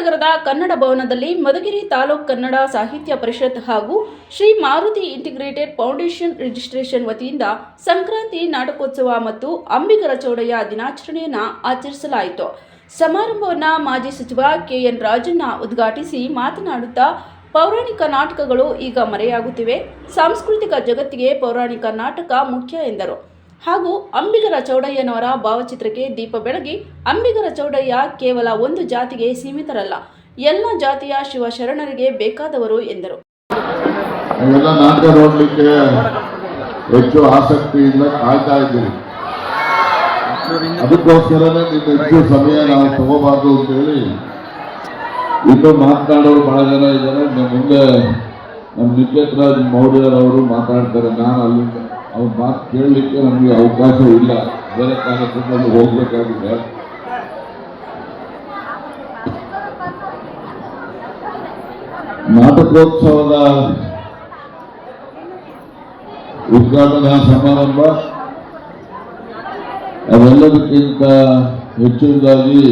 ನಗರದ ಕನ್ನಡ ಭವನದಲ್ಲಿ ಮಧುಗಿರಿ ತಾಲೂಕು ಕನ್ನಡ ಸಾಹಿತ್ಯ ಪರಿಷತ್ ಹಾಗೂ Shri Maruti integrated foundation registration ವತಿಯಿಂದ ಸಂಕ್ರಾಂತಿ ನಾಟಕೋತ್ಸವ ಮತ್ತು ಅಂಬಿಗರ ಚೌಡಯ್ಯ ದಿನಾಚರಣೆಯನ್ನು ಆಚರಿಸಲಾಯಿತು. ಸಮಾರಂಭವನ್ನು ಮಾಜಿ ಸಚಿವ ಕೆಎನ್ ರಾಜಣ್ಣ ಉದ್ಘಾಟಿಸಿ ಮಾತನಾಡುತ್ತಾ, ಪೌರಾಣಿಕ ನಾಟಕಗಳು ಈಗ ಮರೆಯಾಗುತ್ತಿವೆ. ಸಾಂಸ್ಕೃತಿಕ ಜಗತ್ತಿಗೆ ಪೌರಾಣಿಕ ನಾಟಕ ಮುಖ್ಯ ಎಂದರು. ಹಾಗೂ ಅಂಬಿಗರ ಚೌಡಯ್ಯನವರ ಭಾವಚಿತ್ರಕ್ಕೆ ದೀಪ ಬೆಳಗಿ, ಅಂಬಿಗರ ಚೌಡಯ್ಯ ಕೇವಲ ಒಂದು ಜಾತಿಗೆ ಸೀಮಿತರಲ್ಲ, ಎಲ್ಲ ಜಾತಿಯ ಶಿವಶರಣರಿಗೆ ಬೇಕಾದವರು ಎಂದರು. ನಾಟಕ ನೋಡಲಿಕ್ಕೆ ಹೆಚ್ಚು ಆಸಕ್ತಿಯಿಂದ ಕಾಯ್ತಾ ಇದ್ದೀವಿ. ಅದಕ್ಕೋಸ್ಕರನೇ ಹೆಚ್ಚು ಸಮಯ ನಾವು ತಗೋಬಾರ್ದು ಅಂತ ಹೇಳಿ ಇನ್ನು ಮಾತನಾಡೋರು ಬಹಳ ಜನ ಇದ್ದಾರೆ. ಮುಂದೆ ನಮ್ಮ ನಿಕೇತರಾಜ್ ಮೌರ್ಯರವರು ಮಾತಾಡ್ತಾರೆ. ನಾನು ಅಲ್ಲಿಂದ ಅವ್ರ ಮಾತು ಕೇಳಲಿಕ್ಕೆ ನಮಗೆ ಅವಕಾಶ ಇಲ್ಲ, ಬೇರೆ ಕಾರ್ಯಕ್ರಮದಲ್ಲಿ ಹೋಗ್ಬೇಕಾಗಿದೆ. ನಾಟಕೋತ್ಸವದ ಉದ್ಘಾಟನಾ ಸಮಾರಂಭ ಅದೆಲ್ಲದಕ್ಕಿಂತ ಹೆಚ್ಚಿನದಾಗಿ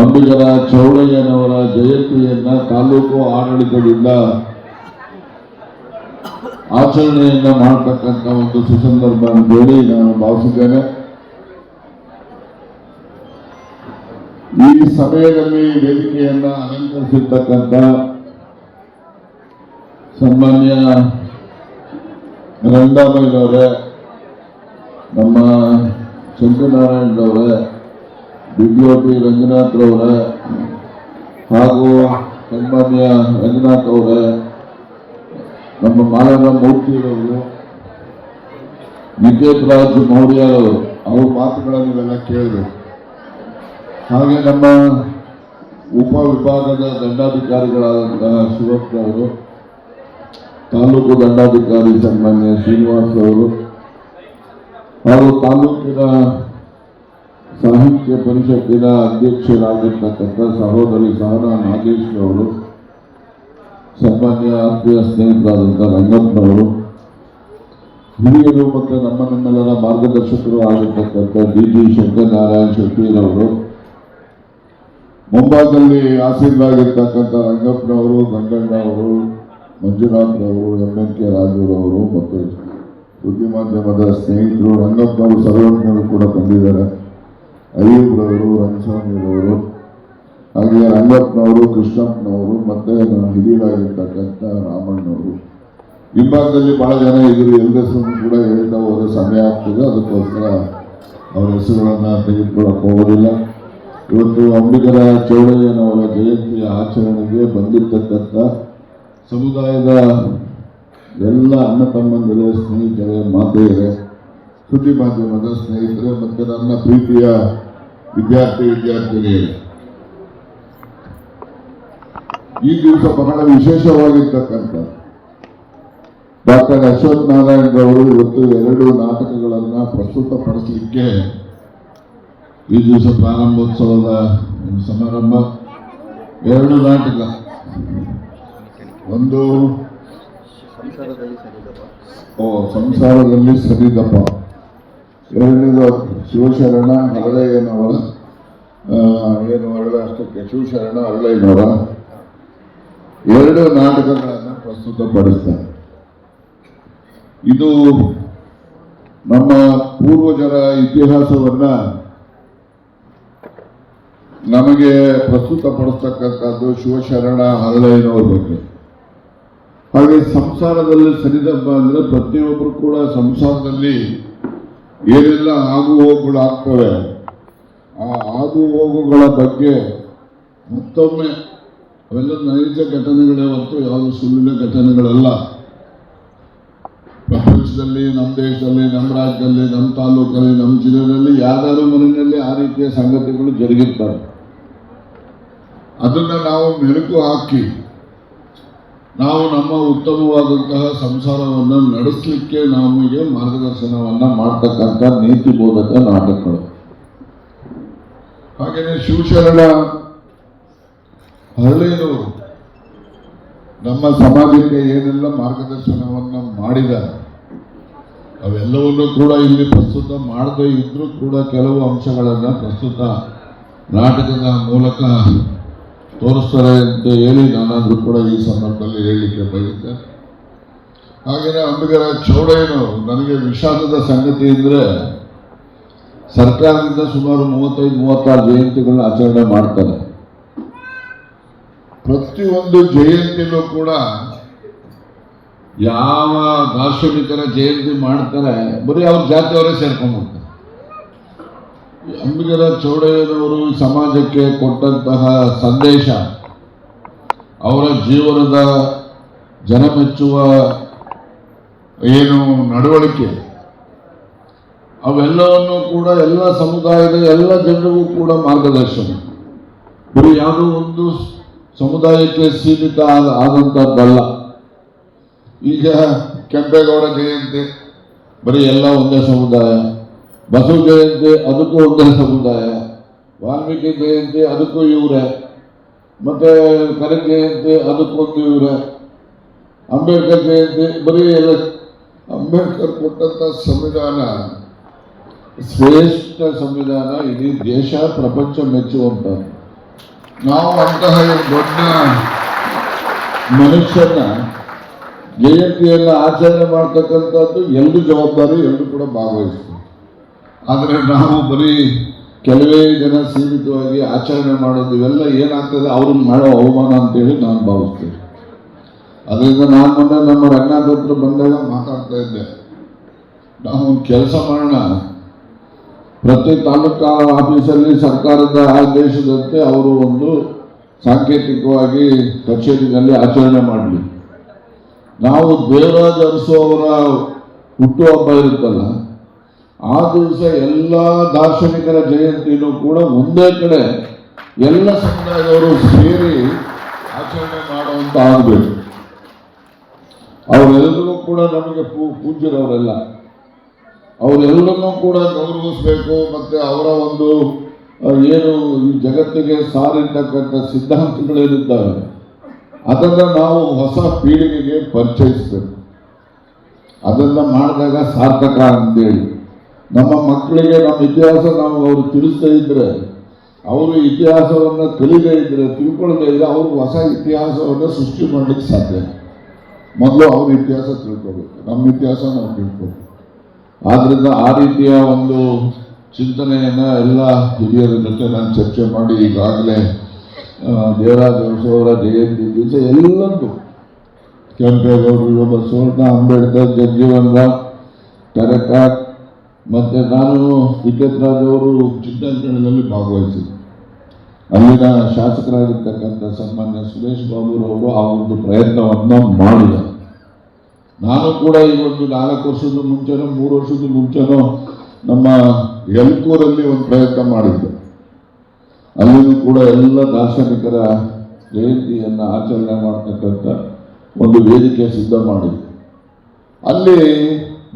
ಅಂಬಿಗರ ಚೌಡಯ್ಯನವರ ಜಯಂತಿಯನ್ನ ತಾಲೂಕು ಆಡಳಿತದಿಂದ ಆಚರಣೆಯನ್ನ ಮಾಡತಕ್ಕಂಥ ಒಂದು ಸುಸಂದರ್ಭ ಅಂತೇಳಿ ನಾನು ಭಾವಿಸಿದ್ದೇನೆ. ಈ ಸಮಯದಲ್ಲಿ ವೇದಿಕೆಯನ್ನ ಅಲಂಕರಿಸಿರ್ತಕ್ಕಂಥ ಸನ್ಮಾನ್ಯ ರಂಗರಾಮಯ್ಯನವರೇ, ನಮ್ಮ ಶಂಕರನಾರಾಯಣರವರೇ, ಬಿಬಿಒಪಿ ರಂಗನಾಥ್ರವರೇ ಹಾಗೂ ಸನ್ಮಾನ್ಯ ರಂಗನಾಥ್ ಅವರೇ, ನಮ್ಮ ಮಾಲನ ಮೂರ್ತಿಯವರು, ನಿಕೇತರಾಜ್ ಮೌರ್ಯರವರು, ಅವ್ರ ಮಾತುಗಳನ್ನು ನೀವೆಲ್ಲ ಕೇಳಬೇಕು. ಹಾಗೆ ನಮ್ಮ ಉಪವಿಭಾಗದ ದಂಡಾಧಿಕಾರಿಗಳಾದಂತಹ ಶಿವಪ್ಪನವರು, ತಾಲೂಕು ದಂಡಾಧಿಕಾರಿ ಸನ್ಮಾನ್ಯ ಶ್ರೀನಿವಾಸ್ ಅವರು ಹಾಗೂ ತಾಲೂಕಿನ ಸಾಹಿತ್ಯ ಪರಿಷತ್ತಿನ ಅಧ್ಯಕ್ಷರಾಗಿರ್ತಕ್ಕಂಥ ಸಹೋದರಿ ಸಹನಾ ನಾಗೇಶ್ ಅವರು, ಸನ್ಮಾನ್ಯ ಆತ್ಮೀಯ ಸ್ನೇಹಿತರಾದಂಥ ರಂಗಪ್ಪನವರು, ಹಿರಿಯರು ಮತ್ತು ನಮ್ಮೆಲ್ಲರ ಮಾರ್ಗದರ್ಶಕರು ಆಗಿರ್ತಕ್ಕಂಥ ಡಿ ಶಂಕರನಾರಾಯಣ ಶೆಟ್ಟಿರವರು, ಮುಂಭಾಗದಲ್ಲಿ ಆಸೀನರಾಗಿರ್ತಕ್ಕಂಥ ರಂಗಪ್ಪನವರು, ಗಂಗಣ್ಣ ಅವರು, ಮಂಜುನಾಥ್ರವರು, MNK ರಾಜುರವರು ಮತ್ತು ಸುದ್ದಿ ಮಾಧ್ಯಮದ ಸ್ನೇಹಿತರು, ರಂಗಪ್ಪನವರು ಸರ್ವಜ್ಞರು ಕೂಡ ಬಂದಿದ್ದಾರೆ, ಅಯ್ಯೂಬ್ರವರು, ರಂಗಸ್ವಾಮಿರವರು, ಹಾಗೆ ರಂಗಪ್ಪನವರು, ಕೃಷ್ಣಪ್ಪನವರು ಮತ್ತೆ ಹಿರಿಯರಾಗಿರ್ತಕ್ಕಂಥ ರಾಮಣ್ಣವರು. ಹಿಂಭಾಗದಲ್ಲಿ ಬಹಳ ಜನ ಇದ್ರು. ಎಲ್ಲ ಹೆಸರು ಕೂಡ ಹೇಳ್ತಾ ಹೋದ ಸಮಯ ಆಗ್ತದೆ, ಅದಕ್ಕೋಸ್ಕರ ಅವರ ಹೆಸರುಗಳನ್ನು ತೆಗೆದುಕೊಳ್ಳಕ್ಕೆ ಹೋಗೋದಿಲ್ಲ. ಇವತ್ತು ಅಂಬಿಗರ ಚೌಡಯ್ಯನವರ ಜಯಂತಿಯ ಆಚರಣೆಗೆ ಬಂದಿರತಕ್ಕಂಥ ಸಮುದಾಯದ ಎಲ್ಲ ಅಣ್ಣ ತಮ್ಮಂದಿರೇ, ಸ್ನೇಹಿತರೇ, ಮಾತೆಯರೇ, ಸುದ್ದಿ ಮಾಧ್ಯಮದ ಸ್ನೇಹಿತರೆ ಮತ್ತು ನನ್ನ ಪ್ರೀತಿಯ ವಿದ್ಯಾರ್ಥಿನಿಯರೇ, ಈ ದಿವಸ ಬಹಳ ವಿಶೇಷವಾಗಿರ್ತಕ್ಕಂಥ ಡಾಕ್ಟರ್ ಅಶ್ವಥ್ ನಾರಾಯಣರವರು ಇವತ್ತು 2 ನಾಟಕಗಳನ್ನು ಪ್ರಸ್ತುತಪಡಿಸಲಿಕ್ಕೆ ಈ ದಿವಸ ಪ್ರಾರಂಭೋತ್ಸವದ ಸಮಾರಂಭ. 2 ನಾಟಕ, ಒಂದು ಸಂಸಾರದಲ್ಲಿ ಸರಿದಪ್ಪ, ಎರಡನೇದು ಶಿವಶರಣ ಹರಳಯ್ಯನವರ ಏನು ಹರಳ ಅಷ್ಟಕ್ಕೆ ಶಿವಶರಣ ಹರಳಯ್ಯನವರ 2 ನಾಟಕಗಳನ್ನು ಪ್ರಸ್ತುತಪಡಿಸ್ತಾರೆ. ಇದು ನಮ್ಮ ಪೂರ್ವಜರ ಇತಿಹಾಸವನ್ನ ನಮಗೆ ಪ್ರಸ್ತುತಪಡಿಸ್ತಕ್ಕಂಥದ್ದು ಶಿವಶರಣ ಹರಳಯ್ಯನವರ ಬಗ್ಗೆ. ಹಾಗೆ ಸಂಸಾರದಲ್ಲಿ ಸರಿದಪ್ಪ ಅಂದ್ರೆ ಪ್ರತಿಯೊಬ್ಬರು ಕೂಡ ಸಂಸಾರದಲ್ಲಿ ಏನೆಲ್ಲ ಆಗು ಹೋಗುಗಳು ಆಗ್ತವೆ, ಆ ಆಗು ಹೋಗುಗಳ ಬಗ್ಗೆ ಮತ್ತೊಮ್ಮೆ ಅವೆಲ್ಲ ನೈಜ ಘಟನೆಗಳೇ ಹೊರತು ಯಾವುದು ಸುಳ್ಳಿನ ಘಟನೆಗಳಲ್ಲ. ಪ್ರಪಂಚದಲ್ಲಿ, ನಮ್ಮ ದೇಶದಲ್ಲಿ, ನಮ್ಮ ರಾಜ್ಯದಲ್ಲಿ, ನಮ್ಮ ತಾಲೂಕಲ್ಲಿ, ನಮ್ಮ ಜಿಲ್ಲೆಯಲ್ಲಿ ಯಾವ್ದಾದ್ರು ಮನೆಯಲ್ಲಿ ಆ ರೀತಿಯ ಸಂಗತಿಗಳು ಜರುಗಿರ್ತವೆ. ಅದನ್ನ ನಾವು ಮೆಲುಕು ಹಾಕಿ ನಾವು ನಮ್ಮ ಉತ್ತಮವಾದಂತಹ ಸಂಸಾರವನ್ನು ನಡೆಸಲಿಕ್ಕೆ ನಮಗೆ ಮಾರ್ಗದರ್ಶನವನ್ನ ಮಾಡ್ತಕ್ಕಂಥ ನೀತಿ ಬೋಧಕ ನಾಟಕಗಳು. ಹಾಗೆಯೇ ಶಿವಶರಣ ಹರಳಯ್ಯನವರು ನಮ್ಮ ಸಮಾಜಕ್ಕೆ ಏನೆಲ್ಲ ಮಾರ್ಗದರ್ಶನವನ್ನ ಮಾಡಿದ್ದಾರೆ ಅವೆಲ್ಲವನ್ನು ಕೂಡ ಇಲ್ಲಿ ಪ್ರಸ್ತುತ ಮಾಡದೇ ಇದ್ರೂ ಕೂಡ ಕೆಲವು ಅಂಶಗಳನ್ನು ಪ್ರಸ್ತುತ ನಾಟಕದ ಮೂಲಕ ತೋರಿಸ್ತಾರೆ ಅಂತ ಹೇಳಿ ನಾನಾದರೂ ಕೂಡ ಈ ಸಂದರ್ಭದಲ್ಲಿ ಹೇಳಲಿಕ್ಕೆ ಬಯಸಿದ್ದೆ. ಹಾಗೆಯೇ ಅಂಬಿಗರ ಚೌಡಯ್ಯನವರು ನನಗೆ ವಿಷಾದದ ಸಂಗತಿ ಅಂದರೆ ಸರ್ಕಾರದಿಂದ ಸುಮಾರು 35-36 ಜಯಂತಿಗಳನ್ನ ಆಚರಣೆ ಮಾಡ್ತಾರೆ. ಪ್ರತಿಯೊಂದು ಜಯಂತಿಲೂ ಕೂಡ ಯಾವ ದಾರ್ಶನಿಕರ ಜಯಂತಿ ಮಾಡ್ತಾರೆ ಬರೀ ಅವ್ರ ಜಾತಿಯವರೇ ಸೇರ್ಕೊಂಡ್ಬಿಡ್ತಾರೆ. ಅಂಬಿಗರ ಚೌಡಯ್ಯನವರು ಸಮಾಜಕ್ಕೆ ಕೊಟ್ಟಂತಹ ಸಂದೇಶ, ಅವರ ಜೀವನದ ಜನಮೆಚ್ಚುವ ಏನು ನಡವಳಿಕೆ, ಅವೆಲ್ಲವನ್ನು ಕೂಡ ಎಲ್ಲ ಸಮುದಾಯದ ಎಲ್ಲ ಜನರಿಗೂ ಕೂಡ ಮಾರ್ಗದರ್ಶನ. ಬರೀ ಯಾವುದೋ ಒಂದು ಸಮುದಾಯಕ್ಕೆ ಸೀಮಿತ ಆದಂಥದ್ದಲ್ಲ. ಈಗ ಕೆಂಪೇಗೌಡ ಜಯಂತಿ ಬರೀ ಎಲ್ಲ ಒಂದೇ ಸಮುದಾಯ, ಬಸವ ಜಯಂತಿ ಅದಕ್ಕೂ ಒಂದೇ ಸಮುದಾಯ, ವಾಲ್ಮೀಕಿ ಜಯಂತಿ ಅದಕ್ಕೂ ಇವರೇ, ಮತ್ತೆ ಕನಕ ಜಯಂತಿ ಅದಕ್ಕೊಂದು ಇವರೇ, ಅಂಬೇಡ್ಕರ್ ಜಯಂತಿ ಬರೀ ಎಲ್ಲ. ಅಂಬೇಡ್ಕರ್ ಕೊಟ್ಟಂಥ ಸಂವಿಧಾನ ಶ್ರೇಷ್ಠ ಸಂವಿಧಾನ, ಇಡೀ ದೇಶ ಪ್ರಪಂಚ ಮೆಚ್ಚುವಂತ. ನಾವು ಅಂತಹ ದೊಡ್ಡ ಮನುಷ್ಯನ ಜಯಂತಿಯನ್ನ ಆಚರಣೆ ಮಾಡ್ತಕ್ಕಂಥದ್ದು ಎಲ್ಲರೂ ಜವಾಬ್ದಾರಿ, ಎಲ್ಲರೂ ಕೂಡ ಭಾಗವಹಿಸ್ತಾರೆ. ಆದರೆ ನಾವು ಬರೀ ಕೆಲವೇ ಜನ ಸೀಮಿತವಾಗಿ ಆಚರಣೆ ಮಾಡೋದು, ಇವೆಲ್ಲ ಏನಾಗ್ತದೆ ಅವ್ರನ್ನ ಮಾಡೋ ಅವಮಾನ ಅಂತೇಳಿ ನಾನು ಭಾವಿಸ್ತೇನೆ. ಅದರಿಂದ ನಾನು ಮೊನ್ನೆ ನಮ್ಮ ರಂಗನಾಥ್ ಹತ್ರ ಬಂದಾಗ ಮಾತಾಡ್ತಾ ಇದ್ದೆ, ನಾವು ಒಂದು ಕೆಲಸ ಮಾಡೋಣ, ಪ್ರತಿ ತಾಲೂಕಾ ಆಫೀಸಲ್ಲಿ ಸರ್ಕಾರದ ಆದೇಶದಂತೆ ಅವರು ಒಂದು ಸಾಂಕೇತಿಕವಾಗಿ ಕಚೇರಿನಲ್ಲಿ ಆಚರಣೆ ಮಾಡಲಿ. ನಾವು ದೇವರಾಜ ಅರಸು ಅವರ ಹುಟ್ಟುಹಬ್ಬ ಇರುತ್ತಲ್ಲ, ಆ ದಿವಸ ಎಲ್ಲ ದಾರ್ಶನಿಕರ ಜಯಂತಿನೂ ಕೂಡ ಒಂದೇ ಕಡೆ ಎಲ್ಲ ಸಮುದಾಯದವರು ಸೇರಿ ಆಚರಣೆ ಮಾಡುವಂತ ಆಗಬೇಕು. ಅವರೆಲ್ಲರೂ ಕೂಡ ನಮಗೆ ಪೂಜ್ಯರವರೆಲ್ಲ, ಅವರೆಲ್ಲರನ್ನೂ ಕೂಡ ಗೌರವಿಸಬೇಕು. ಮತ್ತೆ ಅವರ ಒಂದು ಏನು ಈ ಜಗತ್ತಿಗೆ ಸಾರಿರ್ತಕ್ಕಂಥ ಸಿದ್ಧಾಂತಗಳೇನಿದ್ದಾವೆ ಅದನ್ನು ನಾವು ಹೊಸ ಪೀಳಿಗೆಗೆ ಪರಿಚಯಿಸಬೇಕು. ಅದನ್ನು ಮಾಡಿದಾಗ ಸಾರ್ಥಕ ಅಂತೇಳಿ ನಮ್ಮ ಮಕ್ಕಳಿಗೆ ನಮ್ಮ ಇತಿಹಾಸ ನಾವು ಅವರು ತಿಳಿಸ್ತಾ ಇದ್ರೆ, ಅವರು ಇತಿಹಾಸವನ್ನು ಕಲಿದೇ ಇದ್ರೆ, ತಿಳ್ಕೊಳ್ಳದೇ ಇದ್ರೆ, ಅವರು ಹೊಸ ಇತಿಹಾಸವನ್ನು ಸೃಷ್ಟಿ ಮಾಡಲಿಕ್ಕೆ ಸಾಧ್ಯ. ಮೊದಲು ಅವ್ರ ಇತಿಹಾಸ ತಿಳ್ಕೋಬೇಕು, ನಮ್ಮ ಇತಿಹಾಸ ನಾವು ತಿಳ್ಕೋಬೇಕು. ಆದ್ದರಿಂದ ಆ ರೀತಿಯ ಒಂದು ಚಿಂತನೆಯನ್ನು ಎಲ್ಲ ಹಿರಿಯರ ಜೊತೆ ನಾನು ಚರ್ಚೆ ಮಾಡಿ ಈಗಾಗಲೇ ದೇವರಾಜ ಅರಸು ಅವರ ಜಯಂತಿ ದಿವಸ ಎಲ್ಲಂದು ಕೆಂಪೇಗೌಡರು, ಬಸವಣ್ಣ, ಅಂಬೇಡ್ಕರ್, ಜಗಜೀವನ್ ರಾಮ್, ಕನಕ ಮತ್ತು ನಾನು ವಿದ್ಯುತ್ರಾಜ್ ಅವರು ಚಿಂತನೆಗಳಲ್ಲಿ ಭಾಗವಹಿಸಿದ್ದೆ. ಅಲ್ಲಿನ ಶಾಸಕರಾಗಿರ್ತಕ್ಕಂಥ ಸನ್ಮಾನ್ಯ ಸುರೇಶ್ ಬಾಬುರವರು ಆ ಒಂದು ಪ್ರಯತ್ನವನ್ನು ಮಾಡಿದ. ನಾನು ಕೂಡ ಈ ಒಂದು 4 ವರ್ಷದ ಮುಂಚೆನೋ 3 ವರ್ಷದ ಮುಂಚೆನೋ ನಮ್ಮ ಯಲ್ಕೂರಲ್ಲಿ ಒಂದು ಪ್ರಯತ್ನ ಮಾಡಿದ್ದೆ. ಅಲ್ಲಿನೂ ಕೂಡ ಎಲ್ಲ ದಾರ್ಶನಿಕರ ಜಯಂತಿಯನ್ನು ಆಚರಣೆ ಮಾಡ್ತಕ್ಕಂಥ ಒಂದು ವೇದಿಕೆ ಸಿದ್ಧ ಮಾಡಿದ್ದೆ. ಅಲ್ಲಿ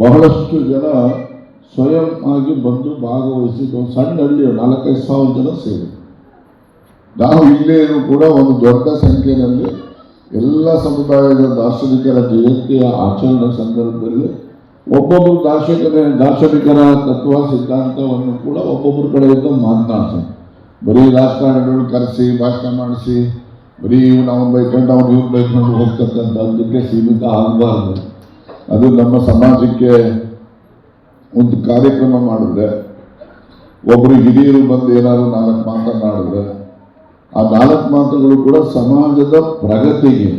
ಬಹಳಷ್ಟು ಜನ ಸ್ವಯಂ ಆಗಿ ಬಂದು ಭಾಗವಹಿಸಿದ ಒಂದು ಸಣ್ಣ ಹಳ್ಳಿ 4-5 ಸಾವಿರ ಜನ ಸೇರಿ. ನಾವು ಇಲ್ಲೇನೂ ಕೂಡ ಒಂದು ದೊಡ್ಡ ಸಂಖ್ಯೆಯಲ್ಲಿ ಎಲ್ಲ ಸಮುದಾಯದ ದಾರ್ಶನಿಕರ ಜಯಂತಿಯ ಆಚರಣೆ ಸಂದರ್ಭದಲ್ಲಿ ಒಬ್ಬೊಬ್ಬರು ದಾರ್ಶನಿಕರ ತತ್ವ ಸಿದ್ಧಾಂತವನ್ನು ಕೂಡ ಒಬ್ಬೊಬ್ಬರ ಕಡೆಯಿಂದ ಮಾತನಾಡ್ತಾರೆ. ಬರೀ ರಾಜಕಾರಣಿಗಳು ಕರೆಸಿ ಭಾಷಣ ಮಾಡಿಸಿ ಬರೀ ನಾವು ಬೈಕೊಂಡು ಅವ್ನು ಇವ್ರು ಬೈಕೊಂಡು ಹೋಗ್ತಕ್ಕಂಥದ್ದಕ್ಕೆ ಸೀಮಿತ ಆಗಬಾರ್ದು. ಅದು ನಮ್ಮ ಸಮಾಜಕ್ಕೆ ಒಂದು ಕಾರ್ಯಕ್ರಮ ಮಾಡಿದ್ರೆ, ಒಬ್ಬರು ಹಿರಿಯರು ಬಂದು ಏನಾದ್ರು 4 ಮಾತನಾಡಿದ್ರೆ ಆ 4 ಮಾತುಗಳು ಕೂಡ ಸಮಾಜದ ಪ್ರಗತಿಗೆ,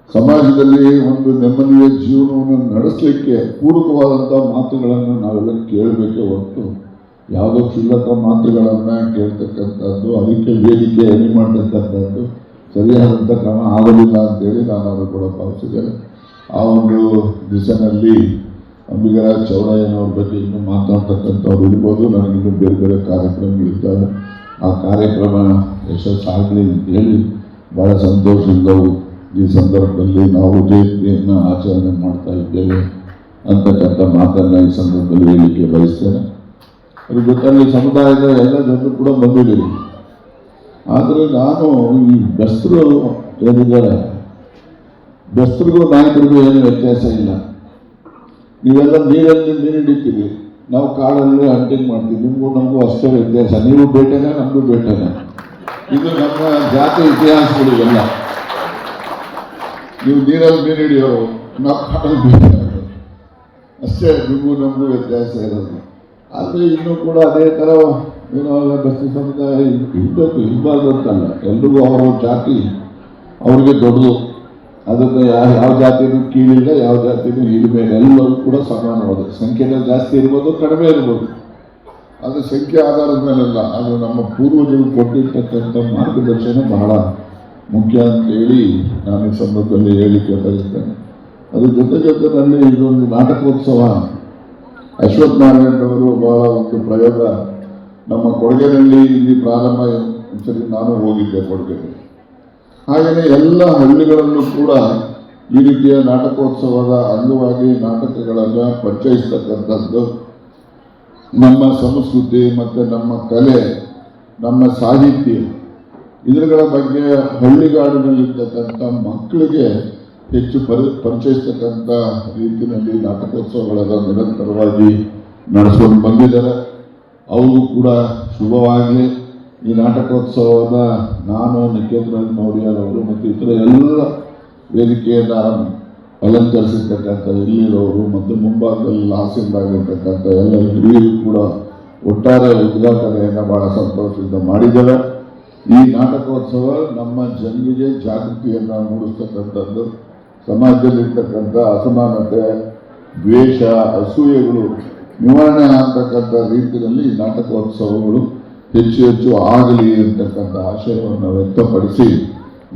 ಸಮಾಜದಲ್ಲಿ ಒಂದು ನೆಮ್ಮದಿಯ ಜೀವನವನ್ನು ನಡೆಸಲಿಕ್ಕೆ ಪೂರಕವಾದಂಥ ಮಾತುಗಳನ್ನು ನಾವೆಲ್ಲ ಕೇಳಬೇಕೆ ಹೊರತು ಯಾವುದೋ ಕ್ಷುಲ್ಲಕ ಮಾತುಗಳನ್ನು ಕೇಳ್ತಕ್ಕಂಥದ್ದು, ಅದಕ್ಕೆ ವೇದಿಕೆ ಎಣ್ಣೆ ಮಾಡ್ತಕ್ಕಂಥದ್ದು ಸರಿಯಾದಂಥ ಕ್ರಮ ಆಗೋದಿಲ್ಲ ಅಂತೇಳಿ ನಾನು ಅವರು ಕೂಡ ಭಾವಿಸಿದ್ದೇನೆ. ಆ ಒಂದು ದಿಸೆಯಲ್ಲಿ ಅಂಬಿಗರ ಚೌಡಯ್ಯನವ್ರ ಬಗ್ಗೆ ಇನ್ನೂ ಮಾತಾಡ್ತಕ್ಕಂಥವ್ರು ಇರ್ಬೋದು. ನನಗಿನ್ನೂ ಬೇರೆ ಬೇರೆ ಕಾರ್ಯಕ್ರಮಗಳಿದ್ದಾವೆ. ಆ ಕಾರ್ಯಕ್ರಮ ಯಶಸ್ಸಾಗಲಿ ಅಂತೇಳಿ ಭಾಳ ಸಂತೋಷದಿಂದವು ಈ ಸಂದರ್ಭದಲ್ಲಿ ನಾವು ಜಯಂತಿಯನ್ನು ಆಚರಣೆ ಮಾಡ್ತಾ ಇದ್ದೇವೆ ಅಂತಕ್ಕಂಥ ಮಾತನ್ನು ಈ ಸಂದರ್ಭದಲ್ಲಿ ಹೇಳಲಿಕ್ಕೆ ಬಯಸ್ತೇನೆ. ಅದ್ರ ಜೊತೆಯಲ್ಲಿ ಸಮುದಾಯದ ಎಲ್ಲ ಜನರು ಕೂಡ ಬಂದಿದ್ದೀರಿ. ಆದರೆ ನಾನು ಈ ಬೆಸ್ತರು ಏನಿದ್ದಾರೆ, ಬೆಸ್ತರಿಗೂ ನಾಯಕರಿಗೂ ಏನು ವ್ಯತ್ಯಾಸ ಇಲ್ಲ. ನೀವೆಲ್ಲ ನೀರಲ್ಲಿ ನೀರು ಹಿಡಿತೀರಿ, ನಾವು ಕಾಡಲ್ಲಿ ಹಂಟಿಂಗ್ ಮಾಡ್ತೀವಿ. ನಿಮಗೂ ನಮಗೂ ಅಷ್ಟೇ ವ್ಯತ್ಯಾಸ. ನೀವು ಬೇಟೆನ, ನಮಗೂ ಬೇಟೆನ. ಇದು ನಮ್ಮ ಜಾತಿ ಇತಿಹಾಸಗಳಿಗೆಲ್ಲ. ನೀವು ನೀರಲ್ಲಿ ಮೀನು ಹಿಡಿಯೋರು, ನಾವು ಕಾಡಲ್ಲಿ ಮೀನು ಹಿಡಿಯೋರು. ಅಷ್ಟೇ ನಿಮಗೂ ನಮಗೂ ವ್ಯತ್ಯಾಸ ಇರೋದು. ಆದರೆ ಇನ್ನೂ ಕೂಡ ಅದೇ ಥರ ಏನೋ ಬಸ್ತಿ ಸಮುದಾಯ ಇರಬೇಕು, ಇರಬಾರ್ದು ಅಂತಲ್ಲ. ಎಲ್ರಿಗೂ ಅವರ ಜಾತಿ ಅವ್ರಿಗೆ ದೊಡ್ಡದು. ಅದನ್ನು ಯಾವ ಜಾತಿನೂ ಕೀಳಿಲ್ಲ, ಯಾವ ಜಾತಿನೂ ಹಿಡಿಮೇಲೆ, ಎಲ್ಲರೂ ಕೂಡ ಸಮಾನವಾದ ಸಂಖ್ಯೆಯಲ್ಲಿ ಜಾಸ್ತಿ ಇರ್ಬೋದು, ಕಡಿಮೆ ಇರ್ಬೋದು. ಅದು ಸಂಖ್ಯೆ ಆಧಾರದ ಮೇಲೆಲ್ಲ. ಅದು ನಮ್ಮ ಪೂರ್ವಜರು ಕೊಟ್ಟಿರ್ತಕ್ಕಂಥ ಮಾರ್ಗದರ್ಶನ ಬಹಳ ಮುಖ್ಯ ಅಂತೇಳಿ ನಾನು ಈ ಸಂದರ್ಭದಲ್ಲಿ ಹೇಳಿಕೆ ಬಯಸ್ತೇನೆ. ಅದ್ರ ಜೊತೆನಲ್ಲಿ ಇದೊಂದು ನಾಟಕೋತ್ಸವ ಅಶ್ವಥ್ ನಾರಾಯಣರವರು ಬಹಳ ಒಂದು ಪ್ರಯೋಗ ನಮ್ಮ ಕೊಡಗಿನಲ್ಲಿ ಇಲ್ಲಿ ಪ್ರಾರಂಭ. ಸರಿ, ನಾನು ಹೋಗಿದ್ದೆ ಕೊಡಗಿನಲ್ಲಿ. ಹಾಗೆಯೇ ಎಲ್ಲ ಹಳ್ಳಿಗಳಲ್ಲೂ ಕೂಡ ಈ ರೀತಿಯ ನಾಟಕೋತ್ಸವದ ಅಂಗವಾಗಿ ನಾಟಕಗಳನ್ನು ಪರಿಚಯಿಸ್ತಕ್ಕಂಥದ್ದು. ನಮ್ಮ ಸಂಸ್ಕೃತಿ ಮತ್ತು ನಮ್ಮ ಕಲೆ, ನಮ್ಮ ಸಾಹಿತ್ಯ ಇದರ ಬಗ್ಗೆ ಹಳ್ಳಿಗಾಡಿನಲ್ಲಿರ್ತಕ್ಕಂಥ ಮಕ್ಕಳಿಗೆ ಹೆಚ್ಚು ಪರಿಚಯಿಸ್ತಕ್ಕಂಥ ರೀತಿಯಲ್ಲಿ ನಾಟಕೋತ್ಸವಗಳನ್ನು ನಿರಂತರವಾಗಿ ನಡೆಸ್ಕೊಂಡು ಬಂದಿದ್ದಾರೆ. ಅವರು ಕೂಡ ಶುಭವಾಗಲಿ. ಈ ನಾಟಕೋತ್ಸವದ ನಾನು ನಿಕೇತರಾಜ್ ಮೌರ್ಯರವರು ಮತ್ತು ಇತರ ಎಲ್ಲ ವೇದಿಕೆಯನ್ನು ಅಲಂಕರಿಸಿರ್ತಕ್ಕಂಥ ಇಲ್ಲಿರೋರು ಮತ್ತು ಮುಂಭಾಗದಲ್ಲಿ ಹಾಸ್ಯರಾಗಿರ್ತಕ್ಕಂಥ ಎಲ್ಲ ಹಿರಿಯರು ಕೂಡ ಒಟ್ಟಾರೆ ಉದ್ಘಾಟನೆಯನ್ನು ಬಹಳ ಸಂತೋಷದಿಂದ ಮಾಡಿದ್ದಾರೆ. ಈ ನಾಟಕೋತ್ಸವ ನಮ್ಮ ಜನರಿಗೆ ಜಾಗೃತಿಯನ್ನು ಮೂಡಿಸ್ತಕ್ಕಂಥದ್ದು, ಸಮಾಜದಲ್ಲಿರ್ತಕ್ಕಂಥ ಅಸಮಾನತೆ, ದ್ವೇಷ, ಅಸೂಯೆಗಳು ನಿವಾರಣೆ ಆಗ್ತಕ್ಕಂಥ ರೀತಿಯಲ್ಲಿ ಈ ನಾಟಕೋತ್ಸವಗಳು ಹೆಚ್ಚು ಹೆಚ್ಚು ಆಗಲಿ ಅಂತಕ್ಕಂಥ ಆಶಯವನ್ನು ವ್ಯಕ್ತಪಡಿಸಿ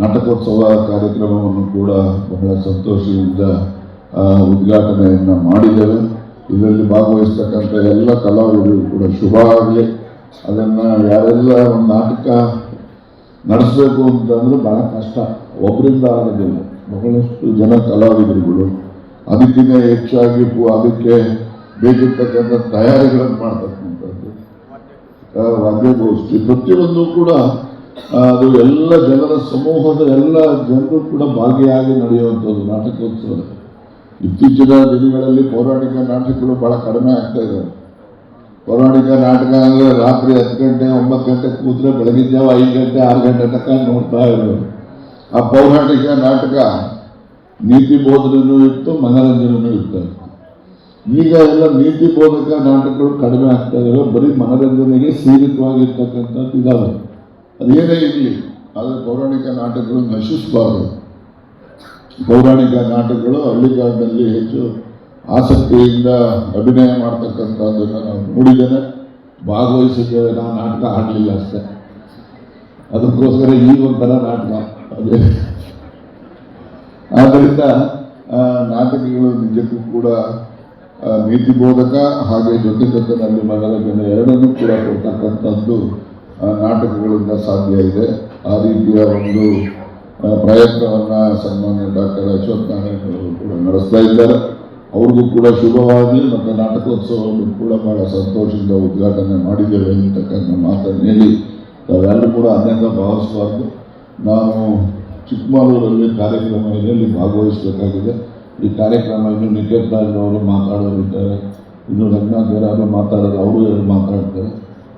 ನಾಟಕೋತ್ಸವ ಕಾರ್ಯಕ್ರಮವನ್ನು ಕೂಡ ಬಹಳ ಸಂತೋಷದಿಂದ ಉದ್ಘಾಟನೆಯನ್ನು ಮಾಡಿದ್ದೇವೆ. ಇದರಲ್ಲಿ ಭಾಗವಹಿಸ್ತಕ್ಕಂಥ ಎಲ್ಲ ಕಲಾವಿದರು ಕೂಡ ಶುಭ ಆಗಲಿ. ಅದನ್ನು ಯಾರೆಲ್ಲ ಒಂದು ನಾಟಕ ನಡೆಸಬೇಕು ಅಂತಂದ್ರೆ ಬಹಳ ಕಷ್ಟ, ಒಬ್ಬರಿಂದ ಆಗೋದಿಲ್ಲ. ಬಹಳಷ್ಟು ಜನ ಕಲಾವಿದರುಗಳು ಅದಕ್ಕಿಂತ ಹೆಚ್ಚಾಗಿ ಅದಕ್ಕೆ ಬೇಕಿರ್ತಕ್ಕಂಥ ತಯಾರಿಗಳನ್ನು ಮಾಡ್ತಕ್ಕಂಥದ್ದು, ವಾದ್ಯಗೋಷ್ಠಿ, ಪ್ರತಿಯೊಂದು ಕೂಡ ಅದು ಎಲ್ಲ ಜನರ ಸಮೂಹದ ಎಲ್ಲ ಜನರು ಕೂಡ ಭಾಗಿಯಾಗಿ ನಡೆಯುವಂಥದ್ದು ನಾಟಕೋತ್ಸವ. ಇತ್ತೀಚಿನ ದಿನಗಳಲ್ಲಿ ಪೌರಾಣಿಕ ನಾಟಕಗಳು ಬಹಳ ಕಡಿಮೆ ಆಗ್ತಾ ಇದ್ದಾವೆ. ಪೌರಾಣಿಕ ನಾಟಕ ಅಂದರೆ ರಾತ್ರಿ 10 ಗಂಟೆ 9 ಗಂಟೆ ಕೂತ್ರೆ ಬೆಳಗಿನ ಜಾವ 5 ಗಂಟೆ 6 ಗಂಟೆ ತನಕ ನೋಡ್ತಾ ಇರೋದು. ಆ ಪೌರಾಣಿಕ ನಾಟಕ ನೀತಿ ಬೋಧನೆಯೂ ಇತ್ತು, ಮನರಂಜನೆಯೂ ಇತ್ತು. ಈಗ ಎಲ್ಲ ನೀತಿ ಬೋಧಕ ನಾಟಕಗಳು ಕಡಿಮೆ ಆಗ್ತಾ ಇದ್ದಾವೆ. ಬರೀ ಮನರಂಜನೆಗೆ ಸೀಮಿತವಾಗಿರ್ತಕ್ಕಂಥದ್ದು ಇದ್ದಾವೆ. ಅದೇನೇ ಇರಲಿ, ಆದರೆ ಪೌರಾಣಿಕ ನಾಟಕಗಳು ನಶಿಸಬಾರದು. ಪೌರಾಣಿಕ ನಾಟಕಗಳು ಹಳ್ಳಿಗಾಡಿನಲ್ಲಿ ಹೆಚ್ಚು ಆಸಕ್ತಿಯಿಂದ ಅಭಿನಯ ಮಾಡ್ತಕ್ಕಂಥದ್ದನ್ನು ನಾವು ನೋಡಿದ್ದೇನೆ, ಭಾಗವಹಿಸಿದ್ದೇವೆ. ನಾನು ನಾಟಕ ಆಡಲಿಲ್ಲ ಅಷ್ಟೇ, ಅದಕ್ಕೋಸ್ಕರ ಈಗ ಒಂಥರ ನಾಟಕ ಅದೇ. ಆದ್ದರಿಂದ ನಾಟಕಗಳು ನಿಜಕ್ಕೂ ಕೂಡ ನೀತಿ ಬೋಧಕ ಹಾಗೆ ಜೊತೆನಲ್ಲಿ ಮನರಂಜನೆ ಎರಡನ್ನೂ ಕೂಡ ಕೊಡ್ತಕ್ಕಂಥದ್ದು ನಾಟಕಗಳಿಂದ ಸಾಧ್ಯ ಇದೆ. ಆ ರೀತಿಯ ಒಂದು ಪ್ರಯತ್ನವನ್ನು ಸನ್ಮಾನ್ಯ ಡಾಕ್ಟರ್ ಅಶ್ವಥ್ ನಾರಾಯಣರವರು ಕೂಡ ನಡೆಸ್ತಾ ಇದ್ದಾರೆ. ಅವ್ರಿಗೂ ಕೂಡ ಶುಭವಾಗಲಿ. ಮತ್ತು ನಾಟಕೋತ್ಸವವನ್ನು ಕೂಡ ಬಹಳ ಸಂತೋಷದಿಂದ ಉದ್ಘಾಟನೆ ಮಾಡಿದ್ದೇವೆ ಅಂತಕ್ಕಂಥ ಮಾತನ್ನು ಹೇಳಿ ತಾವೆಲ್ಲರೂ ಕೂಡ ಅನ್ಯತಾ ಭಾವಿಸಬಾರ್ದು. ನಾನು ಚಿಕ್ಕಮಗಳೂರಲ್ಲಿ ಕಾರ್ಯಕ್ರಮ ಇದೆ, ಅಲ್ಲಿ ಭಾಗವಹಿಸಬೇಕಾಗಿದೆ. ಈ ಕಾರ್ಯಕ್ರಮ ಇನ್ನು ನಿಕೇತರಾಜ್ ಅವರು ಮಾತಾಡೋರಿದ್ದಾರೆ, ಇನ್ನು ರಂಗನಾಥ್ ಮಾತಾಡೋದು, ಅವರು ಮಾತಾಡ್ತಾರೆ.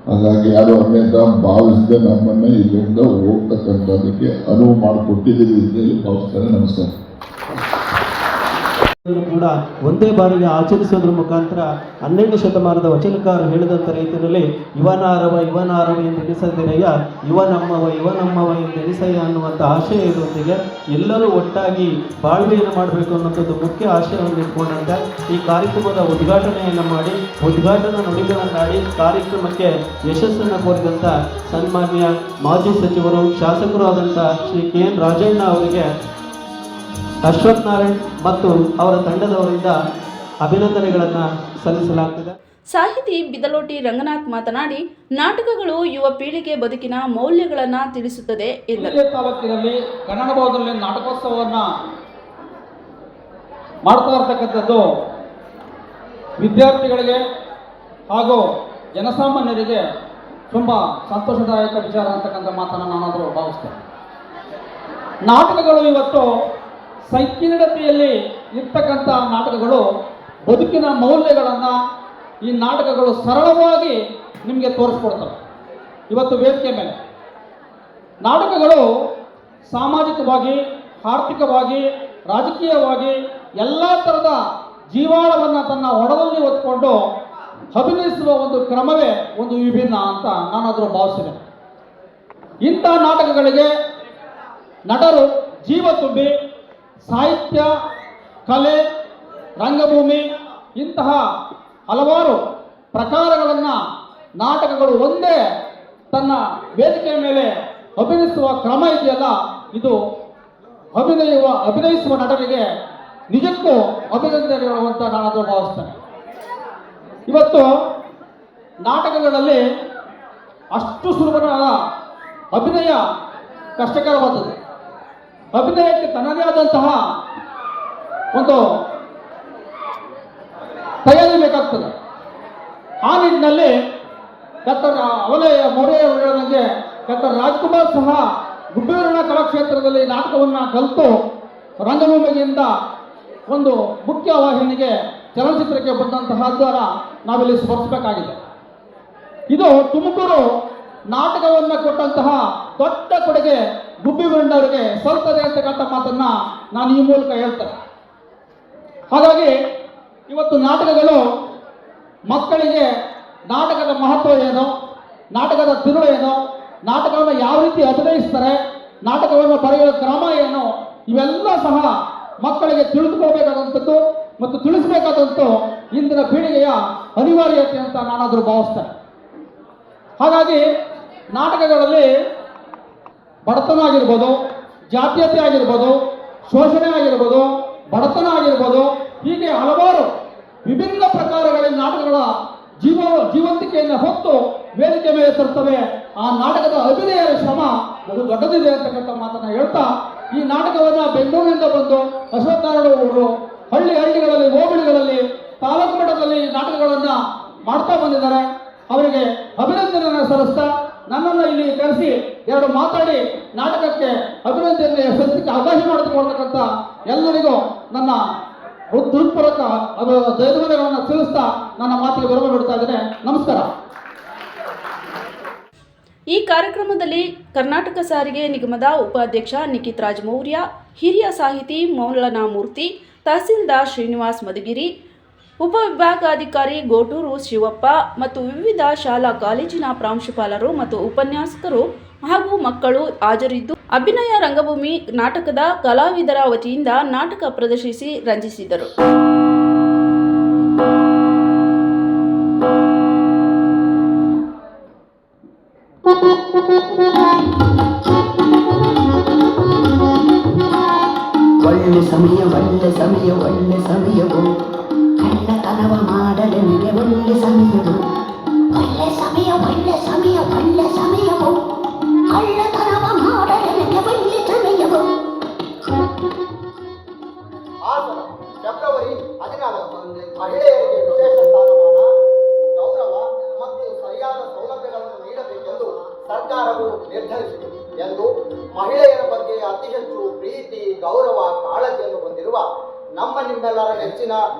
ಹಾಗಾಗಿ ಯಾರು ಅನ್ಯತಾ ಭಾವಿಸದೆ ನಮ್ಮನ್ನು ಇಲ್ಲಿಂದ ಹೋಗ್ತಕ್ಕಂಥದ್ದಕ್ಕೆ ಅನುವು ಮಾಡಿಕೊಟ್ಟಿದ್ದೀವಿ ಅಂತೇಳಿ ಭಾವಿಸ್ತಾರೆ. ನಮಸ್ಕಾರ. ಕೂಡ ಒಂದೇ ಬಾರಿಗೆ ಆಚರಿಸೋದ್ರ ಮುಖಾಂತರ 12ನೇ ಶತಮಾನದ ವಚನಕಾರ ಹೇಳಿದಂಥ ರೀತಿಯಲ್ಲಿ ಇವನಾರವ ಎಂದೆನಿಸದಿರಯ್ಯ, ಇವನಮ್ಮವ ಎಂದೆನಿಸಯ್ಯ ಅನ್ನುವಂಥ ಆಶಯ ಇರುವಂತೆಗೆ ಎಲ್ಲರೂ ಒಟ್ಟಾಗಿ ಬಾಳ್ವೆಯನ್ನು ಮಾಡಬೇಕು ಅನ್ನೋಂಥದ್ದು ಮುಖ್ಯ ಆಶಯವನ್ನು ಇಟ್ಕೊಂಡಂತೆ ಈ ಕಾರ್ಯಕ್ರಮದ ಉದ್ಘಾಟನೆಯನ್ನು ಮಾಡಿ ಉದ್ಘಾಟನಾ ನುಡಿಗಳನ್ನಾಡಿ ಕಾರ್ಯಕ್ರಮಕ್ಕೆ ಯಶಸ್ಸನ್ನು ಕೋರಿದಂಥ ಸನ್ಮಾನ್ಯ ಮಾಜಿ ಸಚಿವರು ಶಾಸಕರು ಆದಂಥ ಶ್ರೀ KN ರಾಜಣ್ಣ ಅವರಿಗೆ ಅಶ್ವಥ್ ನಾರಾಯಣ್ ಮತ್ತು ಅವರ ತಂಡದವರಿಂದ ಅಭಿನಂದನೆಗಳನ್ನು ಸಲ್ಲಿಸಲಾಗ್ತದೆ. ಸಾಹಿತಿ ಬಿದಲೋಟಿ ರಂಗನಾಥ್ ಮಾತನಾಡಿ, ನಾಟಕಗಳು ಯುವ ಪೀಳಿಗೆ ಬದುಕಿನ ಮೌಲ್ಯಗಳನ್ನು ತಿಳಿಸುತ್ತದೆ ಎಂದರು. ತಾಲೂಕಿನಲ್ಲಿ ಕನ್ನಡ ಭವನದಲ್ಲಿ ನಾಟಕೋತ್ಸವವನ್ನು ಮಾಡ್ತಾ ಇರ್ತಕ್ಕಂಥದ್ದು ವಿದ್ಯಾರ್ಥಿಗಳಿಗೆ ಹಾಗೂ ಜನಸಾಮಾನ್ಯರಿಗೆ ತುಂಬ ಸಂತೋಷದಾಯಕ ವಿಚಾರ ಅಂತಕ್ಕಂಥ ಮಾತನ್ನು ನಾನಾದರೂ ಭಾವಿಸ್ತೇನೆ. ನಾಟಕಗಳು ಇವತ್ತು ಸಂಕೀರ್ಣತೆಯಲ್ಲಿ ಇರ್ತಕ್ಕಂಥ ನಾಟಕಗಳು ಬದುಕಿನ ಮೌಲ್ಯಗಳನ್ನು ಈ ನಾಟಕಗಳು ಸರಳವಾಗಿ ನಿಮಗೆ ತೋರಿಸ್ಕೊಡ್ತವೆ. ಇವತ್ತು ವೇದಿಕೆ ಮೇಲೆ ನಾಟಕಗಳು ಸಾಮಾಜಿಕವಾಗಿ, ಆರ್ಥಿಕವಾಗಿ, ರಾಜಕೀಯವಾಗಿ ಎಲ್ಲ ಥರದ ಜೀವಾಳವನ್ನು ತನ್ನ ಹೊಡದಲ್ಲಿ ಹೊತ್ಕೊಂಡು ಅಭಿನಯಿಸುವ ಒಂದು ಕ್ರಮವೇ ಒಂದು ವಿಭಿನ್ನ ಅಂತ ನಾನಾದರೂ ಭಾವಿಸಿದೆ. ಇಂಥ ನಾಟಕಗಳಿಗೆ ನಟರು ಜೀವ ತುಂಬಿ ಸಾಹಿತ್ಯ, ಕಲೆ, ರಂಗಭೂಮಿ ಇಂತಹ ಹಲವಾರು ಪ್ರಕಾರಗಳನ್ನು ನಾಟಕಗಳು ಒಂದೇ ತನ್ನ ವೇದಿಕೆಯ ಮೇಲೆ ಅಭಿನಯಿಸುವ ಕ್ರಮ ಇದೆಯಲ್ಲ, ಇದು ಅಭಿನಯಿಸುವ ನಟರಿಗೆ ನಿಜಕ್ಕೂ ಅಭಿನಂದನೆಗಳು ಅಂತ ನಾನಾದರೂ ಭಾವಿಸ್ತೇನೆ. ಇವತ್ತು ನಾಟಕಗಳಲ್ಲಿ ಅಷ್ಟು ಸುಲಭವಾದ ಅಭಿನಯ ಕಷ್ಟಕರವಾದದ್ದು. ಅಭಿನಯಕ್ಕೆ ತನ್ನದೇ ಆದಂತಹ ಒಂದು ತಯಾರಿ ಬೇಕಾಗ್ತದೆ. ಆ ನಿಟ್ಟಿನಲ್ಲಿ ಡಾಕ್ಟರ್ ಅವಲಯ ಮೌರ್ಯ ಹೇಳಿದಂಗೆ ಡಾಕ್ಟರ್ ರಾಜ್ಕುಮಾರ್ ಸಹ ಗುಬ್ಬೇರಣ್ಣ ಕಲಾಕ್ಷೇತ್ರದಲ್ಲಿ ನಾಟಕವನ್ನು ಕಲಿತು ರಂಗಭೂಮಿಯಿಂದ ಒಂದು ಮುಖ್ಯ ವಾಹಿನಿಗೆ ಚಲನಚಿತ್ರಕ್ಕೆ ಬಂದಂತಹದ್ದನ್ನು ನಾವಿಲ್ಲಿ ಸ್ಮರಿಸಬೇಕಾಗಿದೆ. ಇದು ತುಮಕೂರು ನಾಟಕವನ್ನು ಕೊಟ್ಟಂತಹ ದೊಡ್ಡ ಕೊಡುಗೆ ಗುಬ್ಬಿ ಅವರಿಗೆ ಸಲ್ತದೆ ಅಂತಕ್ಕಂಥ ಮಾತನ್ನ ನಾನು ಈ ಮೂಲಕ ಹೇಳ್ತೇನೆ. ಹಾಗಾಗಿ ಇವತ್ತು ನಾಟಕಗಳು ಮಕ್ಕಳಿಗೆ ನಾಟಕದ ಮಹತ್ವ ಏನು, ನಾಟಕದ ತಿರುಳು ಏನು, ನಾಟಕವನ್ನು ಯಾವ ರೀತಿ ಅಭಿನಯಿಸ್ತಾರೆ, ನಾಟಕವನ್ನು ಬರೆಯುವ ಕ್ರಮ ಏನು, ಇವೆಲ್ಲ ಸಹ ಮಕ್ಕಳಿಗೆ ತಿಳಿದುಕೋಬೇಕಾದಂಥದ್ದು ಮತ್ತು ತಿಳಿಸಬೇಕಾದಂಥ ಇಂದಿನ ಪೀಳಿಗೆಯ ಅನಿವಾರ್ಯತೆ ಅಂತ ನಾನಾದರೂ ಭಾವಿಸ್ತೇನೆ. ಹಾಗಾಗಿ ನಾಟಕಗಳಲ್ಲಿ ಬಡತನ ಆಗಿರ್ಬೋದು, ಜಾತೀಯತೆ ಆಗಿರ್ಬೋದು, ಶೋಷಣೆ ಆಗಿರ್ಬೋದು, ಬಡತನ ಆಗಿರ್ಬೋದು, ಹೀಗೆ ಹಲವಾರು ವಿಭಿನ್ನ ಪ್ರಕಾರಗಳ ನಾಟಕಗಳ ಜೀವಂತಿಕೆಯನ್ನು ಹೊತ್ತು ವೇದಿಕೆ ಮೇಲೆ ತರ್ತವೆ. ಆ ನಾಟಕದ ಅಭಿನಯದ ಶ್ರಮ ಬಹು ದೊಡ್ಡದಿದೆ ಅಂತಕ್ಕಂಥ ಮಾತನ್ನ ಹೇಳ್ತಾ, ಈ ನಾಟಕವನ್ನು ಬೆಂಗಳೂರಿನಿಂದ ಬಂದು ಅಶ್ವತ್ಥನಾರಾಯಣ ಅವರು ಹಳ್ಳಿಗಳಲ್ಲಿ, ಹೋಬಳಿಗಳಲ್ಲಿ, ತಾಲೂಕು ಮಟ್ಟದಲ್ಲಿ ನಾಟಕಗಳನ್ನು ಮಾಡ್ತಾ ಬಂದಿದ್ದಾರೆ. ಅವರಿಗೆ ಅಭಿನಂದನೆಯನ್ನು ಸಲ್ಲಿಸ್ತಾ ನನ್ನನ್ನು ಇಲ್ಲಿ ಕರೆಸಿ ಎರಡು ಮಾತಾಡಿ ನಾಟಕಕ್ಕೆ ಅಭಿನಂದನೆ ಸಲ್ಲಿಸಲಿಕ್ಕೆ ಅವಕಾಶ ಮಾಡಿಕೊಡ್ತಕ್ಕಂಥ ಎಲ್ಲರಿಗೂ ನನ್ನ ಹೃತ್ಪೂರ್ವಕ ಧನ್ಯವಾದಗಳನ್ನು ತಿಳಿಸ್ತಾ ನನ್ನ ಮಾತಿಗೆ ವಿರಾಮ ಬಿಡ್ತಾ ಇದ್ದೇನೆ. ನಮಸ್ಕಾರ. ಈ ಕಾರ್ಯಕ್ರಮದಲ್ಲಿ ಕರ್ನಾಟಕ ಸಾರಿಗೆ ನಿಗಮದ ಉಪಾಧ್ಯಕ್ಷ ನಿಖಿತ್ ರಾಜ್ ಮೌರ್ಯ, ಹಿರಿಯ ಸಾಹಿತಿ ಮೌಲಾನಾ ಮೂರ್ತಿ, ತಹಸೀಲ್ದಾರ್ ಶ್ರೀನಿವಾಸ್ ಮಧುಗಿರಿ, ಉಪವಿಭಾಗಾಧಿಕಾರಿ ಗೋಟೂರು ಶಿವಪ್ಪ ಮತ್ತು ವಿವಿಧ ಶಾಲಾ ಕಾಲೇಜಿನ ಪ್ರಾಂಶುಪಾಲರು ಮತ್ತು ಉಪನ್ಯಾಸಕರು ಹಾಗೂ ಮಕ್ಕಳು ಹಾಜರಿದ್ದು ಅಭಿನಯ ರಂಗಭೂಮಿ ನಾಟಕದ ಕಲಾವಿದರ ವತಿಯಿಂದ ನಾಟಕ ಪ್ರದರ್ಶಿಸಿ ರಂಜಿಸಿದರು. ಒಳ್ಳೆ ಸಮಯವೋ ಕಳ್ಳತನವ ಮಾಡಲೆಂಗೆ ಒಳ್ಳೆ ಸಮಯವೋ ಕಳ್ಳತನವ ಮಾಡಲೆಂಗೆ ಒಳ್ಳೆ ಸಮಯವೋ. ಹಾಸನ ಫೆಬ್ರವರಿ 14 ಮಹಿಳೆಯರಿಗೆ ವಿಶೇಷ ಸ್ಥಾನಮಾನ, ಗೌರವ ಮತ್ತು ಸರಿಯಾದ ಸೌಲಭ್ಯಗಳನ್ನು ನೀಡಬೇಕೆಂದು ಸರ್ಕಾರವು ನಿರ್ಧರಿಸಿದೆ ಎಂದು ಮಹಿಳೆಯರ ಬಗ್ಗೆ ಅತಿ ಹೆಚ್ಚು ಪ್ರೀತಿ, ಗೌರವ, ಕಾಳಜಿಯನ್ನು ಹೊಂದಿರುವ ನಮ್ಮ ನಿಮ್ಮೆಲ್ಲರ ನೆಚ್ಚಿನ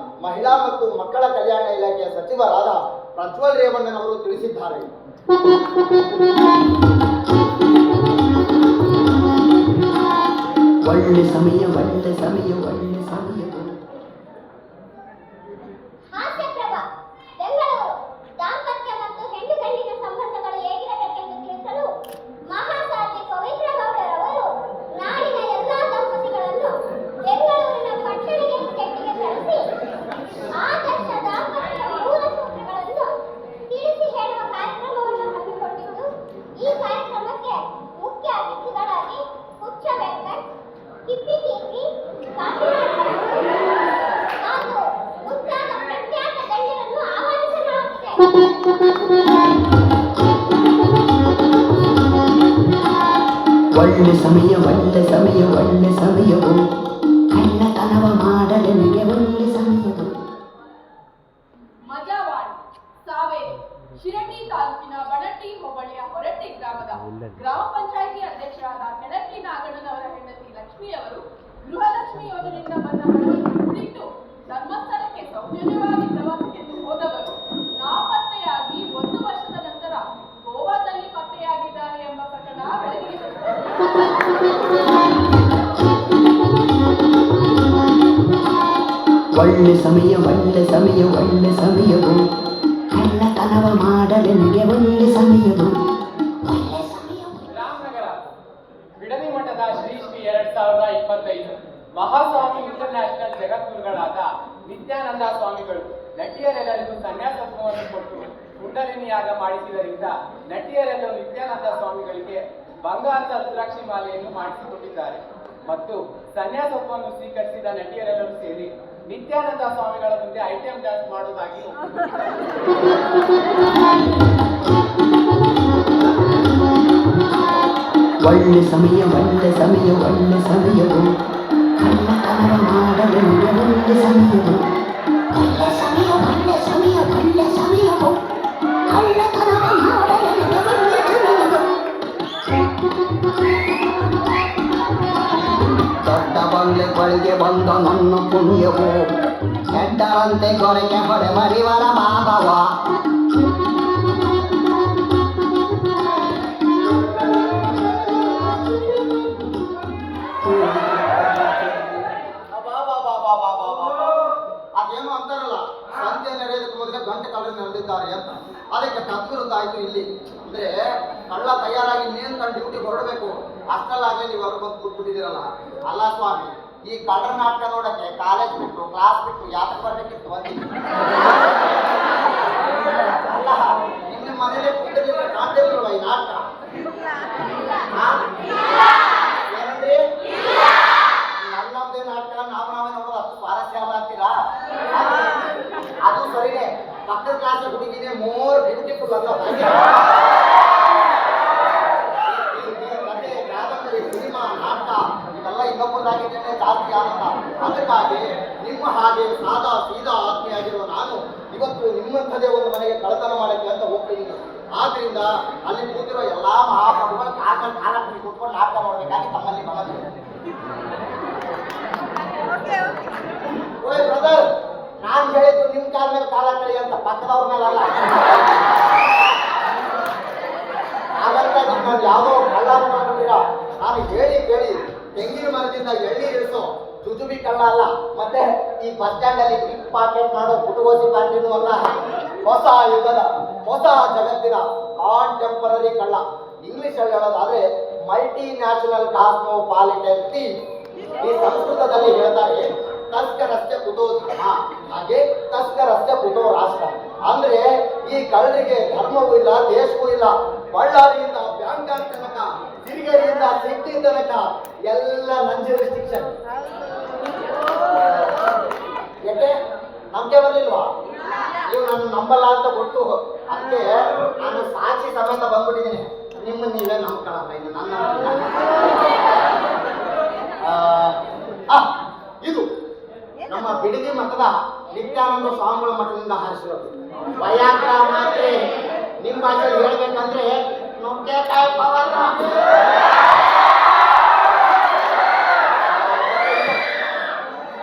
ಮಹಿಳಾ ಮತ್ತು ಮಕ್ಕಳ ಕಲ್ಯಾಣ ಇಲಾಖೆಯ ಸಚಿವರಾದ ಪ್ರಜ್ವಲ್ ರೇವಣ್ಣನವರು ತಿಳಿಸಿದ್ದಾರೆ. ಒಳ್ಳೆ ಸಮಯ ಹಾಸ್ಯಪ್ರಭ ಬೆಂಗಳೂರು ದಾಂಪತ್ಯ ಮತ್ತು ಹೆಣ್ಣು ಗಂಡಿನ ಸಂಬಂಧಗಳು ಹೇಗಿರಬೇಕೆಂದು ತಿಳಿಸಲು ಮಹಾಸಾಧ್ವಿ ಪವಿತ್ರ ಗೌಡರವರು ನಾಡಿನ ಎಲ್ಲಾ ದಂಪತಿಗಳನ್ನು ಬೆಂಗಳೂರಿನ ಪಟ್ಟಣಿಗೆ ಕೆಟ್ಟಿಗೆ ಕಳಿಸಿ ಆದರ್ಶ ದಾಂಪತ್ಯ ಮೂಲ ಸೂತ್ರಗಳನ್ನು ತಿಳಿಸಿ ಹೇಳುವ ಕಾರ್ಯಕ್ರಮವನ್ನು ಹಮ್ಮಿಕೊಂಡಿದ್ದು, ಈ ಕಾರ್ಯಕ್ರಮಕ್ಕೆ ಮುಖ್ಯ ಅತಿಥಿಗಳಾಗಿ ಹುಚ್ಚ ವೆಂಕಟ್, ಕಿಪ್ಪಿ ತೀರ್ಗಿ, ಹಾಗೂ ಮುಂತಾದ ಪ್ರಖ್ಯಾತ ಗಣ್ಯರನ್ನು ಆಹ್ವಾನಿಸಲಾಗುತ್ತದೆ. ಒಳ್ಳೆ ಸಮಯವೋ ಕಳ್ಳತನವ ಮಾಡಲೆಂಗೆ ಒಳ್ಳೆ ಸಮಯವೋ. ಮಜಾವಾಡ್ ಸಾವೇರಿ ಶಿರಟ್ಟಿ ತಾಲೂಕಿನ ಬಣಟ್ಟಿ ಹೋಬಳಿಯ ಹೊರಟ್ಟಿ ಗ್ರಾಮದ ಗ್ರಾಮ ಪಂಚಾಯಿತಿ ಅಧ್ಯಕ್ಷರಾದ ಕೆಳಟ್ಟಿ ನಾಗಣ್ಣನವರ ಹೆಂಡತಿ ಲಕ್ಷ್ಮಿಯವರು ಗೃಹಲಕ್ಷ್ಮಿ ಯೋಜನೆಯಿಂದ ಬಂದ ಹಣವನ್ನು ಬಿಟ್ಟು ಧರ್ಮಸ್ಥಳಕ್ಕೆ ಸೌಜನ್ಯವಾಗಿ ಪ್ರವಾಸಕ್ಕೆಂದು ಹೋದವರು ಒಳ್ಳೆ ಸಮಯ ಒಳ್ಳೆ ಸಮಯ ಒಳ್ಳೆ ಸಮಯವು ಕಳ್ಳತನವ ಮಾಡಲೆನಿಗೆ ಒಳ್ಳೆ ಸಮಯವು ಒಳ್ಳೆ ಸಮಯವು ರಾಮನಗರ ಬಿಡದಿ ಮಠದ ಶ್ರೀ 2025 ಮಹಾಸ್ವಾಮಿ ಇಂಟರ್ನ್ಯಾಷನಲ್ ಜಗದ್ಗುರುಗಳಾದ ನಿತ್ಯಾನಂದ ಸ್ವಾಮಿಗಳು ನಟಿಯರೆಲ್ಲರಿಗೂ ಸನ್ಯಾಸತ್ವವನ್ನು ಕೊಟ್ಟು ಕುಂಡಲಿನಿ ಯಾಗ ಮಾಡಿಸಿದರಿಂದ ನಟಿಯರೆಲ್ಲರೂ ನಿತ್ಯಾನಂದ ಸ್ವಾಮಿಗಳಿಗೆ ಬಂಗಾರದ ರುದ್ರಾಕ್ಷಿ ಮಾಲೆಯನ್ನು ಮಾಡಿಸಿಕೊಟ್ಟಿದ್ದಾರೆ ಮತ್ತು ಸನ್ಯಾಸತ್ವವನ್ನು ಸ್ವೀಕರಿಸಿದ ನಟಿಯರೆಲ್ಲರೂ ಸೇರಿ ನಿತ್ಯಾನಂದ ಸ್ವಾಮಿಗಳ ಮುಂದೆ ಐಟಂ ಡ್ಯಾನ್ಸ್ ಮಾಡುವುದಾಗಿ ಒಳ್ಳೆ ಸಮಯ ಒಳ್ಳೆ ಸಮಯ ಒಳ್ಳೆ ಸಮಯವು ಕಳ್ಳತನವ ಮಾಡಲೆನಿಗೆ ಒಳ್ಳೆ ಸಮಯವು ಒಳ್ಳೆ ಸಮಯ ಒಳ್ಳೆ ಸಮಯ ಒಳ್ಳೆ ಸಮಯವು ಕಳ್ಳತನವ ಮಾಡಲೆನಿಗೆ ಒಳ್ಳೆ ಸಮಯವು ದೊಡ್ಡ ಬಂಗ್ಲೆಗಳಿಗೆ ಬಂದ ನನ್ನ ಪುಣ್ಯವು ಕೆಟ್ಟರಂತೆ ಕೊರಕೆ ಹೊಡೆ ಮರಿವರ ಮಾಧವ ಅದೇನೋ ಅಂತಾರಲ್ಲ ಸಂಜೆ ನಡೆಯೋದಕ್ಕೆ ಮೊದಲೇ ಗಂಟೆ ಕಳ್ಳರು ನಡೆದಿದ್ದಾರೆ ಅಂತ, ಅದಕ್ಕೆ ತದ್ವಿರುದ್ಧ ಆಯ್ತು ಇಲ್ಲಿ. ಅಂದ್ರೆ ಕಳ್ಳ ತಯಾರಾಗಿ ಇನ್ನೇನು ತನ್ನ ಡ್ಯೂಟಿ ಹೊರಡಬೇಕು ಅಷ್ಟಲ್ಲಾಗಲೇ ನೀವು ಅವ್ರಿಗೆ ಬಂದು ಕೂತ್ಬಿಟ್ಟಿದ್ದೀರಲ್ಲ. ಅಲ್ಲ ಸ್ವಾಮಿ, ಈ ಕಳ್ಳರ ನಾಟಕ ನೋಡಕ್ಕೆ ಕಾಲೇಜ್ ಬಿಟ್ಟು ಕ್ಲಾಸ್ ಬಿಟ್ಟು ಯಾತಕ್ಕೆ ಬರ್ಬೇಕಿತ್ತು ಬಂದಿದ್ದು? ಅಲ್ಲ, ನಿಮ್ಮ ಮನೇಲೆ ಕೂತಿರ್ಲಿಕ್ಕೆ ಕಾಣ್ತಿರ್ಲಿಲ್ವ ಈ ನಾಟಕ? ಏನಂದ್ರಿ? ನಮ್ಮದೇ ನಾಟಕ ನಾವೇ ನೋಡೋದು ಅಷ್ಟು ಸ್ವಾರಸ್ಯ ಅಲ್ಲ ಅಂತೀರಾ? ಅದು ಸರಿನೇ, ಪಕ್ಕದ ಕ್ಲಾಸ್ ಹುಡುಗಿನೇ ಮೋರ್ ಬ್ಯೂಟಿಫುಲ್ ಅಂತ ಕತೆ, ಕಾದಂಬರಿ, ಸಿನಿಮಾ, ನಾಟಕ ಇವೆಲ್ಲ ಇನ್ನೊಬ್ಬರಾಗಿದ್ದೇನೆ ಜಾಸ್ತಿ ಆನಂದ. ಅದಕ್ಕಾಗಿ ನಿಮ್ಮ ಹಾಗೆ ಸಾದಾ ಸೀದಾ ಆತ್ಮೀಯಾಗಿರುವ ನಾನು ಇವತ್ತು ನಿಮ್ಮಂಥದೇ ಒಂದು ಮನೆಗೆ ಕಳತನ ಮಾಡಕ್ಕೆ ಅಂತ ಹೋಗ್ತಿದ್ದೀನಿ. ಆದ್ರಿಂದ ಅಲ್ಲಿ ಕೂತಿರೋ ಎಲ್ಲಾ ಮಹಾಪ್ರಭುಗಳು ಕಾಲ ಕೂತ್ಕೊಂಡು ನಾಟಕ ಮಾಡಬೇಕಾಗಿ ತಮ್ಮಲ್ಲಿ ಮನವಿ. ಓಯ್ ಬ್ರದರ್, ನಾನು ಹೇಳಿದ್ದು ನಿಮ್ ಕಾಲ ಮೇಲೆ ಕಾಲ ಕಳಿ ಅಂತ, ಪಕ್ಕದವ್ರ ಮೇಲೆ ಅಲ್ಲ. ಹಾಗಂತ ನಾನು ಯಾವುದೋ ಕಳ್ಳ ಅನ್ಕೊಂಡಿರ. ನಾನು ಹೇಳಿ ಕೇಳಿ ತೆಂಗಿನ ಮರದಿಂದ ಎಳ್ನೀರು ಇಳಿಸೋ ಜುಜುಬಿ ಕಳ್ಳ ಅಲ್ಲ, ಮತ್ತೆ ಈ ಬಸ್ ಸ್ಟ್ಯಾಂಡ್ ಅಲ್ಲಿ ಪಿಕ್ ಪಾಕೆಟ್ ಮಾಡೋ ಪುಟಗೋಸಿ ಪಾರ್ಟಿನೂ ಅಲ್ಲ. ಹೊಸ ಯುಗದ ಹೊಸ ಜಗತ್ತಿನ ಕಾಂಟೆಂಪರರಿ ಕಳ್ಳ. ಇಂಗ್ಲಿಷ್ ಅಲ್ಲಿ ಹೇಳೋದಾದ್ರೆ ಮಲ್ಟಿ ನ್ಯಾಷನಲ್ ಕಾಸ್ಮೋಪಾಲಿಟನ್ ಥೀಫ್. ಈ ಸಂಸ್ಕೃತದಲ್ಲಿ ಹೇಳ್ತಾರೆ ತಸ್ಕರಸ್ಯ ಕುತೋ ಧರ್ಮ, ಹಾಗೆ ತಸ್ಕರಸ್ಯ ಕುತೋ ರಾಷ್ಟ್ರ. ಅಂದ್ರೆ ಈ ಕಳ್ಳರಿಗೆ ಧರ್ಮವೂ ಇಲ್ಲ, ದೇಶವೂ ಇಲ್ಲ. ಬಳ್ಳಾರಿಯಿಂದ ಬ್ಯಾಂಕಾಕ್ ತನಕ, ಸಿರಿಗೆರೆಯಿಂದ ಸಿಟಿ ತನಕ ಎಲ್ಲ ನನ್ನ ರಿಸ್ಟ್ರಿಕ್ಷನ್. ಯಾಕೆ ನಂಬಿಕೆ ಬರ್ಲಿಲ್ವಾ? ನೀವು ನನ್ನ ನಂಬಲ್ಲ ಅಂತ ಗೊತ್ತು, ಅದಕ್ಕೆ ನಾನು ಸಾಕ್ಷಿ ಸಮೇತ ಬಂದ್ಬಿಟ್ಟಿದ್ದೀನಿ. ನಿಮ್ಮನ್ನ ನೀವೇ ನಂಬ್ಕೊಳ್ಳಲ್ಲ, ಇನ್ನು ನನ್ನ ಇದು ನಮ್ಮ ಬಿಡದಿ ಮಠದ ನಿತ್ಯಾನಂದ ಸ್ವಾಮಿಗಳ ಮಠದಿಂದ ಹಾರಿಸಿರೋದು. ವಯಾಗ್ರಾಮಾತ್ರೆ ನಿಮ್ಮ ಭಾಷೆಯಲ್ಲಿ ಹೇಳ್ಬೇಕಂದ್ರೆ ನುಗ್ಗೆಕಾಯಿ ಪವರ್.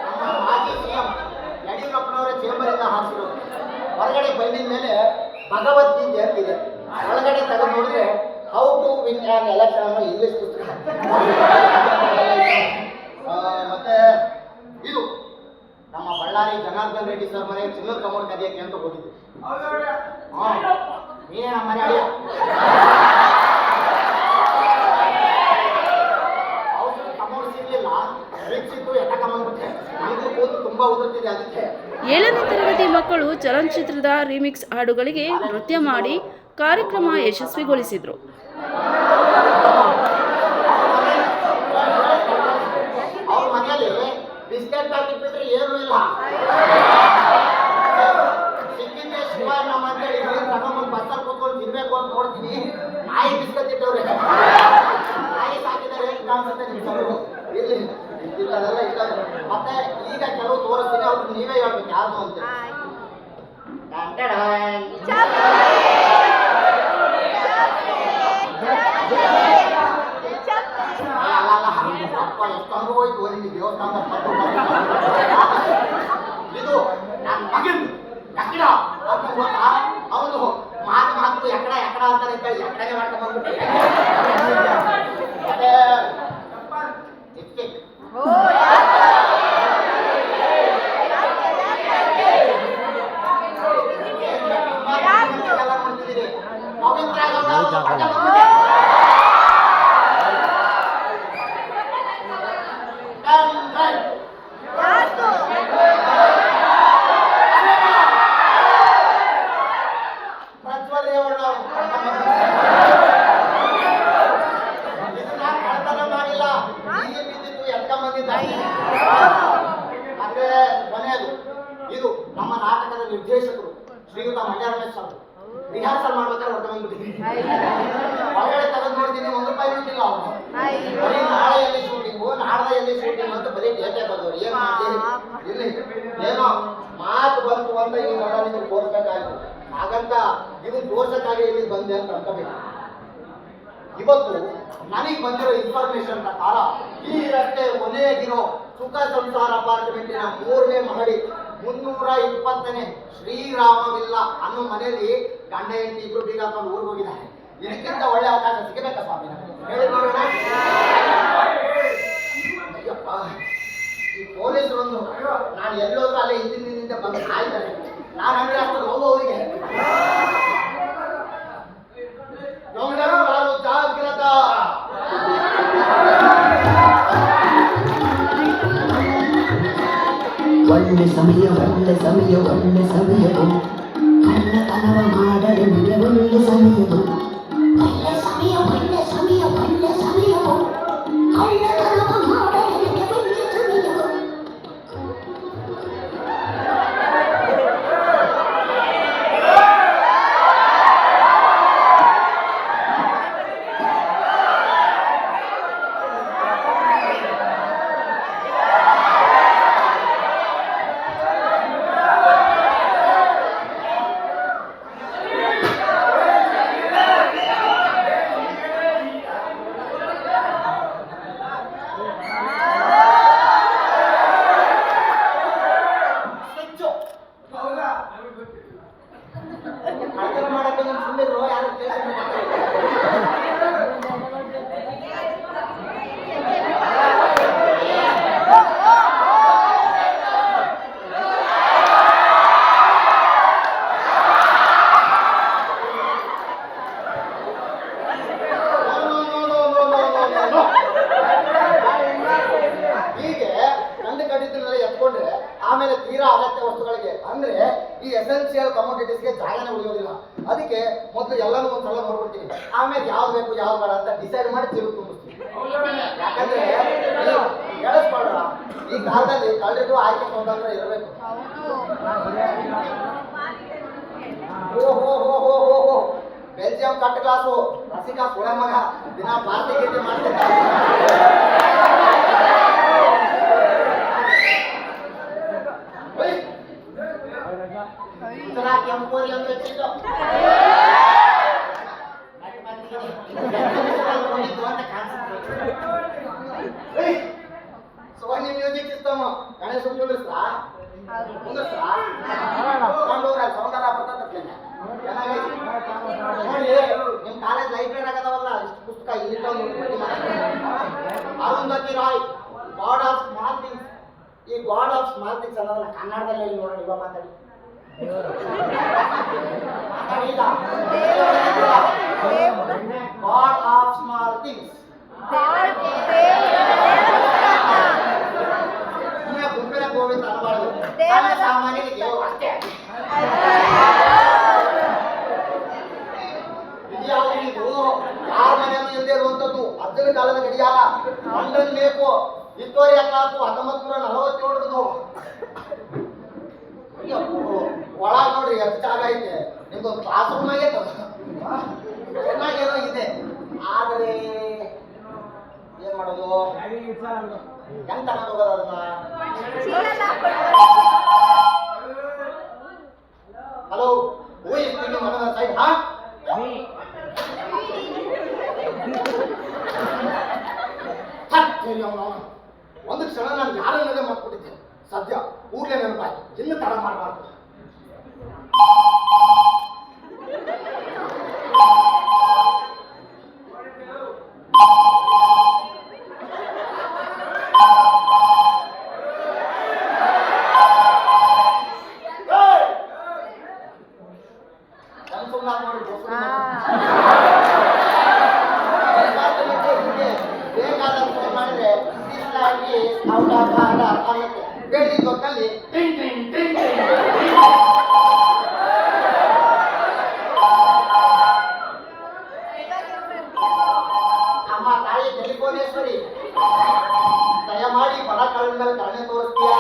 ನಮ್ಮ ಮಾಜಿ ಸಿಎಂ ಯಡಿಯೂರಪ್ಪನವರ ಚೇಂಬರಿಂದ ಹಾರಿಸಿರೋದು. ಹೊರಗಡೆ ಬಂದಿದ ಮೇಲೆ ಭಗವದ್ಗೀತೆ ಅಂತಿದೆ, ಒಳಗಡೆ ತೆಗೆದು ನೋಡಿದ್ರೆ how to win an election ಅನ್ನೋ ಇಂಗ್ಲಿಷ್ ಪುಸ್ತಕ. ಮತ್ತೆ ಇದು ನಮ್ಮ ಬಳ್ಳಾರಿ ಜನಾರ್ದನ್ ರೆಡ್ಡಿ ಸರ್ ಮನೆ ಚಿನ್ನದ ಕಮೋಡ್ ಕದಿಯಕ್ಕೆ ಅಂತ ಹೋಗಿದ್ವಿ. ನೀನೇ ನಮ್ಮ ಮನೆ ಅಳಿಯ. ಔಷಧ ಕಮೋಡ್ ಸಿಗ್ಲಿಲ್ಲ, ಸಿಕ್ಕಿತ್ತು ಎಟ್ಟ ಕಮ್ಮಂದ್ಬಿಟ್ಟೆ. ನನಗೂ ಕೂತು ತುಂಬಾ ಉದುರ್ತಿದೆ, ಅದಕ್ಕೆ 7ನೇ ತರಗತಿ ಮಕ್ಕಳು ಚಲನಚಿತ್ರದ ರಿಮಿಕ್ಸ್ ಹಾಡುಗಳಿಗೆ ನೃತ್ಯ ಮಾಡಿ ಕಾರ್ಯಕ್ರಮ ಯಶಸ್ವಿಗೊಳಿಸಿದರು. ಅವ್ರ ಮನೆಯಲ್ಲಿ ಬಿಸ್ಕೆಟ್ ಪ್ಯಾಕೆಟ್ ಬಿಟ್ರೆ ಏನೂ ಇಲ್ಲ. ಸಿಕ್ಕಿದ್ದೆ ಶಿವ ನಮ್ಮ ಅಂತೇಳಿ ತಗೊಂಡ್ಬಂದು ಬಸ್ಸಲ್ಲಿ ಕೂತ್ಕೊಂಡು ತಿನ್ಬೇಕು ಅಂತ ನೋಡ್ತೀನಿ. ನಾಯಿ ಬಿಸ್ಕೆಟ್ ಇಟ್ಟವ್ರೆ, ನಾಯಿ ಸಾಕಿದ್ದಾರೆ ಕಾಣಿಸುತ್ತೆ ನಿಮ್ಸರು. ಇರ್ಲಿ, ಇಲ್ಲದೆಲ್ಲ ಇಲ್ಲ. ಮತ್ತೆ ಈಗ ಕೆಲವು ತೋರಿಸ್ತೀನಿ, ಅವ್ರಿಗೆ ನೀವೇ ಹೇಳ್ಬೇಕು ಯಾರ್ದು ಅಂತ. ಎಷ್ಟೊಂದು ಹೋಯ್ತು ನಿಮಗೆ ದೇವಸ್ಥಾನದ ಇದು ನನ್ನ ಮಗನ್ ಎಕ್ಕಡ ಅಂತ ಗೊತ್ತಾ? ಅವನು ಮಾತು ಎಕ್ಕಡ ಎಕ್ಕಡ ಅಂತಾನೆ ಅಂತೇಳಿ ಎಕ್ಕಡಗೆ ಮಾಡ್ಕೊಂಡು ಬಂದ್ಬಿಟ್ಟೆ. ಮತ್ತೆ ಒಳ್ಳೆಯದು. ಇದು ನಮ್ಮ ನಾಟಕದ ನಿರ್ದೇಶಕರು ಶ್ರೀಯುತ ಮಂಡ್ಯ ರಮೇಶ್ ಅವರು ರಿಹರ್ಸಲ್ ಮಾಡ್ಬೇಕಾದ್ರೆ ಹೊರಟು ಬಂದ್ಬಿಟ್ಟಿದ್ದೀನಿ. ಹೊರಗಡೆ ತೆಗೆದು ನೋಡ್ತೀನಿ, ₹1 ಬಿಟ್ಟಿಲ್ಲ ಅವರು. ಬರೀ ನಾಳೆಯಲ್ಲಿ ಶೂಟಿಂಗು, ನಾಡ್ದಲ್ಲಿ ಶೂಟಿಂಗ್ ಅಂತ ಬರೀ ಡೇಟೇ ಬಂದವರು. ಏನ್ ಮಾಡ್ತೀರಿ? ಇಲ್ಲಿ ಏನೋ ಮಾತು ಬಂತು ಅಂತ ಈಗ ನಿಮಗೆ ತೋರಿಸ್ಬೇಕಾಯ್ತು. ಹಾಗಂತ ಇದು ತೋರ್ಸಕ್ಕಾಗಿ ಇಲ್ಲಿಗೆ ಬಂದೆ ಅಂತ ಅನ್ಕೋಬೇಕು. ಇವತ್ತು ನನಗೆ ಬಂದಿರೋ ಇನ್ಫಾರ್ಮೇಶನ್ ಪ್ರಕಾರ ಈ ರಸ್ತೆ ಕೊನೆಗಿರೋ ಸುಖ ಸಂಸಾರ ಅಪಾರ್ಟ್ಮೆಂಟಿನ 3ನೇ ಮಹಡಿ 320ನೇ ಶ್ರೀರಾಮವಿಲ್ಲ ಅನ್ನೋ ಮನೆಯಲ್ಲಿ ಗಂಡ ಹೆಂಡತಿ ಇಬ್ರು ಬೀಗ ಹಾಕೊಂಡು ಊರಿಗೆ ಹೋಗಿದ್ದಾರೆ. ಇದಕ್ಕಿಂತ ಒಳ್ಳೆ ಅವಕಾಶ ಸಿಗಬೇಕಾ ಸ್ವಾಮಿ? ಹೇಳಿ ನೋಡೋಣ. ಅಯ್ಯಪ್ಪ, ಈ ಪೊಲೀಸರೊಂದು ನಾನು ಎಲ್ಲೋದ್ರೂ ಅಲ್ಲೇ ಹಿಂದಿನಿಂದ ಬಂದು ಕಾಯ್ತಾರೆ. ನಾನು ಅಂದ್ರೆ ಅಷ್ಟು ಹೋಗೋ ಅವರಿಗೆ ಜಾಗ್ರತ. ಒಳ್ಳೆ ಸಮಯ ಒಳ್ಳೆ ಸಮಯ ಒಳ್ಳೆ ಸಮಯವು ಕಳ್ಳತನವ ಮಾಡಲು ನಿಮಗೆ ಒಳ್ಳೆ ಸಮಯವು ಒಳ್ಳೆ ಸಮಯ ಒಳ್ಳೆ ಸಮಯ ಒಳ್ಳೆ ಸಮಯವು ಕಳ್ಳತನವ ಮಾಡಲು ನಿಮಗೆ ಒಳ್ಳೆ ಸಮಯವು. ಆಮೇಲೆ ತೀರಾ ಅಗತ್ಯ ವಸ್ತುಗಳಿಗೆ ಅಂದ್ರೆ ಈ ಎಸೆನ್ಷಿಯಲ್ ಕಮೋಡಿಟೀಸ್ಗೆ ಜಾಗನೇ ಉಳಿಯೋದಿಲ್ಲ. ಅದಕ್ಕೆ ಮೊದಲು ಎಲ್ಲನೂ ಒಂದ್ಸಲ ನೋಡ್ಬಿಡ್ತೀವಿ, ಆಮೇಲೆ ಯಾವ್ದು ಬೇಕು ಯಾವ್ದು ಬೇಡ ಅಂತ ಡಿಸೈಡ್ ಮಾಡಿ ತಿರುಗಿ ತುಂಬಿಸ್ತೀವಿ. ಯಾಕಂದ್ರೆ ಕೇಳಿಸ್ಬೇಡ, ಈ ಕಾಲದಲ್ಲಿ ಕಳ್ಳರಿಗೂ ಆಯ್ಕೆ ಸ್ವಾತಂತ್ರ್ಯ ಇರಬೇಕು. ಓಹೋ ಬೆಲ್ಜಿಯಂ ಕಟ್ ಕ್ಲಾಸು ರಸಿಕಾ ಸುಳೆ ಮಗ ದಿನ ಪಾರ್ಟಿ ಗೀಟಿ ಮಾಡ್ತಿರ್ತಾರೆ. ಸೋನಿ ಮ್ಯೂಸಿಕ್ ಸಿಸ್ಟಮ್ ಗಣೇಶ ಕುಂದಿಸ್ತಾ ಸೌಂದರ್ಯ ಬರ್ತದೆ. ನೋಡಿ, ನಿಮ್ ಕಾಲೇಜ್ ಲೈಬ್ರರಿ ಆಗದವಲ್ಲ, ಇಷ್ಟು ಪುಸ್ತಕ ಇಲ್ಲಿ Arundhati Roy God of Small Things. ಈ ಗಾಡ್ ಆಫ್ ಸ್ಮಾಲ್ ಥಿಂಗ್ಸ್ ಅನ್ನೋದನ್ನ ಕನ್ನಡದಲ್ಲಿ ನೋಡೋಣ. ಇವಾಗ ಮಾತಾಡಿ ಗಾಡ್ ಆಫ್ ಸ್ಮಾಲ್ ಥಿಂಗ್ಸ್. ಗುಂಪಿನ ಗೋವಿಂದ ಅನ್ನಬಾರದು, ಸಾಮಾನ್ಯರಿಗೆ ದೇವರು ಅಷ್ಟೇ. ಇದು ಯಾರ ಮನೆಯನ್ನು ಇಲ್ಲದೆ ಇರುವಂತದ್ದು ಅಜ್ಜನ ಕಾಲದ ಗಡಿಯಾರ. ಲಂಡನ್ ಬೇಕು ವಿಕ್ಟೋರಿಯಾ ಕ್ಲಾಸು 1947. ಒಳಗೆ ನೋಡ್ರಿ ಎಷ್ಟು ಜಾಗ ಐತೆ. ನಿಮ್ದೊಂದು ಕ್ಲಾಸ್ ರೂಮ್ ಆಗೈತೆ, ಚೆನ್ನಾಗೇನೋ ಇದೆ. ಆದರೆ ಏನ್ ಮಾಡೋದು? ಹೆಂಗ್ ತಗೊಂಡು ಹೋಗೋದು ಅದನ್ನ? Hello, who is speaking on side? ಹಾ, ಒಂದು ಕ್ಷಣ ನಾನು ಯಾರನ್ನದೇ ಮಾಡ್ಕೊಟ್ಟಿದ್ದೆ. ಸದ್ಯ ಕೂಡಲೇ ನೆನಪಾಯ್ತು, ಇನ್ನು ತಡ ಮಾಡಬಾರ್ದು. ಅಮ್ಮ ತಾಯಿ ಟೆಲಿಫೋನೇಶ್ವರಿ, ದಯಮಾಡಿ ಬಡ ಕಾಲದ ಮೇಲೆ ಕರುಣೆ ತೋರಿಸ್ತೀಯಾ?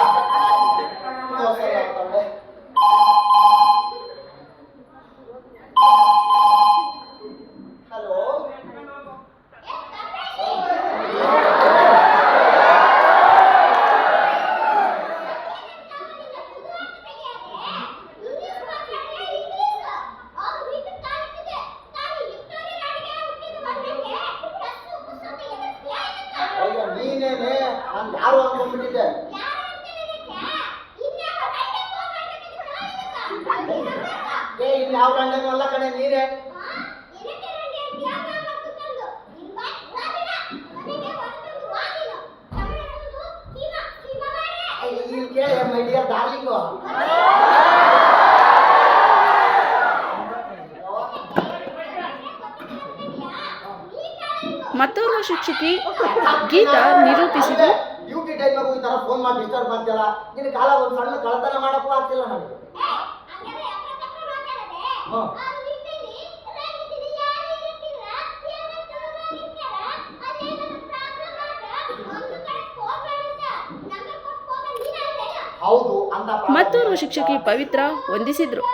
ನೀನ್ ಯಾವ ಗಂಡನೂ ಅಲ್ಲ ಕಣೆ, ನೀನೇ. ಇಲ್ಲಿ ಕೇಳಿ ಮೈ ಡಿಯರ್ ಡಾರ್ಲಿಂಗು, ಮತ್ತೋರ್ವ ಶಿಕ್ಷಕಿ ಗೀತಾ ನಿರೂಪಿಸಿದರು. ಡ್ಯೂಟಿ ಟೈಮಾಗೂ ಈ ತರ ಫೋನ್ ಮಾಡಿ ಡಿಸ್ಟರ್ಬ್ ಮಾಡ್ತಿಲ್ಲ. ನಿನ್ನ ಕಾಲ ಒಂದು ಸಣ್ಣ ಕಳತನ ಮಾಡಕ್ಕೂ ಆಗ್ತಿಲ್ಲ ನನಗೆ. ಹೌದು ಅಂತ ಮತ್ತೋರ್ವ ಶಿಕ್ಷಕಿ ಪವಿತ್ರ ವಂದಿಸಿದ್ರು.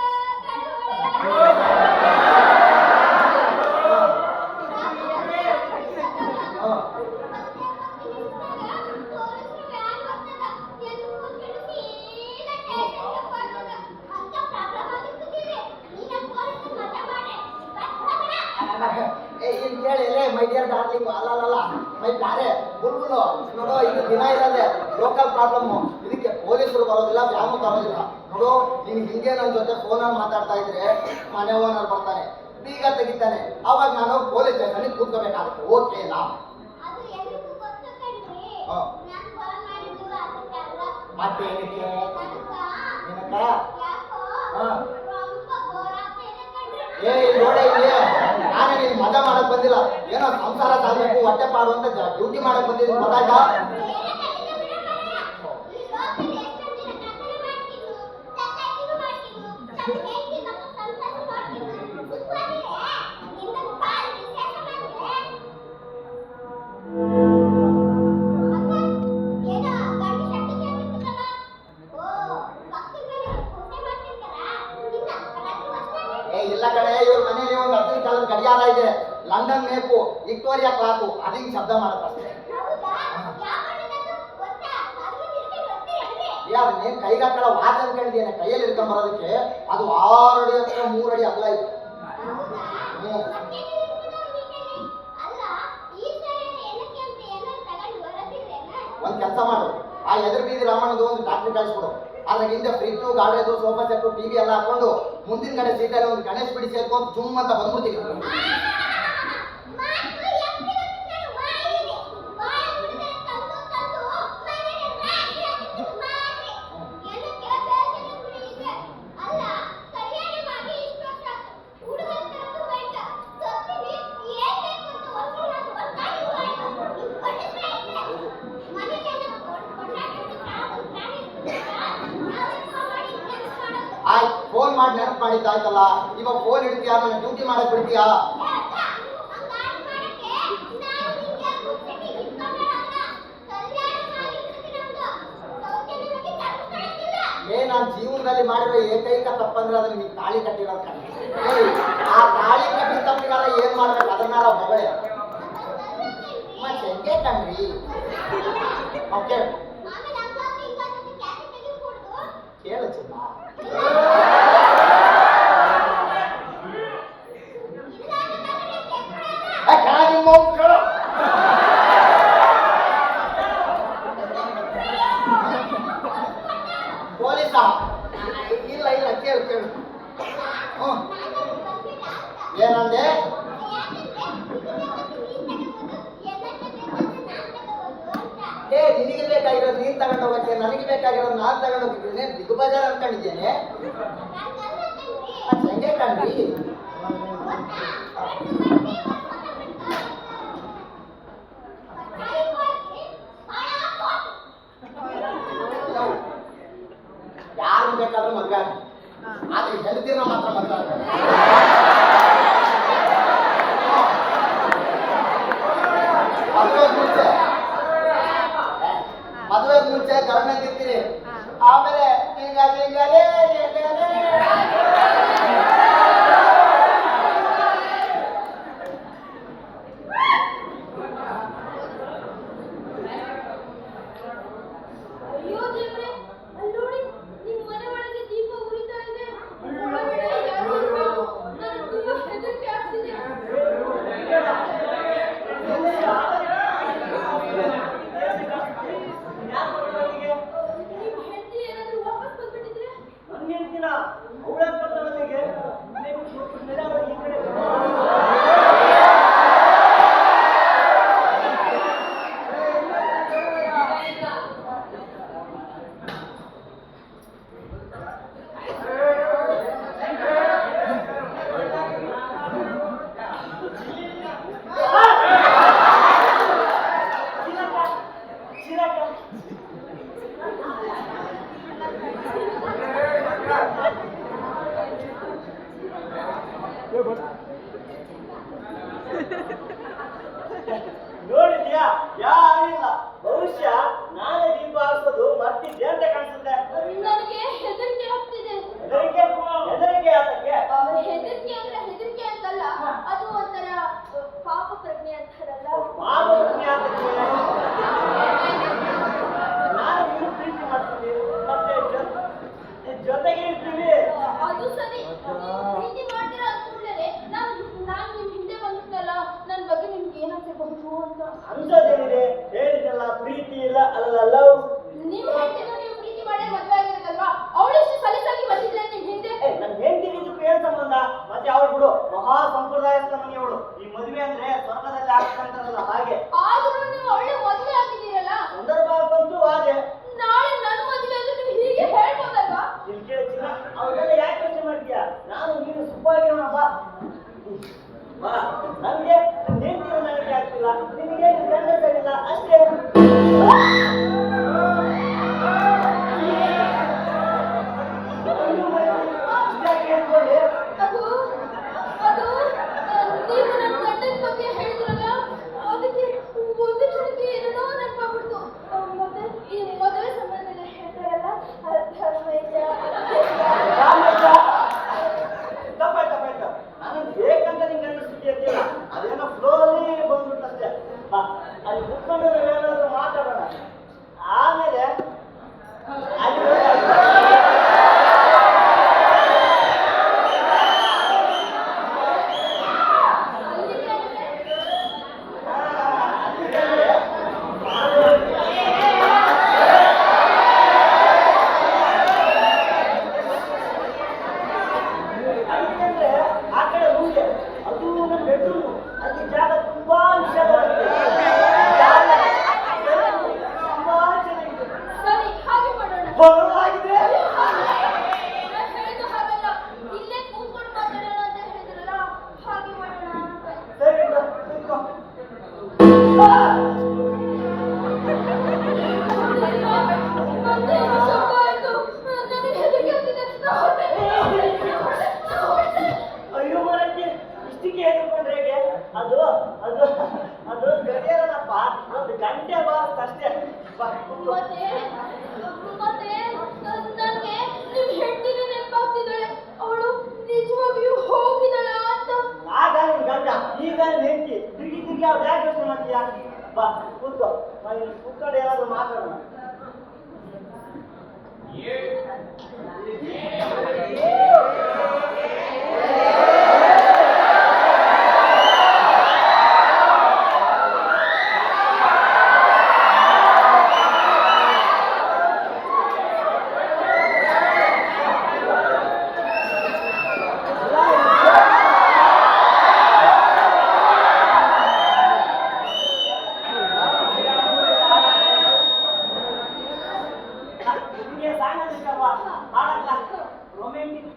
ಇಲ್ಲಿ ಕೇಳಿ ಮೈ ಡಿಯರ್ ಡಾರ್ಲಿಂಗ್, ಅಲ್ಲ ಮೈ ಬ್ಯಾರೆ ಬುಲ್ಬುಲು ನೋಡೋ, ಇದು ದಿನ ಇರೋದೆ ಲೋಕಲ್ ಪ್ರಾಬ್ಲಮ್. ಇದಕ್ಕೆ ಪೊಲೀಸರು ಬರೋದಿಲ್ಲ, ವ್ಯಾಮು ಬರೋದಿಲ್ಲ. ನೋಡು, ನೀನು ಹಿಂಗೆ ನನ್ನ ಜೊತೆ ಫೋನಲ್ಲಿ ಮಾತಾಡ್ತಾ ಇದ್ರೆ ಮನೆ ಓನರ್ ಬರ್ತಾನೆ, ಬೀಗ ತೆಗಿತಾನೆ, ಅವಾಗ ನಾನು ಪೊಲೀಸ್ ಸ್ಟೇಷನ್ಗೆ ಕೂತ್ಕೋಬೇಕಾಗುತ್ತೆ. ಓಕೆನಾ? ಮತ್ತೆ ಏನಕ್ಕೆ ನಿನಕ ನೋಡ ಇಲ್ಲಿ ನಾನೇ ನೀನು ಮಜಾ ಮಾಡಕ್ ಬಂದಿಲ್ಲ, ಏನೋ ಸಂಸಾರ ಸಾಗಬೇಕು, ಹೊಟ್ಟೆ ಪಾಡು ಅಂತ ಡ್ಯೂಟಿ ಮಾಡಕ್ ಬಂದಿದ್ದೀನಿ, ಗೊತ್ತಾಯ್ತಾ? ಇಲ್ಲ ಕಡೆ, ಇವ್ರ ಮನೇಲಿ ಒಂದು 10 ಕಾಲದ ಗಡಿಯಾರ ಇದೆ, ಲಂಡನ್ ಮೇಪು, ವಿಕ್ಟೋರಿಯಾ ಕ್ಲಾಕು, ಅದಿಂಗ್ ಶಬ್ದ ಮಾಡುತ್ತಷ್ಟೇ. ನೀನ್ ಕೈಗಾಕಳ ವಾಚ್ ಅನ್ಕೊಂಡಿದ್ದೇನೆ, ಕೈಯಲ್ಲಿ ಇಟ್ಕೊಂಡ್ ಬರೋದಕ್ಕೆ ಅದು 6 ಅಡಿ ಹತ್ರ 3 ಅಡಿ ಅಗಲ ಇದೆ. ಒಂದ್ ಕೆಲಸ ಮಾಡು, ಆ ಎದುರು ಬೀದಿ ರಾಮಣ್ಣದು ಒಂದು ಟ್ರಾಕ್ಟರ್ ಕಳಿಸ್ಕೊಡು. ಅದ್ರ ಹಿಂದೆ ಫ್ರಿಡ್ಜು, ಗಾಡಿದು, ಸೋಫಾ ಸೆಟ್ಟು, ಟಿವಿ ಎಲ್ಲ ಹಾಕೊಂಡು ಮುಂದಿನ ಕಡೆ ಸೀಟಲ್ಲಿ ಒಂದು ಗಣೇಶ್ ಬಿಡಿ ಸೇರ್ಕೊಂಡು ಜುಮ್ ಅಂತ ಬಂದ್ಬಿಡ್ತೀವಿ. ಆಯ್ತು, ಫೋನ್ ಮಾಡಿ ನೆನಪು ಮಾಡಿದ್ದಾಯ್ತಲ್ಲ, ಇವಾಗ ಫೋನ್ ಇಡ್ತೀಯಾ, ನನ್ನ ಡ್ಯೂಟಿ ಮಾಡಕ್ ಬಿಡ್ತೀಯಾ? ನಾನು ಜೀವನದಲ್ಲಿ ಮಾಡಿರೋ ಏಕೈಕ ತಪ್ಪಂದ್ರೆ ಅದನ್ನ ನೀವು ತಾಳಿ ಕಟ್ಟಿರೋದು ಕಣ್ಣಿ. ಆ ತಾಳಿ ಕಟ್ಟಿದ ತಪ್ಪಿಗಾರ ಏನ್ ಮಾಡ್ಬೇಕು, ಅದನ್ನಾರ ಹೊಗಳೆ ಮತ್ತೆ ಹೆಂಗೆ ಕಣ್ರಿ? ಓಕೆ ಕೇಳು ಚಿನ್ನ. ಪೊಲೀಸ ಇಲ್ಲ ಇಲ್ಲ, ಕೇಳು ಕೇಳು. ಏನಂದೆ? ನಿನಗೆ ಬೇಕಾಗಿರೋದು ನೀನ್ ತಗೊಂಡು ಹೋಗಕ್ಕೆ, ನನಗೆ ಬೇಕಾಗಿರೋದು ನಾನ್ ತಗೊಂಡು ಹೋಗಿದ್ದೇನೆ. ದಿಗ್ಬಜಾರ್ ಅನ್ಕೊಂಡಿದ್ದೇನೆ. ಹೆಂಗೆ ಕಣ್ರಿ? ಯಾರು ಬೇಕಾದ್ರೂ ಮದ್ವೆ ಆಗಿ, ಆದ್ರೆ ಹೆಂಡತಿನ ಮಾತ್ರ ಮದ್ವೆ ಆಗ. ಮದುವೆಗೆ ಮುಂಚೆ ಗರ್ನಾಗಿರ್ತೀರಿ, ಆಮೇಲೆ ನೋಡಿದ್ಯಾ? ಯಾರಿಲ್ಲ. ಬಹುಶಃ ನಾನೇ ದೀಪ ಹಾರಿಸೋದು ಮರ್ತಿದ್ದೆ ಅಂತ ಕಾಣಿಸುತ್ತೆ. ನನಗೆ ಹೆದರಿಕೆ ಆಗ್ತಿದೆ. ಹೆದರಿಕೆ ಹೆದರಿಕೆ ಅದಕ್ಕೆ ಹೆದರಿಕೆ ಅಂದ್ರೆ ಹೆದರಿಕೆ ಅಂತಲ್ಲ, ಅದು ಒಂಥರ ಪಾಪ ಪ್ರಜ್ಞೆ ಅಂತಾರಲ್ಲ. ಪಾಪ ಪ್ರಜ್ಞೆ ಅದಕ್ಕೆ ನಾನು ನಿನ್ನ ಪ್ರೀತಿ ಮಾಡ್ತೀನಿ, ಮತ್ತೆ ಜೊತೆಗೆ ಇರ್ತೀವಿ. ಅದು ಸರಿ. ಪ್ರೀತಿ ಮಾಡ್ತೀರಾ ಅಂದ್ಕೊಂಡ್ರೆ ನಾನು ನಿಮ್ ಹಿಂದೆ ಬಂದಿದ್ದಲ್ಲ, ನನ್ನ ಬಗ್ಗೆ ನಿಮ್ಗೆ ಏನಾಗಬಹುದು ಅಂತ ಅನ್ಸೋದೇನಿದೆ? ಹೇಳಿದಲ್ಲ ಪ್ರೀತಿ ಇಲ್ಲ ಅಲ್ಲ ಲವ್. ನಿಮ್ ಹೆಂಡತಿನ ನೀವು ಪ್ರೀತಿ ಮಾಡೇ ಮದುವೆ ಆಗಿರೋದಲ್ವಾ? ಅವಳೆಷ್ಟು ಸಲೀಸಾಗಿ ಬಂದಿದ್ಲೆ ನಿಮ್ ಹಿಂದೆ. ನನ್ನ ಹೆಂಡತಿ ಇದಕ್ಕೂ ಏನ್ ಸಂಬಂಧ? ಮತ್ತೆ ಅವಳು ಬಿಡು, ಮಹಾ ಸಂಪ್ರದಾಯಸ್ಥ ಮನೆಯವಳು. ಈ ಮದುವೆ ಅಂದ್ರೆ ಸ್ವರ್ಗದಲ್ಲಿ ಆಗ್ತಂತಾರಲ್ಲ ಹಾಗೆ. ಆದ್ರೂ ನೀವು ಅವಳೆ ಮದುವೆ ಆಗಿದ್ದೀರಲ್ಲ, ಸಂದರ್ಭ ಬಂತು ಹಾಗೆ. ನಾಳೆ ನನ್ನ ಮದುವೆ ಆದ್ರೆ ನೀವು ಹೀಗೆ ಹೇಳ್ಬೋದಲ್ವಾ? ಇಲ್ಲಿ ಕೇಳಿ ಚಿನ್ನ, ಅವ್ರಿಗೆಲ್ಲ ಯಾಕೆ ಯೋಚನೆ ಮಾಡ್ತೀಯ? ನಾನು ನೀನು ಸುಖವಾಗಿರೋಣಪ್ಪ. ನನ್ಗೆ ಹೆಂಡತಿರು ನನಗೆ ಆಗ್ತಿಲ್ಲ, ನಿನಗೆ ಗಂಡ ಸರಿಲ್ಲ ಅಷ್ಟೇ. ಅದು ನೀವು ನನ್ನ ಗಂಡನ ಬಗ್ಗೆ ಹೇಳಿದ್ರಲ್ಲ, ಅದಕ್ಕೆ ಒಂದು ಕ್ಷಣಕ್ಕೆ ಏನೇನೋ ನೆನಪಾಗ್ಬಿಡ್ತು. ಮತ್ತೆ ಈ ಮದುವೆ ಸಂಬಂಧದಲ್ಲಿ ಹೇಳ್ತಾರಲ್ಲ, ತಪ್ಪಾಯ್ತು. ನಾನು ಬೇಕಂತ ನಿಂಗೆ ಗಂಡ ಸುದ್ದಿ ಅಂತೀರ, ಅದೇನೋ ಫ್ಲೋ ಅಲ್ಲಿ ಬಂದ್ಬಿಟ್ಟಷ್ಟೇ. ಅಲ್ಲಿ ಕುತ್ಕೊಂಡು ಏನಾದ್ರು ಮಾತಾಡೋಣ, ಆಮೇಲೆ ಅಲ್ಲಿ ಆ ಕಡೆ ರೂಮ್ಗೆ, ಅದು ನನ್ನ ಬೆಡ್ರೂಮು. ಅಲ್ಲಿ ಜಾಗ ತುಂಬಾ ವಿಶಾಲವಾಗಿದೆ, ತುಂಬಾ ಚೆನ್ನಾಗಿದೆ. ಸರಿ, ಹಾಗೆ ಮಾಡೋಣ. ಬರುವಾಗಿದ್ರೆ ನಾನು ಹೇಳಿದ್ದು ಹಾಗಲ್ಲ, ಇಲ್ಲೇ ಕೂತ್ಕೊಂಡು ಮಾತಾಡೋಣ ಅಂತ ಹೇಳಿದ್ರಲ್ಲ, ಹಾಗೆ ಮಾಡೋಣ ಅಂತ. ಸರಿ ಕೂತ್ಕೋ. ಮತ್ತೆ ಶಬ್ದ ಆಯ್ತು. ನನಗೆ ಹೆದರಿಕೆ ಆಗ್ತಿದೆ. ಅಯ್ಯೋ ಮರಕ್ಕೆ ಇಷ್ಟಿಗೆ ಹೇಳ್ಕೊಂಡ್ರೆ ಹೇಗೆ? ಅದು ಅದು ಅದು ಗಡಿಯಾರನಪ್ಪ, ಒಂದು ಗಂಟೆ ಬಾರಷ್ಟೇ. ಮತ್ತೆ ನನಗೆ ನಿಮ್ ಹೆಂಡತಿನೇ ನೆನಪಾಗ್ತಿದ್ದಾಳೆ. ಅವಳು ನಿಜವಾಗಿಯೂ ಹೋಗಿದ್ದಾಳ ಅಂತ. ಆಗ ನಿನ್ ಗಂಡ, ಈಗ ಹೆಂಡತಿ. ತಿರುಗಿ ಅವ್ರು ಯಾಕೆ ಯೋಚನೆ ಮಾಡ್ತೀಯಾ? ಬಾ ಕೂತ್ಕೋ, ಕೂತ್ಕೊಂಡು ಏನಾದ್ರು ಮಾತಾಡೋಣ. ನಿಮಗೆ ಸಾಂಗ್ ಹಾಡಲ್ಲ ರೊಮ್ಯಾಂಟಿಕ್.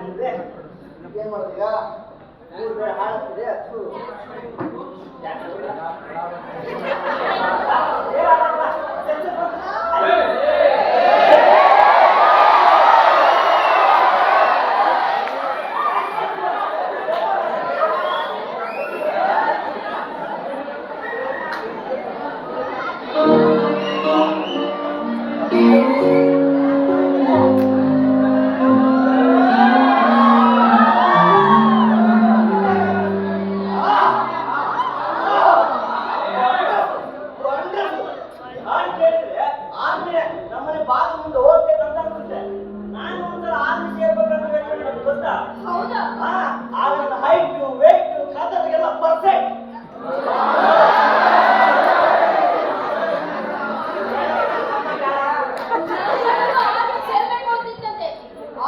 ಅಂದ್ರೆ ಏನ್ ಮಾಡೋದೀಗ ಊರು ಬೇರೆ ಹಾಳಾಗ್ತದೆ ಅದು ಹೌದಾ? ಹೈಟ್ ವೇಟ್ ಕದರಿಗೆಲ್ಲ ಪರ್ಫೆಕ್ಟ್. ಸೇರ್ಬೇಕು ಅಂತಿದ್ದಂತೆ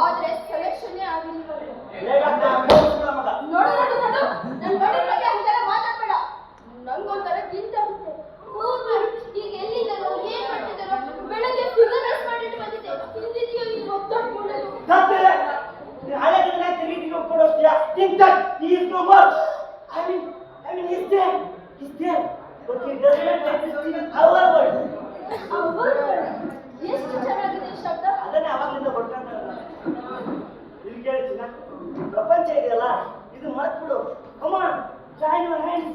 ಆದ್ರೆ ಸೆಲೆಕ್ಷನ್ ಆಗಿಲ್ಲ. ನೋಡು ನನ್ ಬಡಿ ಬಗ್ಗೆ ಹಂಗೆಲ್ಲ ಮಾತಾಡ್ಬೇಡ. ನಂಗೊಂಥರ ಗಿಂತಾಗುತ್ತೆ. ಈಗ ಎಲ್ಲಿದ್ದಾರೋ ಏನ್ ಮಾಡ್ತಿದ್ದಾರೋ ಬೆಳಗ್ಗೆ ಫಿಗರ್ ರೆಸ್ಟ್ ಮಾಡಿಟ್ಟು ಬಂದಿದ್ದೆ. ಹಿಂದಿದೆಯೋ ಈಗ ಒತ್ತಡ್ಕೊಳ್ಳೋದು. ಹಳೆ ತಿರುಗಿ ಕೊಡೋದ್ಯಾ think that he is no more. I mean he's there but he doesn't exist in our world. ಎಷ್ಟು ಚೆನ್ನಾಗಿದೆ ಈ ಶಬ್ದ. ಅದನ್ನೇ ಅವಾಗಲಿಂದ ಹೊಡ್ಕೊಂಡ ಇಲ್ಲಿ ಕೇಳ್ತೀನ ಪ್ರಪಂಚ ಇದೆಯಲ್ಲ ಇದು ಮರ್ತ್ಬಿಡು. come on join your hands.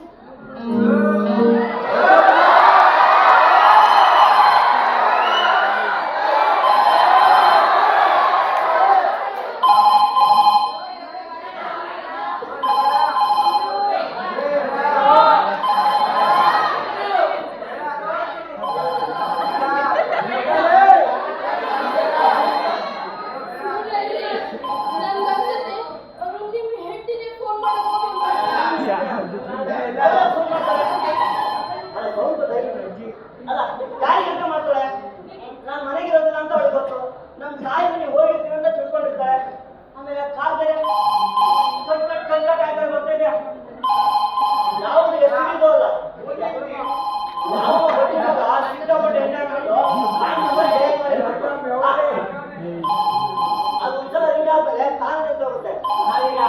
ನನ್ಗನ್ಸುತ್ತೆ ನಿಮ್ಮ ಹೆಂಡತಿನೇ ಫೋನ್ ಮಾಡಬಹುದು. ಅಲ್ಲ ಯಾರಿಗಂತ ಮಾಡ್ತಾಳೆ? ನಾನು ಮನೆಗಿರೋದಿಲ್ಲ ಅಂತ ಅವಳಿಗೆ ಗೊತ್ತು. ನಮ್ಮ ತಾಯಿ ಮನೆಗೆ ಹೋಗಿರ್ತೀನಿ ಅಂತ ತಿಳ್ಕೊಂಡಿರ್ತಾಳೆ. ಆಮೇಲೆ ಕಾಲ್ ಬೇರೆ ಕಟ್ ಆಯ್ತಾರೆ ಬರ್ತಾ ಇದೆಯಾ ಯಾವುದು ಎಷ್ಟು ಅಲ್ಲ ಯಾವ ಗೊತ್ತಿದ್ದಾಗ ಸಿಕ್ಕಾಪಟ್ಟೆ ಎಂಜಾಯ್ಮೆಂಟು ಅದು ಒಂದ್ಸಲ ರಿಂಗ್ ಆದ್ಮೇಲೆ ತಾನೇ ನಿಂತೋಗುತ್ತೆ. ನಾವೀಗ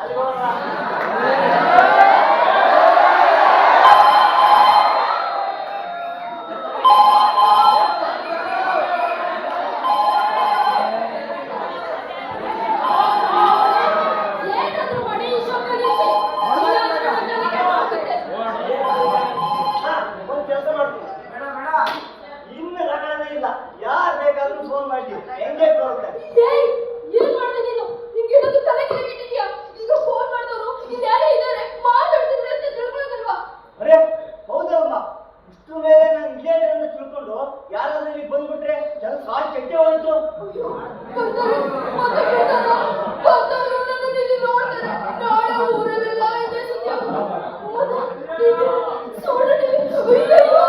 ಅಲ್ಲಿ ಹೋಗೋಣ. ಏನಾದ್ರೂ ಮಾಡಿ ಈ ಶಬ್ದ ನಿಲ್ಸಿ. ಇಲ್ಲಾಂದ್ರೆ ಮಧ್ಯಾಹ್ನ ಕೆಟ್ಟೋಗುತ್ತೆ. ಒಂದು ಕೆಲಸ ಮಾಡ್ತೀನಿ ಇನ್ನು ರಗಡನೇ ಇಲ್ಲ. ಯಾರು ಬೇಕಾದ್ರೂ ಫೋನ್ ಮಾಡಿ ಎಂಗೇಜ್ ಬರುತ್ತೆ. ಏಯ್, ಏನ್ ಮಾಡ್ದೆ ನೀನು? ನಿಮ್ಗೆ ಇವತ್ತು ತಲೆ ಕೆಳಗಿಟ್ಟಿದ್ಯಾ? ಈಗ ಫೋನ್ ಮಾಡಿದವರು ಇಲ್ಲಿ ಯಾರೇ ಇದ್ದಾರೆ ಮಾತಾಡ್ತಿದ್ರೆ ಅಂತ ತಿಳ್ಕೊಳ್ಳೋದಲ್ವಾ? ಅರೇ ಹೌದಮ್ಮ ಇಷ್ಟು ಮೇಲೆ ನಾನು ಇಲ್ಲೇ ಅಂತ ತಿಳ್ಕೊಂಡು ಯಾರಾದ್ರೂ ಇಲ್ಲಿ ಬಂದ್ಬಿಟ್ರೆ ಕೆಲಸ ಕೆಟ್ಟೆ ಹೋಯ್ತು. ಅಯ್ಯೋ, ಬರ್ತಾರೆ, ಮತ್ತೆ ಕೇಳ್ತಾರ? ಬಂದವರು ನನ್ನನ್ನು ಇಲ್ಲಿ ನೋಡ್ತಾರೆ. ನಾಳೆ ಊರಲ್ಲೆಲ್ಲ ಇದೇ ಸುದ್ದಿ ಆಗುತ್ತೆ. ಹೌದಾ? ಇದು ಸೊಳ್ಳೆ. ಅಯ್ಯಯ್ಯೋ.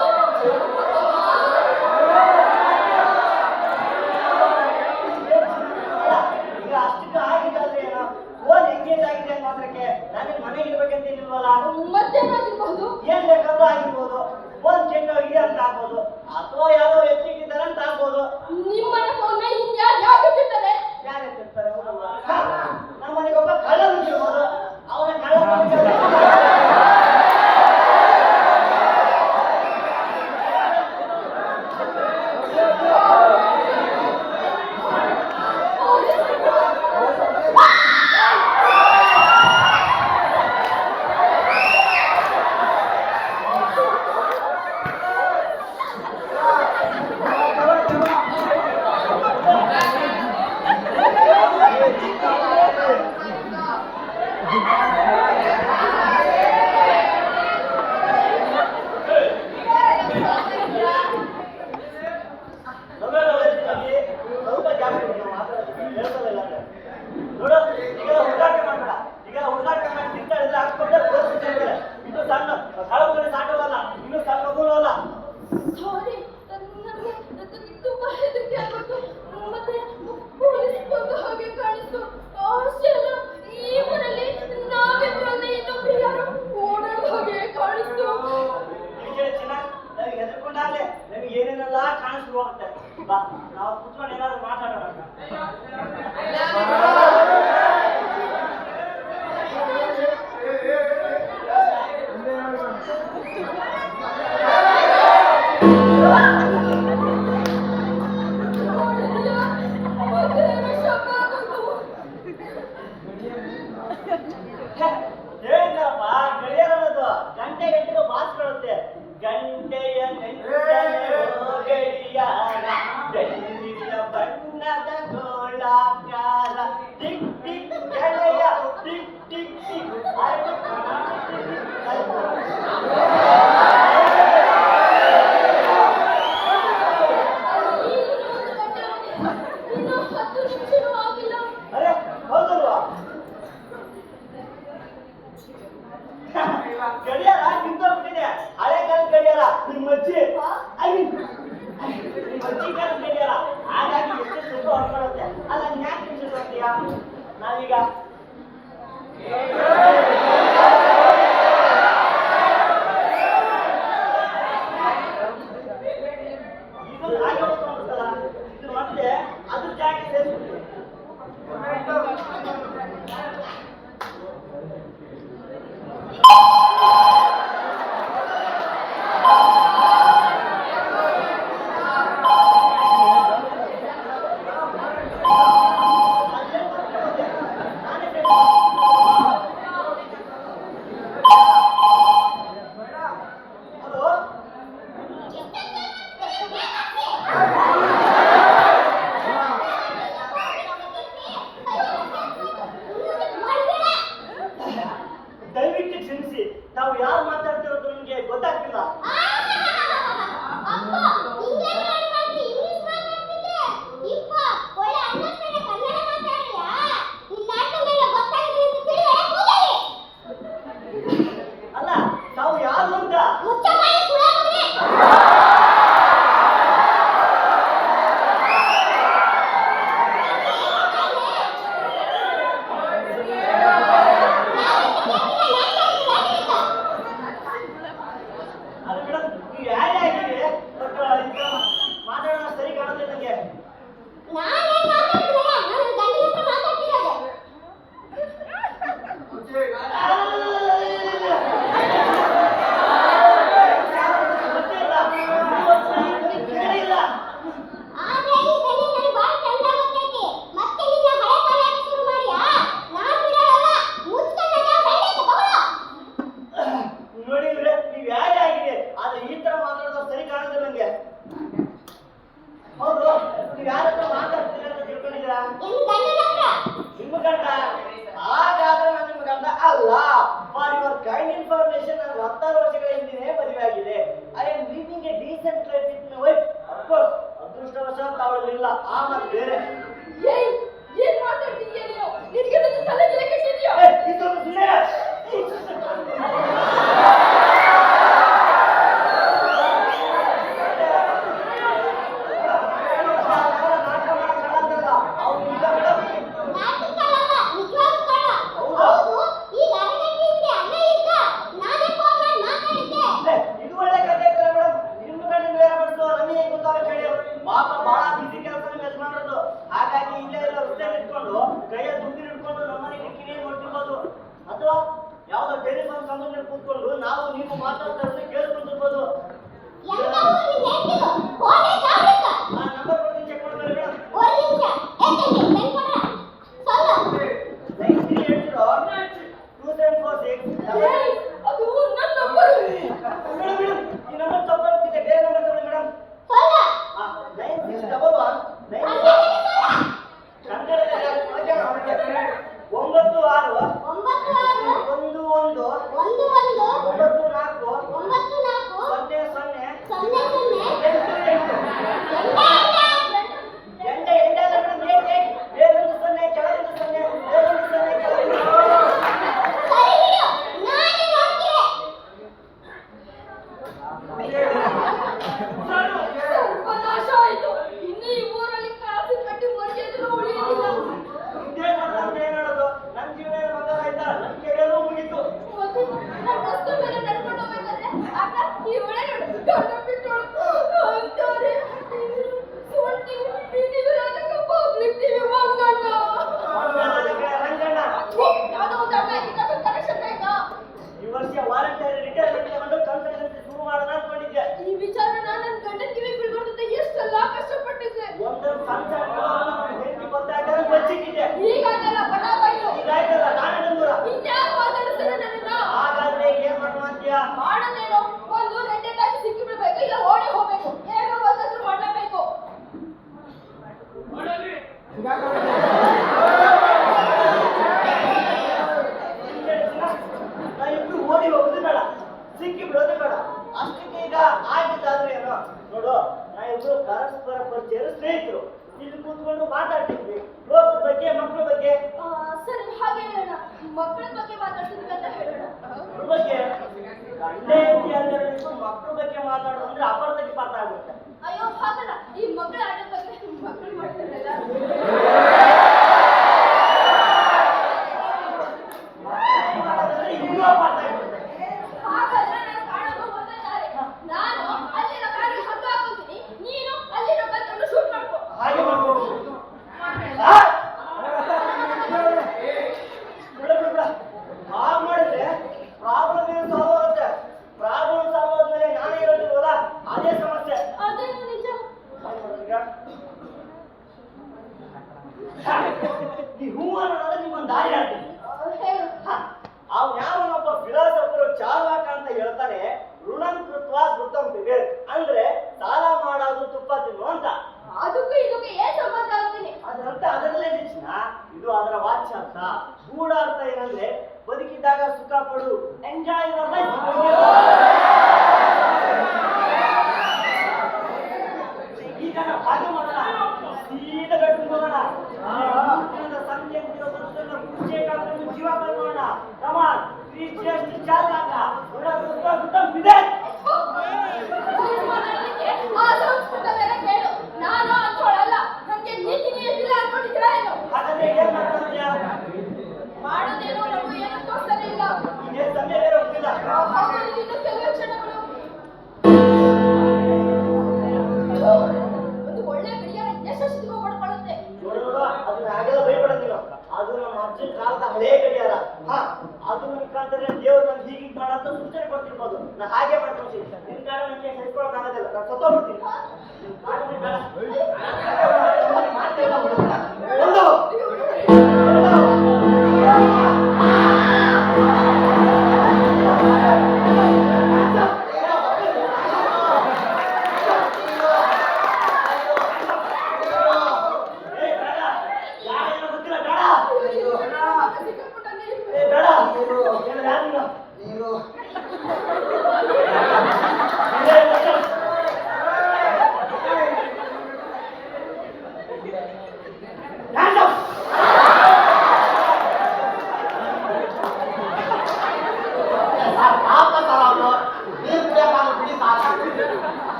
ಬಣ್ಣದ ಗೋಳಾಕಾರ ಟಿಕ್ ಟಿಕ್ ಗೆಳೆಯ ಟಿಕ್ ಟಿಕ್ ಟಿಕ್ ಇನ್ನು 10 ನಿಮಿಷನೂ ಆಗಿಲ್ಲ. ಅರೆ ಹೌದಲ್ವಾ ಗಡಿಯಾರ ನಿಂತೋಗ್ಬಿಟ್ಟಿದೆ ಹಳೆ ಕಾಲದ ಗಡಿಯಾರ ನಿಮ್ಮ ಅಜ್ಜಿ ನಿಮ್ಮ ಅಜ್ಜಿ ಕಾಲದ ಗಡಿಯಾರ ಹಾಗಾಗಿ ಎಷ್ಟು ಸುಖ ಹೊಡ್ಕೊಳ್ಳುತ್ತೆ ಅಲ್ಲ ಯಾಕೆ ನಿಂತಿರ್ತೀಯ ನಾವೀಗ ಇದು ಹಾಗೆ ಹೋಗ್ಕೊಂಡ್ಬಿಡ್ತಲ್ಲ ಇದು ಮತ್ತೆ ಅದ್ರ ಜಾಗ ಸೇರಿಸ್ಬಿಡ್ತೀವಿ ದಯವಿಟ್ಟು ಕ್ಷಮಿಸಿ ನಾವು ಯಾರು ಮಾತಾಡ್ತಿರೋದು ನಿಮಗೆ ಗೊತ್ತಾಗ್ತಿಲ್ಲ ಅಲ್ಲ ನಾವು ಯಾರು ಅಂತ ಅದು ಮೇಡಮ್ ನೀವು ಯಾರೇ ಆಗಿರಿ ಬಟ್ ಮಾತಾಡೋಣ ಸರಿ ಕಾಣೋದಿಲ್ಲ ನನಗೆ ನೋಡಿ ಇವ್ರೆ ನೀವು ಯಾರೇ ಆಗಿರಿ ಆದ್ರೆ ಈ ತರ ಮಾತಾಡೋದು ಸರಿ ಕಾಣೋದಿಲ್ಲ ನನಗೆ ಹೌದು ನೀವು ಯಾರ ಹತ್ರ ಮಾತಾಡ್ತೀರ ಅಂತ ತಿಳ್ಕೊಂಡಿದ್ದೀರಾ ನಿಮ್ಮ ಗಂಡ ಹಾಗಾದ್ರೆ ನಾನು ನಿಮ್ಮ ಗಂಡ ಅಲ್ಲ ಫಾರ್ ಯುವರ್ ಕೈಂಡ್ ಇನ್ಫಾರ್ಮೇಶನ್ ನನಗೆ 16 ವರ್ಷಗಳ ಹಿಂದಿನೇ ಮದುವೆ ಆಗಿದೆ I am living A decent life with my wife of course ಅದೃಷ್ಟವಶಾತ್ ಅವಳಿಲ್ಲ ಆ ಮತ್ತೆ ಬೇರೆ ಏನ್ ಮಾತಾಡ್ತೀಯ ನೀವು ನಿನಗೆ ನನ್ನ ತಲೆ ಕೆಟ್ಟಿದ್ಯಾ ಇದು ಸುಮ್ಮನೆ ಇದು ಒಳ್ಳೆ ಕಥೆ ಐತಲ್ಲ ಮೇಡಮ್ ನಿಮ್ಮ ಕಡೆ ಬೇರೆ ಬಂದು ನಮಗೆ ಗೊತ್ತಾಗ ಹೇಳಿ ಪಾಪ ಬಹಳ ಬಿಸಿ ಕೆಲಸ ಯಜಮಾನರದು ಹಾಗಾಗಿ ಇಲ್ಲೇ ಇರೋ ವೃತ್ತ ಇಟ್ಕೊಂಡು ಕೈಯ ದುಡ್ಡು ಹಿಡ್ಕೊಂಡು ನಮ್ಮನೆಗೆ ಕಿರಿಯ ನೋಡ್ತಿರ್ಬೋದು ಅಥವಾ ಯಾವ್ದೋ ಟೆಲಿಫೋನ್ ಕಂಪನಿ ಕೂತ್ಕೊಂಡು ನಾವು ನೀವು ಮಾತಾಡ್ತಾ ಇರೋದು ಕೇಳ್ಕೊಂಡಿರ್ಬೋದು ಆ ನಂಬರ್ ಕೊಡ್ತೀನಿ ಚೆಕ್ ಮಾಡ್ಕೊಳ್ಳಿ ಮೇಡಮ್ 9380 ಅದು ನನ್ನ ನಂಬರ್. ಮೇಡಮ್ ಈ ನಂಬರ್ ತಪ್ಪಾಗ್ತಿದೆ ಬೇರೆ ನಂಬರ್ ತಗೊಳ್ಳಿ ಮೇಡಮ್ 9611 ಸರ್ವನಾಶ ಆಯ್ತು. ಇನ್ನು ಈ ಊರಲ್ಲಿ ಕಾಫಿ ಕಟ್ಟಿ ಮರ್ಯಾದ್ರು ಉಳಿಯೋದಿಲ್ಲ. ಮತ್ತೆ ನಾನ್ ರಸ್ತೆ ಮೇಲೆ ನಡ್ಕೊಂಡು ಹೋಗ್ಬೇಕಾದ್ರೆ ಅಕ್ಕ ಈ ಒಳ್ಳೆ ನೋಡು ಗಂಡ ಬಿಟ್ಟೋಳು ಅಂತಾರೆ. ಸುಳ್ಳು ಟಿವಿ ರಾಜಕ ಪಬ್ಲಿಕ್ ಟಿವಿ ಮಂಗಣ್ಣ ಯಾವ್ದೋ ಒಂದು ಅಣ್ಣ ಇದಕ್ಕೆ ಕನೆಕ್ಷನ್ ಬೇಕಾ? ಈ ವರ್ಷ ವಾರಂಟರಿ ರಿಟೈರ್ಮೆಂಟ್ ತಗೊಂಡು ಕನ್ಸಲ್ಟೆನ್ಸಿ ಶುರು ಮಾಡೋಣ ಅನ್ಕೊಂಡಿದ್ದೆ. ಈ ವಿಚಾರನ ನನ್ನ ಗಂಡನ ಕಿವಿ ಬೀಳ್ಬಾರ್ದು ಅಂತ ಎಷ್ಟೆಲ್ಲ ಕಷ್ಟಪಟ್ಟಿದ್ದೆ. ಒಂದೊಂದು ಹೆಂಡತಿ ಗೊತ್ತಾಗ ಬಚ್ಚಿಟ್ಟಿದ್ದೆ. ಈಗ ಅದೆಲ್ಲ ಬಡ ಬಾಯ್ತು. ಇದಾಯ್ತಲ್ಲ ನಾನೇ ನಂಬೂರ. ಇನ್ಯಾರು ಮಾತಾಡ್ತಾರೆ ನನ್ನನ್ನ? ಹಾಗಾದ್ರೆ ಏನ್ ಮಾಡುವ ಅಂತೀಯ? ಮಾಡೋದೇನು? ಒಂದು ರೆಡ್ಡೆಟಾಗಿ ಸಿಕ್ಕಿ ಬಿಡ್ಬೇಕು, ಇಲ್ಲ ಓಡಿ ಹೋಗ್ಬೇಕು. ಏನೋ ಒಂದಾದ್ರೂ ಮಾಡಲೇಬೇಕು. ನಾ ಇಬ್ರು ಓಡಿ ಹೋಗುದು ಬೇಡ, ಸಿಕ್ಕಿ ಬಿಡೋದು ಬೇಡ. ಅಷ್ಟಕ್ಕೆ ಈಗ ಆಗಿದ್ದಾದ್ರೆ ಏನೋ ನೋಡು, ನಾ ಇಬ್ರು ಪರಸ್ಪರ ಪರಿಚಯ ಸ್ನೇಹಿತರು. ಇಲ್ಲಿ ಕೂತ್ಕೊಂಡು ಮಾತಾಡ್ತಿದ್ವಿ ಲೋಕದ ಬಗ್ಗೆ, ಮಕ್ಕಳ ಬಗ್ಗೆ. ಸರಿ, ಹಾಗೆ ಹೇಳೋಣ. ಮಕ್ಕಳ ಬಗ್ಗೆ ಮಾತಾಡ್ತಿದ್ವಿ ಅಂತ ಹೇಳೋಣ. ಮಕ್ಕಳ ಬಗ್ಗೆ ಗಂಡೆ ಹೆಂಡತಿ ಅಂದರೆ ಮಕ್ಕಳ ಬಗ್ಗೆ ಮಾತಾಡೋದು ಅಂದ್ರೆ ಅಪರದಕ್ಕೆ ಪಾಠ ಆಗುತ್ತೆ. ಅಯ್ಯೋ ಹಾಗಲ್ಲ, ಈ ಮಕ್ಕಳ ಆಟದ ಬಗ್ಗೆ ಮಕ್ಕಳು ಮಾಡ್ತಾರಲ್ಲ. ಇನ್ನೂ ಪಾಠ ಆಗುತ್ತೆ. ಹಾಗಾದ್ರೆ ನಾನು ಕಾಣೋದು ಒಂದೇ ದಾರಿ. ನಾನು ಅಲ್ಲಿನ ಕಾರಿಗೆ ಹಗ್ಗ ಹಾಕೋತೀನಿ, ನೀನು ಅಲ್ಲಿನ ಬಂದು ಶೂಟ್ ಮಾಡ್ಕೋ. ಹಾಗೆ ಮಾಡ್ಬೋದು. ಹಾಗೆ ಮಾಡಿದ್ರೆ ಪ್ರಾಬ್ಲಮ್ ಏನು ಸಾಲ್ವ್ ಆಗುತ್ತೆ. ಪ್ರಾಬ್ಲಮ್ ಸಾಲ್ವ್ ಆದ್ಮೇಲೆ ನಾನೇ ಇರೋದಿಲ್ವಲ್ಲ, ಅದೇ ಸಮಸ್ಯೆ. ಅದೇನು ನಿಜ. ಈ ಹೂ ಅನ್ನೋದ್ರೆ ನಿಮ್ಮೊಂದು ದಾರಿ ಆಗ್ತದೆ. ಹೇಳು. ಅವ್ ಯಾವನೊಬ್ಬ ಫಿಲಾಸಫರು ಚಾರ್ವಾಕ ಅಂತ ಹೇಳ್ತಾನೆ, ಋಣಂ ಕೃತ್ವ ಕೃತಂ ಪಿಬೇತ್, ಅಂದ್ರೆ ಸಾಲ ಮಾಡೋದು ತುಪ್ಪ ತಿನ್ನು ಅಂತ. ಅದಕ್ಕೂ ಇದಕ್ಕೆ ಏನ್ ಸಂಬಂಧ ಆಗ್ತೀನಿ? ಅದರಂತ ಅದರಲ್ಲೇ ನಿಜನ, ಇದು ಅದರ ವಾಚ್ಯಾರ್ಥ. ಗೂಢಾರ್ಥ ಏನಂದ್ರೆ ಬದುಕಿದ್ದಾಗ ಸುಖ ಪಡು, ಎಂಜಾಯ್ ಯುವರ್ ಲೈಫ್. ಈಗ ನಾವು ಹಾಗೆ ಮಾಡೋಣ, ಸೀದಾ ಬೆಡ್ರೂಮ್ ಹೋಗೋಣ. ಸಂಜೆ ಕುರ್ಚಿ ಹಾಕೊಂಡು ಜೀವ ಮಾಡೋಣ. ಕಮಾನ್, ಚಾರ್ವಾಕ ಆ ಸಂಸ್ಕೃತ ಬೇರೆ ಕೇಳು. ನಾನು ಅಂಥೋಳಲ್ಲ, ನಂಗೆ ನೀತಿ ನಿಯತ್ತಿಲ್ಲ ಅನ್ಕೊಂಡಿದ್ದೀರಾ ಏನು? ಹಾಗಾದ್ರೆ ಏನ್ ಮಾಡ್ತೀಯಾ? ಮಾಡೋದೇನೋ ನಮಗೂ ಏನೂ ತೋರ್ಸಲೇ ಇಲ್ಲ. ಇನ್ನೇನ್ ಸಮಯ ಬೇರೆ ಹೋಗ್ತಿಲ್ಲ. ಹಾಗಾಗಿ ಇನ್ನು ಕೆಲವೇ ಕ್ಷಣಗಳು. ಒಂದು ಒಳ್ಳೆ ಬಿಡಿಯಾರ ಯಶಸ್ಸಿಗೂ ಪಡ್ಕೊಳ್ಳುತ್ತೆ. ನೋಡು ನೋಡು, ಅದನ್ನ ಹಾಗೆಲ್ಲ ಭಯಪಡೋದಿಲ್ಲ. ಅದು ನಮ್ಮ ಅಜ್ಜನ ಕಾಲದ ಹಳೇ ಗಡಿಯಾರ. ಅದು ಮುಖಾಂತರ ದೇವ್ರು ನನ್ಗೆ ಹೀಗೆ ಮಾಡಂತ ಸೂಚನೆ ಕೊಡ್ತಿರ್ಬೋದು. ನಾ ಹಾಗೆ ಮಾಡ್ಕೊಳ್ತೀನಿ. ನಿನ್ ಕಾರಣ ನನಗೆ ಸಹಿಸ್ಕೊಳಕ್ ಆಗೋದಿಲ್ಲ, ನಾನು ಸತ್ತೋಗ್ಬಿಡ್ತೀನಿ.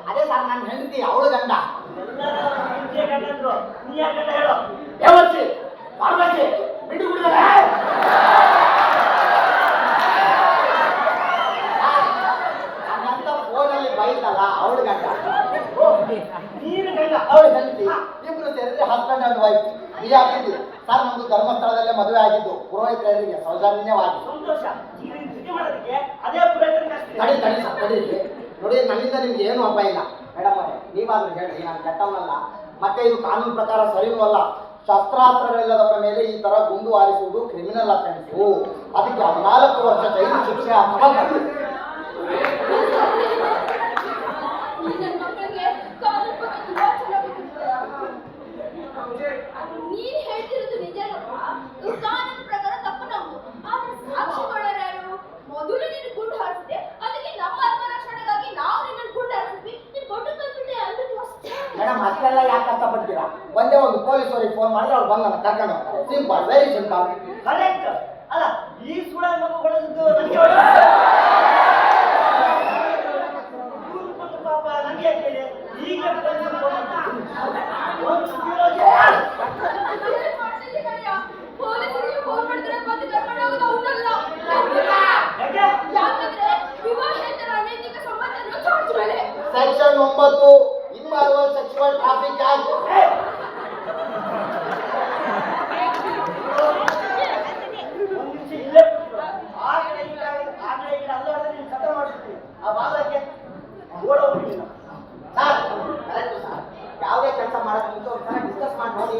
ಅದೇ ಸರ್ ನನ್ನ ಹೆಂಡತಿ ಅವಳು ಗಂಡ. ನೀ ಯಾಕಂತ ಹೇಳು. ನನ್ನಂತ ಫೋನಲ್ಲಿ ಬೈತಲ್ಲ ಅವಳು ಗಂಡ. ನೀನು ಗಂಡ, ಅವಳು ಹೆಂಡತಿ. ಇಬ್ರು ಸೇರಿದ್ರೆ ಹಸ್ಬೆಂಡ್ ಅಂಡ್ ವೈಫ್. ಈ ಆಗಿದ್ದು ಸರ್ ನಮ್ದು ಧರ್ಮಸ್ಥಳದಲ್ಲೇ ಮದುವೆ ಆಗಿದ್ದು, ಪುರೋಹಿತರಿಗೆ ಸೌಜನ್ಯವಾಗಿ. ಸಂತೋಷ. ಈಗ ಸ್ಥಿತಿ ಮಾಡೋದಕ್ಕೆ ಅದೇ ಪುರೋಹಿತರಿಗೆ ಅಷ್ಟೇ. ತಡಿ ತಡಿ ಸರ್ ತಡೀರಿ. ನೋಡಿ, ನನ್ನಿಂದ ನಿಮ್ಗೆ ಏನು ಹಬ್ಬ ಇಲ್ಲ. ಮೇಡಮ್ ಅವರೇ, ನೀವಾದ್ರೂ ಹೇಳಿ, ನಾನು ಕೆಟ್ಟವನಲ್ಲ. ಮತ್ತೆ ಇದು ಕಾನೂನು ಪ್ರಕಾರ ಸರಿನೂ ಅಲ್ಲ. ಶಸ್ತ್ರಾಸ್ತ್ರಗಳಿಲ್ಲದವರ ಮೇಲೆ ಈ ತರ ಗುಂಡು ಹಾರಿಸುವುದು ಕ್ರಿಮಿನಲ್ ಅಫೆನ್ಸು. ಅದಕ್ಕೆ 14 ವರ್ಷ ಜೈಲು ಶಿಕ್ಷೆ ಅಥವಾ ನನ್ನ ಮಕ್ಕಳಿಗೆ ಕಾನೂನು ಬಗ್ಗೆ ತುಂಬಾ ಚೆನ್ನಾಗಿ ನೀನ್ ಹೇಳ್ತಿರೋದು ನಿಜನಪ್ಪ. ಕಾನೂನು ಪ್ರಕಾರ ತಪ್ಪು ನಮ್ದು. ಆದ್ರೆ ಸಾಕ್ಷಿಗಳಾರು ಯಾರು? ಮೊದಲು ನೀನು ಗುಂಡು ಹಾರಿಸಿದೆ, ಅದಕ್ಕೆ ನಮ್ಮ ಆತ್ಮರಕ್ಷಣೆಗಾಗಿ ನಾವು ನಿನ್ನ ಗುಂಡು ಹಾರಿಸಿದ್ವಿ. ನೀನ್ ಕೊಟ್ಟು ಕಲ್ಪಿಟ್ಟೆ ಅಂದ್ಬಿಟ್ಟು ಅಷ್ಟೇ. ಮೇಡಮ್, ಅಷ್ಟೆಲ್ಲ ಯಾಕೆ ಕಷ್ಟಪಡ್ತೀರಾ? ಒಂದೇ ಒಂದು ಪೊಲೀಸರಿಗೆ ಫೋನ್ ಮಾಡಿದ್ರೆ ಅವ್ರು ಬಂದು ನನ್ನ ಕರ್ಕೊಂಡು ಹೋಗ್ತಾರೆ. Simple, very simple. ಕರೆಕ್ಟ್. ಅಲ್ಲ, ಈ ಸುಳ ಮಗುಗಳದ್ದು ನನಗೆ ಪಾಪ ನನಗೆ ಕೇಳಿ ಈಗ ಪೊಲೀಸರಿಗೆ ಫೋನ್ ಮಾಡಿದ್ರೆ ಬಂದು ಕರ್ಕೊಂಡು ಹೋಗೋದು ಅವನಲ್ಲ. ಯಾಕಂದ್ರೆ ವಿವಾಹೇತರ ಅನೈತಿಕ ಸಂಬಂಧವನ್ನು ಚಾರ್ಜ್ ಮೇಲೆ section 9 involve sexual traffic act. ಇಲ್ಲೇ ಆ ಕಡೆ ಈ ಕಡೆ ಅಲ್ಲೋದ್ರೆ ನೀನು ಸತ ಮಾಡ್ಬಿಡ್ತೀನಿ. ಆ ಭಾಗಕ್ಕೆ ಓಡೋಗ್ಬಿಟ್ಟಿಲ್ಲ. Sir, correct sir. ಯಾವುದೇ ಕೆಲಸ ಮಾಡೋದು ಮುಂಚೆ ಒಂದ್ಸಲ ಡಿಸ್ಕಸ್ ಮಾಡಿ ನೋಡಿ.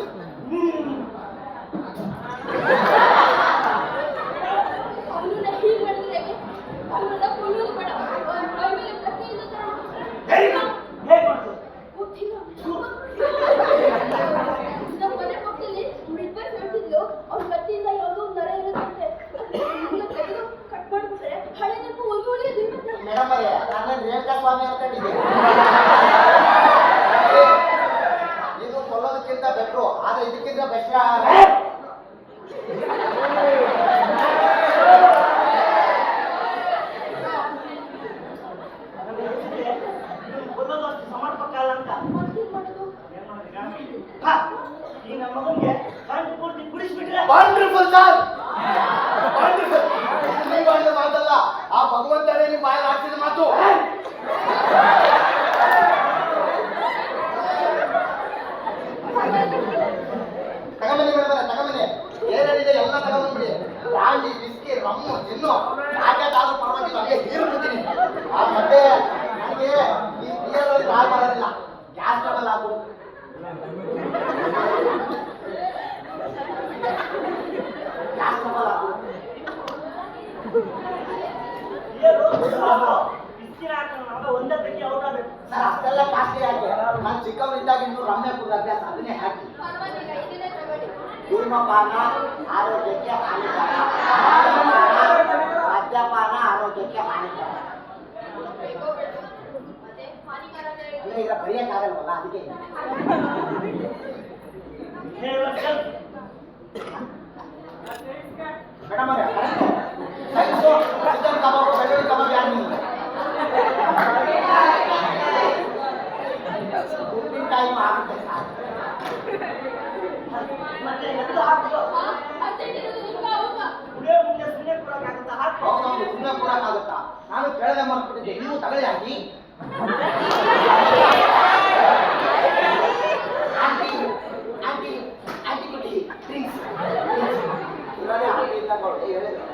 ಬಿಸ್ಕಿ ರಮ್ಮು ತಿನ್ನು ಯಾಕೆಟಾದ್ರೂ ಪರವಾಗಿಲ್ಲ ಹಂಗೆ ಹೀರ್ಬಿಡ್ತೀನಿ. ಮತ್ತೆ ನನಗೆ ಈ ಬಿಯರ್ ಹಾಳು ಮಾಡೋದಿಲ್ಲ, ಗ್ಯಾಸ್ ಟ್ರಬಲ್ ಆಗ್ಬಿಡು. ಗ್ಯಾಸ್ ಟ್ರಬಲ್ ಆಗ್ಬಿಡು. ಸರ್ ಅಷ್ಟೆಲ್ಲ ಕಾಸ್ಟ್ಲಿ ಯಾಕೆ? ನಾನು ಚಿಕ್ಕವನಿದ್ದಾಗ ಇನ್ನೂ ರಮ್ಯ ಕೂಡ ಅಭ್ಯಾಸ, ಅದನ್ನೇ ಹಾಕಿ. ಪರವಾಗಿಲ್ಲ, ಇದನ್ನೇ ತಗೊಳ್ಳಿ. ಧೂಮಪಾನ ಆರೋಗ್ಯಕ್ಕೆ ಹಾನಿಕರ, ಮದ್ಯಪಾನ ಆರೋಗ್ಯಕ್ಕೆ ಹಾನಿಕರ. ಬೇಕೋ ಬೇಡ. ಮತ್ತೆ ಹಾನಿಕರ ಅಂದ್ರೆ ಅಲ್ಲ ಈಗ ಬರೆಯಕ್ಕಾಗಲ್ವಲ್ಲ, ಅದಕ್ಕೆ ಮೇಡಮ್ ಅವರೇ ಸೈನ್ಸು ಚಿಕನ್ ಕಬಾಬು ಬೆಳ್ಳುಳ್ಳಿ ಕಬಾಬ್ ಯಾರು ನೀವು? ಉಪ್ಪಿನಕಾಯಿ ಆಗುತ್ತೆ ಸರ್. ಅರ್ಜೆಂಟಿರೋದು ನಿಮ್ಗೆ ಅವ್ಗ. ಹೌದೌದು, ಸುಮ್ಮನೆ ಕೊಡಕ್ಕಾಗುತ್ತಾ? ನಾನು ಕೇಳದೆ ಮಾಡ್ಬಿಟ್ಟಿದ್ದೆ, ನೀವು ತಗೊಳ್ಳಿ ಆಂಟಿ. ಆಂಟಿ ಆಂಟಿ ಆಂಟಿ ಕುಟಿ ಡ್ರಿಂಕ್ಸ್ ಇರೋದೇ ಆಂಟಿ ಇಲ್ಲ ನೋಡಿ ಹೇಳಿದ್ರು.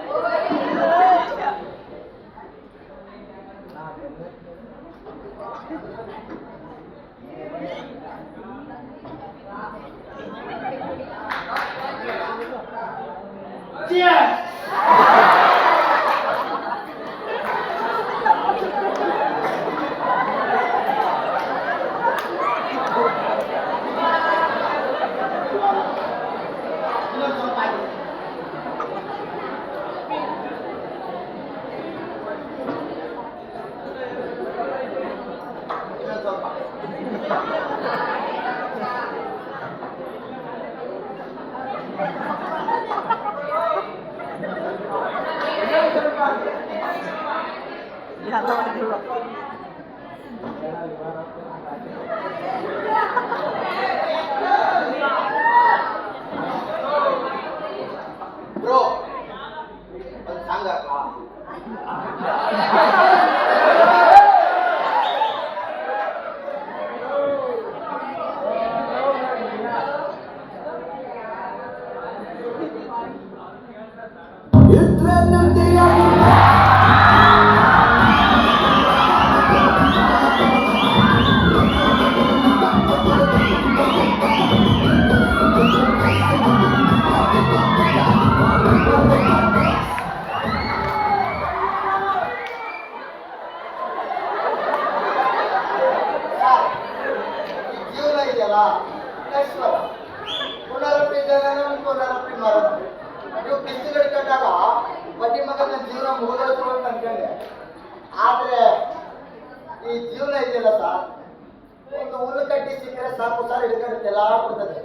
ಇನ್ನೊಂದು ಸ್ವಲ್ಪ ಆಗಿದೆ. ಇನ್ನೊಂದು ಸ್ವಲ್ಪ. ಬ್ರೋ ಒಂದು ಸಾಂಗ್ ಹಾಕ್ಲಾ? ಜೀವನ ಇದೆಯಲ್ಲ ನಶ್ವರ, ಪುನರಪಿ ಜನನಂ ಪುನರಪಿ ಮರಣಂ. ನೀವು ಪಿಸ್ತೂಲ್ ಹಿಡ್ಕೊಂಡಾಗ ಬಡ್ಡಿ ಮಗನ ಜೀವನ ಮುಗಿದೋಯ್ತು ಅಂತ ಅನ್ಕೊಂಡೆ, ಆದ್ರೆ ಈ ಜೀವನ ಇದೆಯಲ್ಲ ಸರ್, ಒಂದು ಹುಲ್ಲು ಕಟ್ಟಿ ಸಿಕ್ಕರೆ ಸಾಕು ಸರ್, ಹಿಡ್ಕೊಂಡು ಎಲ್ಲ ಬಿಡ್ತದೆ.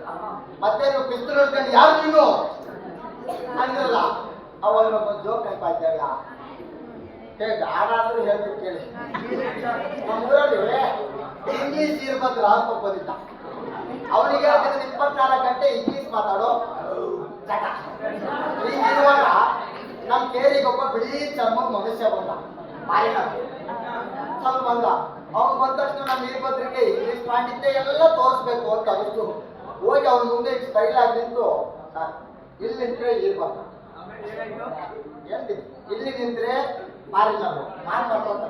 ಮತ್ತೆ ನೀವು ಪಿಸ್ತೂಲ್ ಹಿಡ್ಕೊಂಡು ಯಾರು ನೀನು ಅಂದ್ರಲ್ಲ, ಅವಾಗ ಒಂದು ಜೋಕ್ ನೆನಪಾಯ್ತಾಗ ಯಾರಾದ್ರೂ ಹೇಳ್ತೀವಿ ಕೇಳಿ. ನಮ್ಮೂರಲ್ಲಿ ಇಂಗ್ಲೀಷ್ ಇರ್ಬದ್ರ ಅಂತ ಬಂದಿದ್ದ, ಅವನಿಗೆ 24 ಗಂಟೆ ಇಂಗ್ಲೀಷ್ ಮಾತಾಡೋ ಚಟ. ಹೀಗಿರುವಾಗ ನಮ್ಮ ಕೇರಿಗೊಬ್ಬ ಬಿಳಿ ಚರ್ಮದ ಮನುಷ್ಯ ಬಂದ, ಮಾರಿನಾಗೆ ಸ್ವಲ್ಪ ಬಂದ. ಅವ್ನು ಬಂದ ತಕ್ಷಣ ನಮ್ಮ ವೀರಭದ್ರಿಗೆ ಇಂಗ್ಲೀಷ್ ಪಾಂಡಿತ್ಯ ಎಲ್ಲ ತೋರಿಸ್ಬೇಕು ಅಂತ ಅನಿಸ್ತು. ಹೋಗಿ ಅವ್ನ ಮುಂದೆ ಸ್ಟೈಲ್ ಆಗಿ ನಿಂತು, ಇಲ್ಲಿ ನಿಂತ್ರೆ ವೀರಭದ್ರ, ಇಲ್ಲಿ ನಿಂತ್ರೆ ಮಾರಿನಾರು ಮಾರ್ಕೊಂಡು ಅಂತ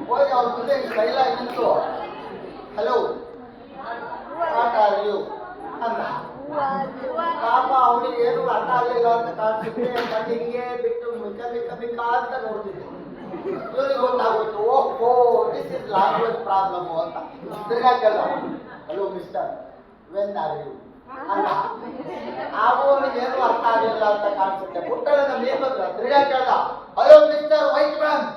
ಹೋಗಿ ಅವ್ರ ಮುಂದೆ ಸ್ಟೈಲ್ ಆಗಿ ನಿಂತು, ಹಲೋ ವಾಟ್ ಆರ್ ಯು ಅಂದ. ಪಾಪ ಅವನಿಗೆ ಏನು ಅರ್ಥ ಆಗಲಿಲ್ಲ ಅಂತ ಕಾಣಿಸುತ್ತೆ. ಹಿಂಗೆ ಬಿಟ್ಟು ಮಿಕ್ಕ ಅಂತ ನೋಡ್ತಿದ್ದೆ. ಇವನಿಗೆ ಗೊತ್ತಾಗೋಯ್ತು, ಓಹೋ ದಿಸ್ ಇಸ್ ಲ್ಯಾಂಗ್ವೇಜ್ ಪ್ರಾಬ್ಲಮ್ ಅಂತ. ತಿರ್ಗಾ ಕೇಳ್ದ, hello mister when are you ಅಂದ. ಹಾಗೂ ಅವನಿಗೆ ಏನು ಅರ್ಥ ಆಗಲಿಲ್ಲ ಅಂತ ಕಾಣಿಸುತ್ತೆ. ಪುಟ್ಟಣ ನಮ್ಮ ಏನ್ಬಂದ್ರ ತಿರ್ಗಾ ಕೇಳ್ದ, hello mister white man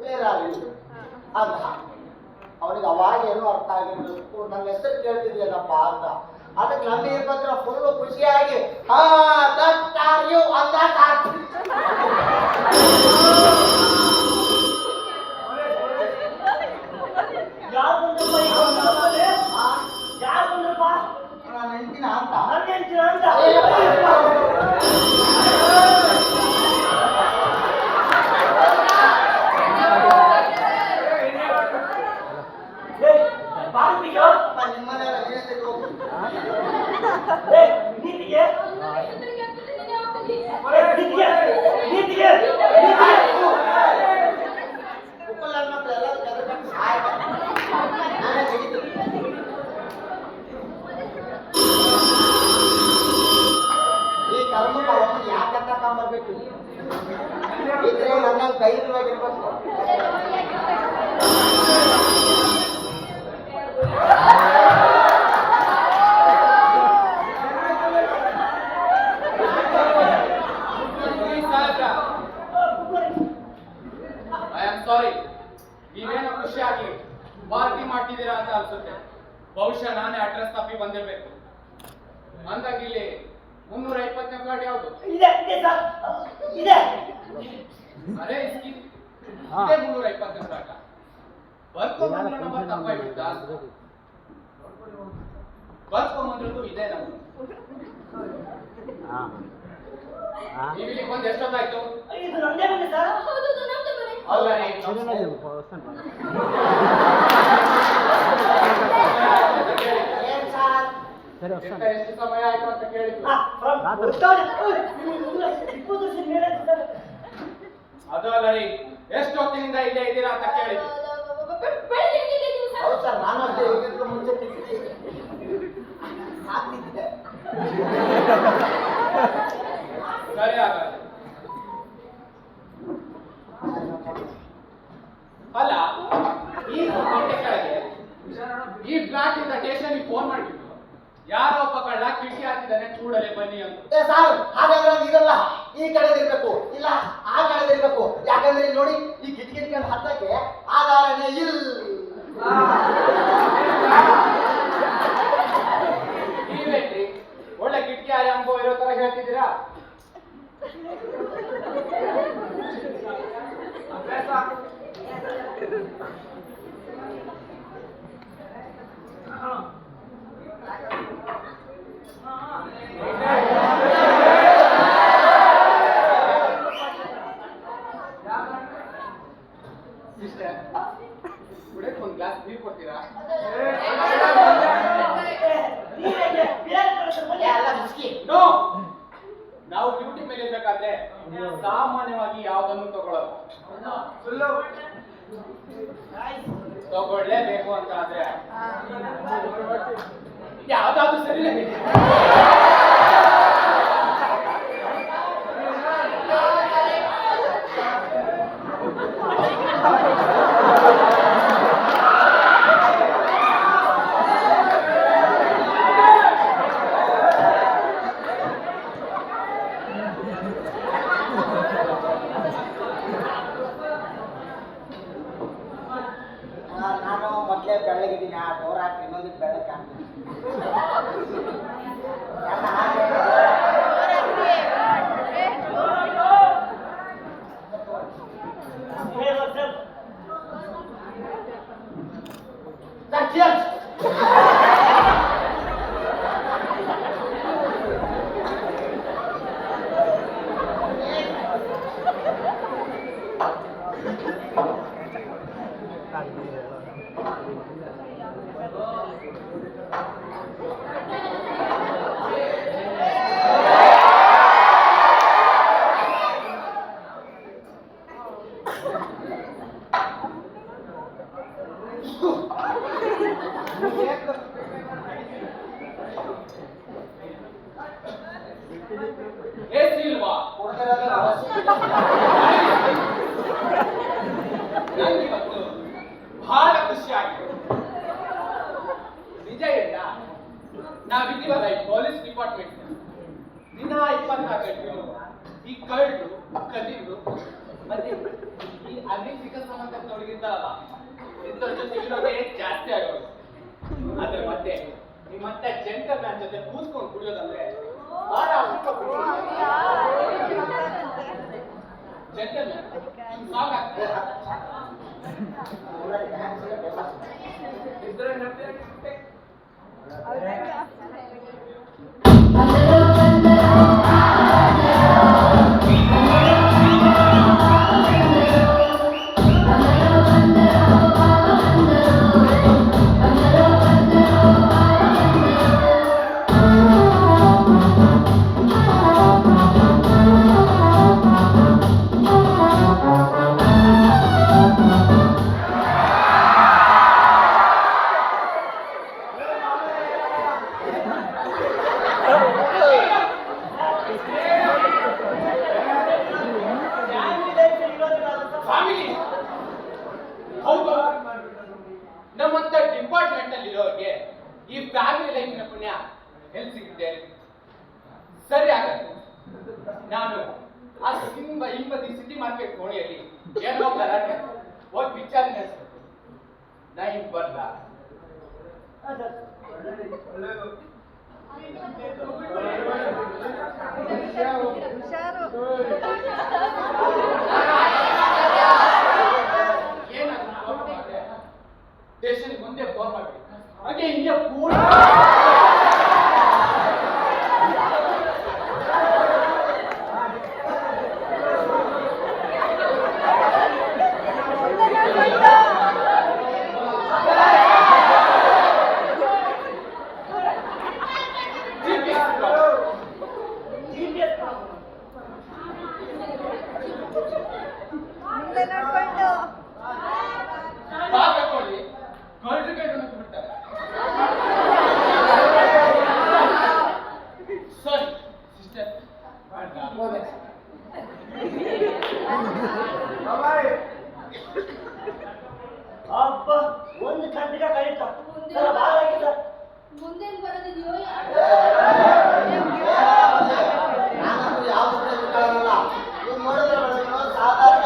where are you ಅಂದ. ಅವನಿಗೆ ಅವಾಗ ಏನೂ ಅರ್ಥ ಆಗಿರ್ಬೇಕು, ನನ್ನ ಹೆಸರು ಕೇಳ್ತಿದ್ಯೇನಪ್ಪ ಅಂತ. ಅದಕ್ಕೆ ನಮ್ಮ ಇರ್ಬಂದ್ರ ಫುಲ್ಲು ಖುಷಿಯಾಗಿ ದಟ್ ಆರ್ ಯು ಅಂದ. ನಾನು ನೆನ್ಪಿನ ಅಂತ ಉಪ್ಪಲ್ ಮಕ್ಕಳು ಎಲ್ಲ ಕರೆಕ್ಟ್ ಸಾಯ್ತಾರೆ. ನಾನೇ ತೆಗಿತೀನಿ. ಈ ಕರ್ಮಗಳನ್ನು ಯಾಕಂತ ಕಾಂಬರ್ಬೇಕು ಇದ್ರೆ ನನ್ನ ಧೈರ್ಯವಾಗಿರ್ಬೇಕು. ಐ ಆಮ್ ಸಾರಿ, ನೀವೇನೋ ಖುಷಿಯಾಗಿ ಪಾರ್ಟಿ ಮಾಡ್ತಿದ್ದೀರಾ ಅಂತ ಅನ್ಸುತ್ತೆ. ಬಹುಶಃ ನಾನೇ ಅಡ್ರೆಸ್ ತಪ್ಪಿ ಬಂದಿರ್ಬೇಕು. ಅಂದಂಗೆ ಇಲ್ಲಿ 320ನೇ ಫ್ಲಾಟ್ ಯಾವುದು? ಅರೆ ಇದೇ 320ನೇ ಫ್ಲಾಟ. ಬರ್ಕೊಂಬಂದ್ರೆ ನಂಬರ್ ತಪ್ಪಾಗ್ಬಿಡ್ತಾ? ಬರ್ಕೊಂಬಂದ್ರದ್ದು ಇದೇ ನಂಬರ್. ನೀವು ಇಲ್ಲಿಗೆ ಬಂದು ಎಷ್ಟೊತ್ತಾಯ್ತು? ಹೌದು ನಮ್ದು ಮನೆ. ಅಲ್ಲ ಏನ್ ಸಾರ್? ಎಷ್ಟು ಸಮಯ ಆಯ್ತು ಅಂತ ಕೇಳಿದ್ರು. ಅದು ಅಲ್ಲ ರೀ, ಎಷ್ಟು ಹೊತ್ತಿನಿಂದ ಇಲ್ಲೇ ಇದ್ದೀರಾ ಅಂತ ಕೇಳಿದ್ರು. ಬೆಳಿಗ್ಗೆ ಎಲ್ಲಿದ್ದೀರಿ ನೀವು ಸರ್? ಹೌದು ಸರ್, ನಾನು ಅಷ್ಟೇ ಇದಕ್ಕೂ ಮುಂಚೆ ಸಾಕ್ತಿದ್ದೆ. ಸರಿ ಹಾಗಾದ್ರೆ. ಅಲ್ಲ, ಈ ಗಂಟೆ ಕೆಳಗೆ ಈ ಫ್ಲಾಟ್ ಇಂದ ಸ್ಟೇಷನ್ಗೆ ಫೋನ್ ಮಾಡಿಬಿಟ್ಟು ಯಾರೋ ಒಬ್ಬ ಕಳ್ಳ ಕಿಟಕಿ ಹಾಕಿದ್ದಾನೆ, ಕೂಡಲೇ ಬನ್ನಿ ಅಂತ. ಏ ಸಾರ್, ಹಾಗಾದ್ರೆ ಇದಲ್ಲ ಈ ಕಡೆ ಇರ್ಬೇಕು, ಇಲ್ಲ ಆ ಕಡೆ ಇರ್ಬೇಕು. ಯಾಕಂದ್ರೆ ಇಲ್ಲಿ ನೋಡಿ, ಈ ಕಿಟಕಿ ಹತ್ತಕ್ಕೆ ಆಧಾರನೇ ಇಲ್ಲ. ನೀವೇನ್ರಿ ಒಳ್ಳೆ ಕಿಟಕಿ ಆಯ ಅನುಭವ ಇರೋ ತರ ಹೇಳ್ತಿದ್ದೀರಾ? ಅಭ್ಯಾಸ. ಸಿಸ್ಟರ್, ಕುಡಿಯಕ್ಕೆ ಒಂದು ಗ್ಲಾಸ್ ನೀರು ಕೊಡ್ತೀರಾ? ಎಲ್ಲ ಬಿಸ್ಕಿ. ನೋ, ನಾವು ಡ್ಯೂಟಿ ಮೇಲೆ ಇರ್ಬೇಕಾದ್ರೆ ಸಾಮಾನ್ಯವಾಗಿ ಯಾವ್ದನ್ನು ತಗೊಳ್ಳೋದು. ತಗೊಳ್ಳೇಬೇಕು ಅಂತ ಆದ್ರೆ ಯಾವ್ದಾದ್ರು ಸರಿ. ನಾನು ಮೊದಲೇ ಬೆಳ್ಳಗಿದ್ದೀನಿ, ಆ ಡೋರ್ ಹಾಕಿ ಇನ್ನೊಂದಿಟ್ಟು ಬೆಳ್ಳಕ್ಕೆ ಹಾಕ್ತೀನಿ. ಇಲ್ವಾ? ನನಗಿವತ್ತು ಬಹಳ ಖುಷಿ ಆಗಿದೆ. ನಿಜ ಇಲ್ಲ, ನಾವಿದ್ದೀವಲ್ಲ ಈ ಪೊಲೀಸ್ ಡಿಪಾರ್ಟ್ಮೆಂಟ್ ದಿನ 24 ಗಂಟೆ ಈ ಕಳ್ಳು ಕದಿರು ಮತ್ತೆ ಈ ಅಗ್ನಿಶಿಖ ಸಂಬಂಧ ತೊಡಗಿದ್ದಾರಲ್ಲ, ಇಂಥವ್ರ ಜೊತೆ ಇರೋದೇ ಜಾಸ್ತಿ ಆಗೋದು. ಅದ್ರ ಮತ್ತೆ ನಿಮ್ಮಂತ ಜೆಂಟಲ್ ಮ್ಯಾನ್ ಜೊತೆ ಕೂತ್ಕೊಂಡು ಕುಡಿಯೋದಂದ್ರೆ ಬಹಳ ಜೆಂಟಲ್ ಮ್ಯಾನ್ ಸಾಕಾಗ್ತದೆ. ಇದ್ರೆ Thank you. ಆ ಹಿಂಬದಿ ಸಿಟಿ ಮಾರ್ಕೆಟ್ ಕೋಣೆಯಲ್ಲಿ ಏನೋ ಗಲಾಟೆ ಹೋಗಿ ವಿಚಾರಣೆ ನಡೆಸ್ಬೇಕು. ನಾ ಹಿಂಗ್ ಬರ್ಲ ಸ್ಟೇಷನ್ ಮುಂದೆ ಫೋನ್ ಮಾಡಿ ಹಾಗೆ ಹಿಂಗೆ ಪೂರ ಬಾಗಕೊಳ್ಳಿ ಕಳ್ಳು ಕೈಗೊಂಡು ಬಿಡ್ತಾರೆ. ಸರಿ ಸಿಸ್ಟರ್ ಅಪ್ಪ ಒಂದು ಗಂಟೆಗೆ ಕಳೀತಾ ಮುಂದೇನು ಬರೋದಿದೆಯೋ ನಾನಂತೂ ಯಾವ್ದು ತಿಳ್ಕೊಳ್ಳಲ್ಲ. ನೀವು ನೋಡಿದ್ರೆ ಮೇಡಮ್, ಸಾಧಾರಣ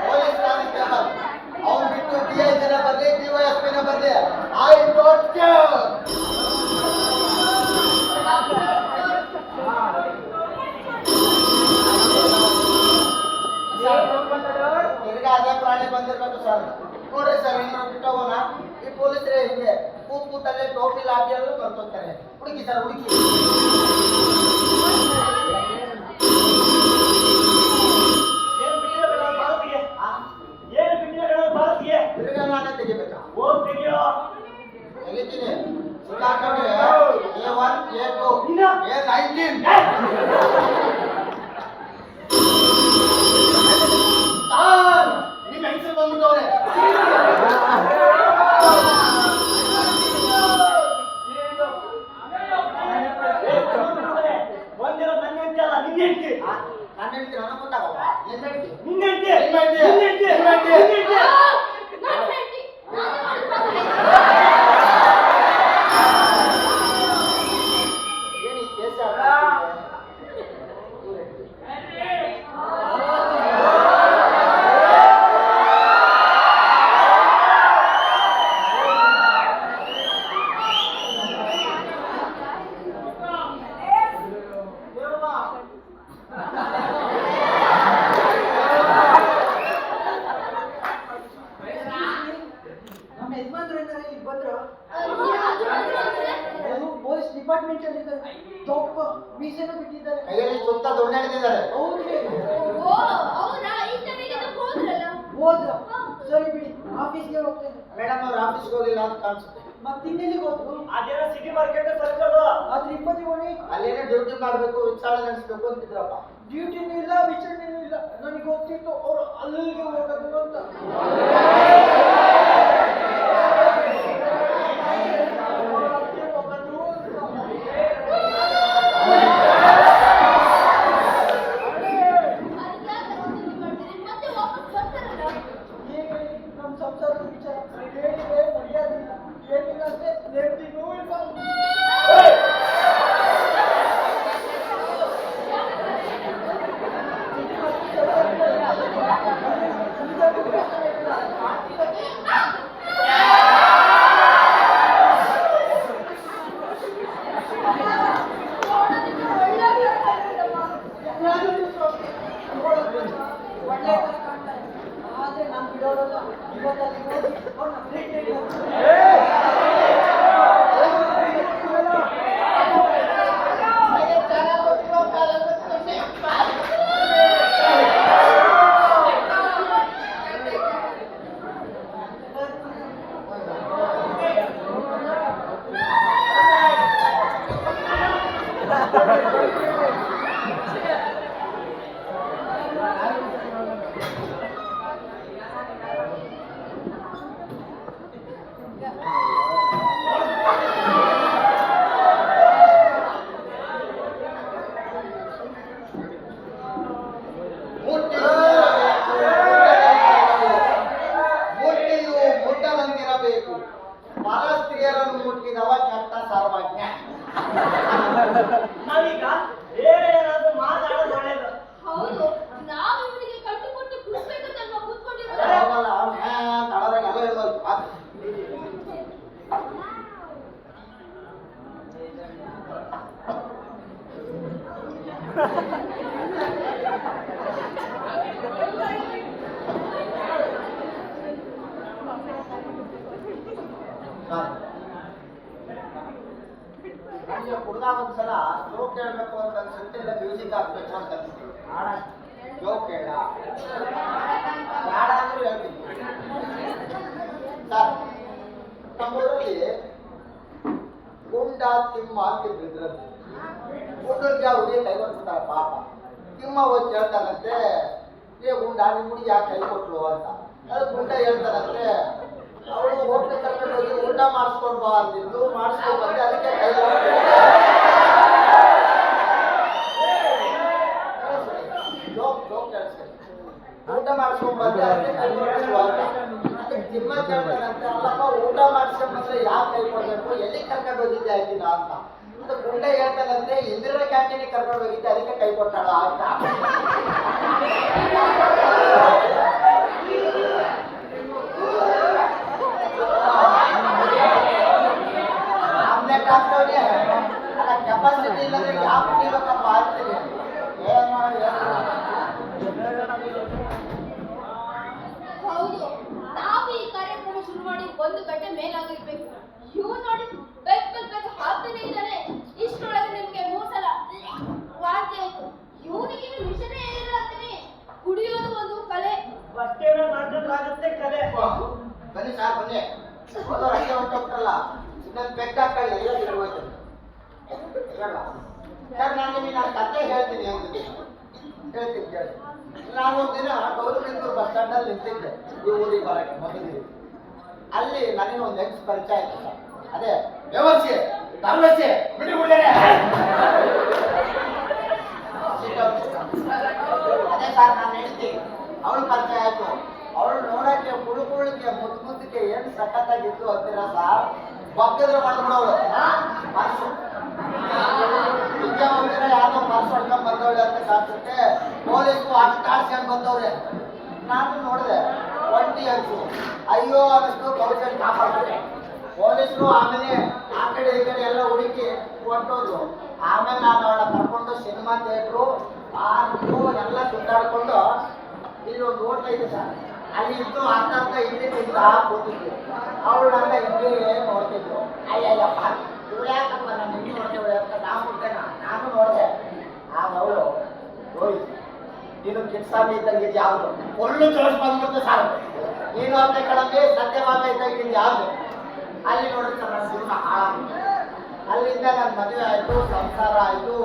ಪೊಲೀಸ್ ಕಾನ್ಸ್ಟೇಬಲ್ ಅವ್ನು ಬಿಟ್ಟು DIG ಬರ್ಲಿ, DYSP ಬರ್ಲಿ, ಐ ಡೋಂಟ್ ಕೇರ್. ತಿರ್ಗಾ ಅದೇ ಪ್ರಾಣಿ ಬಂದಿರ್ಬೇಕು ಸರ್. ನೋಡ್ರಿ ಸರ್, ಏನಾರು ಬಿಟ್ಟೋಗೋಣ. ಈ ಪೊಲೀಸರೇ ಹಿಂಗೆ ಕೂತಲ್ಲೇ ಟೋಪಿ ಲಾಠಿಯಲ್ಲೂ ಬರ್ತೋಗ್ತಾರೆ. ಹುಡುಗಿ ಸರ್, ಹುಡುಗಿ ತಿರ್ಗಾ ನಾನೇ ತೆಗಿಬೇಕಾ? ತೆಗಿತೀನಿ. ಸಿಕ್ಕಾಕೊಂಡ್ರೆ A1, A2, A19. ಸರ್, ನಿಮ್ಮ ಹೆಂಗಸರು ಬಂದ್ಬಿಟ್ಟವ್ರೆ. ನಾನು ಹೇಳ್ತೀನಿ, ನನಗೆ ಗೊತ್ತಾಗಲ್ಲ. ಏನ್ ಹೇಳ್ತಿ? ನಾನು ಹೇಳ್ತಿ ಏನು ಈ ಕೇಸ? ನಮ್ಮ ಯಜಮಾನ್ರು ಏನಾರ ಇಲ್ಲಿ ಬಂದ್ರು ಅದು ಅವರು ಪೊಲೀಸ್ ಡಿಪಾರ್ಟ್ಮೆಂಟ್ ಅಲ್ಲಿ ಇದ್ದಾರೆ. ತೊಪ್ಪ ಮೀಸೆನೂ ಬಿಟ್ಟಿದ್ದಾರೆ. ಕೈಯಲ್ಲಿ ಸುತ್ತ ದುಡ್ಡು ಹಿಡಿದಿದ್ದಾರೆ. ಅವ್ರಿಗೆ ಓ ಅವರಾ ಈ ಕಡೆಗೆ ಹೋದ್ರಲ್ಲ ಹೋದ್ರ ಸರಿ ಬಿಡಿ, ಆಫೀಸ್ಗೆ ಹೋಗ್ತೇನೆ. ಮೇಡಮ್ ಅವ್ರು ಆಫೀಸ್ಗೆ ಹೋಗಿಲ್ಲ ಅಂತ ಕಾಣಿಸುತ್ತೆ. ಮತ್ತಿನ್ನೆಲ್ಲಿಗೆ ಹೋದ್ರು? ಅದೇನೋ ಸಿಟಿ ಮಾರ್ಕೆಟ್ ಸರ್ಕಲ್ ಆದ್ರೆ ಇಪ್ಪತ್ತಿ ಓಣಿ ಅಲ್ಲೇನೇ ಡ್ಯೂಟಿ ಮಾಡಬೇಕು, ವಿಚಾರಣೆ ನಡೆಸಬೇಕು ಅಂತಿದ್ರಪ್ಪ. ಡ್ಯೂಟಿನೂ ಇಲ್ಲ, ವಿಚಾರಣೆನೂ ಇಲ್ಲ. ನನಗೆ ಗೊತ್ತಿತ್ತು ಅವ್ರು ಅಲ್ಲಿಗೆ ಹೋಗೋದು ಅಂತ. ಮತ್ತೆ ವಾಪಸ್ ಬರ್ತಾರಲ್ಲ. ಈಗ ನಮ್ಮ ಸಂಸಾರದ ವಿಚಾರ ಹೇಳಿದ್ರೆ ಮರ್ಯಾದಿಲ್ಲ, ಏನಿಲ್ಲ ಅಂದ್ರೆ ನೇರ್ತಿನೂ ಇಲ್ಲ. ನೋಡೋದಕ್ಕೆ ಒಳ್ಳೆ ಬರ್ತಾರಲ್ಲಮ್ಮ. ಒಳ್ಳೆ ತರ ಕಾಣ್ತಾರೆ, ಆದ್ರೆ ನಾನು ಬಿಡೋರಲ್ಲ. ಇವತ್ತಲ್ಲಿ ಹೋಗಿ ಅವ್ರನ್ನ ಭೇಟಿ ನನಗೆ ಹುಡುಗ ಒಂದ್ಸಲ ಜೋಕ್ ಹೇಳ್ಬೇಕು ಅಂತ ಅನ್ಸುತ್ತೆ, ಇಲ್ಲ ಮ್ಯೂಸಿಕ್ ಹಾಕ್ಬೇಕು ಅಂತ ಅನ್ಸುತ್ತೆ. ಜೋಕ್ ಹೇಳ ಬೇಡ ಅಂದ್ರೆ ಹೇಳ್ತೀನಿ ಸರ್. ನಮ್ಮೂರಲ್ಲಿ ಗುಂಡ ತಿಮ್ಮ ಅಂತ ಬಿದ್ರದ್ದು. ಗುಂಡರಿಗೆ ಆ ಹುಡುಗಿ ಕೈ ಕೊಟ್ಬಿಟ್ಟಾರ ಪಾಪ. ತಿಮ್ಮ ಹೋಗಿ ಹೇಳ್ತಾನಂತೆ, ಏ ಗುಂಡ ನಿಮ್ಮ ಹುಡುಗಿ ಯಾಕೆ ಕೈ ಕೊಟ್ಲು ಅಂತ. ಅದು ಗುಂಡ ಹೇಳ್ತಾನಂತೆ, ಅವಳು ಹೋಟ್ಲು ಕರ್ಕೊಂಡು ಹೋಗಿ ಊಟ ಮಾಡಿಸ್ಕೊಂಡು ಬಾ ಅಂದಿದ್ದು, ಮಾಡಿಸ್ಕೊಂಡು ಬಂದೆ, ಅದಕ್ಕೆ ಕೈ ಜೋಕ್ ಜೋಕ್ ಹೇಳ್ತಾರೆ. ಊಟ ಮಾಡಿಸ್ಕೊಂಡು ಬಂದೆ, ಅದಕ್ಕೆ ಕೈ ಕೊಟ್ಟಿಲ್ವ ಅಂತ. ಅದಕ್ಕೆ ತಿಮ್ಮ ಕೇಳ್ತಾನಂತೆ, ಅಲ್ಲಪ್ಪ ಊಟ ಮಾಡಿಸ್ಕೊಂಡು ಬಂದ್ರೆ ಯಾಕೆ ಕೈ ಕೊಡ್ಬೇಕು, ಎಲ್ಲಿ ಕರ್ಕೊಂಡು ಹೋಗಿದ್ದೆ ಆಕಿನ ಅಂತ. ಅದು ಗುಂಡ ಹೇಳ್ತಾನಂತೆ, ಇಂದಿರಾ ಕ್ಯಾಂಟೀನಿಗೆ ಕರ್ಕೊಂಡು ಹೋಗಿದ್ದೆ, ಅದಕ್ಕೆ ಕೈ ಕೊಟ್ಟಾಳ ಅಂತ. ಕೆಪಾಸಿಟಿ ಇಲ್ಲದ್ರೆ ಯಾವ ಕುಡಿಬೇಕಪ್ಪ ಅಂತೀನಿ. ಹೌದು, ನಾವು ಈ ಕಾರ್ಯಕ್ರಮ ಶುರು ಮಾಡಿ 1 ಗಂಟೆ ಮೇಲಾಗಿರ್ಬೇಕು. ಇವ್ ನೋಡಿ ಬೆಕ್ಕ ಹಾಕ್ತಾನೆ ಇದ್ದಾನೆ. ಇಷ್ಟೊಳಗೆ ನಿಮ್ಗೆ 3 ಸಲ ವಾಂತಿ ಆಯ್ತು. ಇವನಿಗೆ ವಿಷಯನೇ ಏನಿಲ್ಲ ಅಂತಾನೆ. ಕುಡಿಯೋದು ಒಂದು ಕಲೆ. ಬನ್ನಿ ಸರ್ ಬನ್ನಿ. ಹೋದವ್ರು ಅಷ್ಟೇ ಹೊಂಟೋಗ್ತಾರಲ್ಲ, ಇನ್ನೊಂದು ಬೆಕ್ಕ ಹಾಕೊಳ್ಳಿ, ಎಲ್ಲ ತಿರುಗೋಯ್ತು. ಸರ್ ನಾನು ನಿಮಗೆ ಕತೆ ಹೇಳ್ತೀನಿ ಅಂತೀನಿ. ಹೇಳ್ತೀನಿ ಕೇಳಿ. ನಾನು ಒಂದಿನ ಗೌರವಿಂದೂರು ಬಸ್ ಸ್ಟ್ಯಾಂಡಲ್ಲಿ ನಿಂತಿದ್ದೆ, ಈ ಊರಿಗೆ ಬರೋಕ್ಕೆ ಮೊದಲಿಗೆ. ಅಲ್ಲಿ ನನಗೆ ಒಂದು ಹೆಂಗ್ಸ್ ಪರಿಚಯ ಆಯ್ತು ಸರ್. ಅದೇ ವ್ಯವಸ್ಥೆ ತರವಸ್ಥೆ ಬಿಡಿ ಬಿಡ್ಲೇನೆ. ಅದೇ ಸರ್ ನಾನು ಹೇಳ್ತೀನಿ, ಅವಳು ಪರಿಚಯ ಆಯ್ತು. ಅವಳು ನೋಡಕ್ಕೆ ಕುಳುಕುಳಿಗೆ ಮುದ್ದಕ್ಕೆ ಏನು ಸಖತ್ತಾಗಿತ್ತು ಅಂತೀರ ಸರ್. ಬಗ್ಗದ್ರೆ ಮಾಡ್ಬಿಡೋಳು ಪರ್ಸು ವಿದ್ಯಾವಂತರ ಯಾವ್ದೋ ಪರ್ಸ್ ಹೊಡ್ಕೊಂಡ್ ಬಂದವಳೆ ಅಂತ ಕಾಣಿಸುತ್ತೆ. ಪೊಲೀಸರು ಅಷ್ಟಾಡ್ಸ್ಕೊಂಡ್ ಬಂದವ್ರೆ. ನಾನು ನೋಡಿದೆ, ಒಂಟಿ ಹಚ್ಚು ಅಯ್ಯೋ ಅನ್ನಿಸ್ತು. ಕೌಶಲ್ ಕಾಪಾಡ್ತಾರೆ ಪೊಲೀಸರು. ಆಮೇಲೆ ಆ ಕಡೆ ಈ ಕಡೆ ಎಲ್ಲ ಹುಡುಕಿ ಕೊಟ್ಟೋದ್ರು. ಆಮೇಲೆ ನಾನು ಅವಳ ಕರ್ಕೊಂಡು ಸಿನಿಮಾ ಥಿಯೇಟ್ರು ಪಾರ್ಕು ಎಲ್ಲ ಸುತ್ತಾಡ್ಕೊಂಡು, ಇಲ್ಲಿ ಒಂದು ಹೋಟ್ಲ್ ಇದೆ ಸರ್, ಅಲ್ಲಿ ಇದ್ದು ಅರ್ಧ ಇಡ್ಲಿ ತಿಂತ ಕೂತಿದ್ವಿ. ಅವಳು ನನ್ನ ಇಡ್ಲಿ ನೋಡ್ತಿದ್ರು. ಅಯ್ಯಯ್ಯಪ್ಪ ಇವಳು ಯಾಕಪ್ಪ ನಾನು ಇಡ್ಲಿ ನೋಡ್ತೇವೆ ಅಂತ ನಾವು ಬಿಟ್ಟೆನ. ನಾನು ನೋಡಿದೆ. ಆಗ ಅವಳು ರೋಹಿತ್ ನೀನು ಕಿಟ್ಸಾಮಿ ಇದ್ದಂಗಿದ್ದು ಯಾವುದು ಒಳ್ಳೆ ಚೋಸ್ ಬಂದ್ಬಿಡ್ತು ಸರ್. ನೀನು ಅಂತ ಕಳಂಬಿ ಸತ್ಯಭಾಮ ಇದ್ದಂಗಿದ್ದು ಯಾವುದು. ಅಲ್ಲಿ ನೋಡಿದ್ರೆ ಸರ್ ನನ್ನ ಜೀವನ ಹಾಳಾಗ್ಬಿಟ್ಟು. ಅಲ್ಲಿಂದ ನನ್ನ ಮದುವೆ ಆಯಿತು, ಸಂಸಾರ ಆಯಿತು.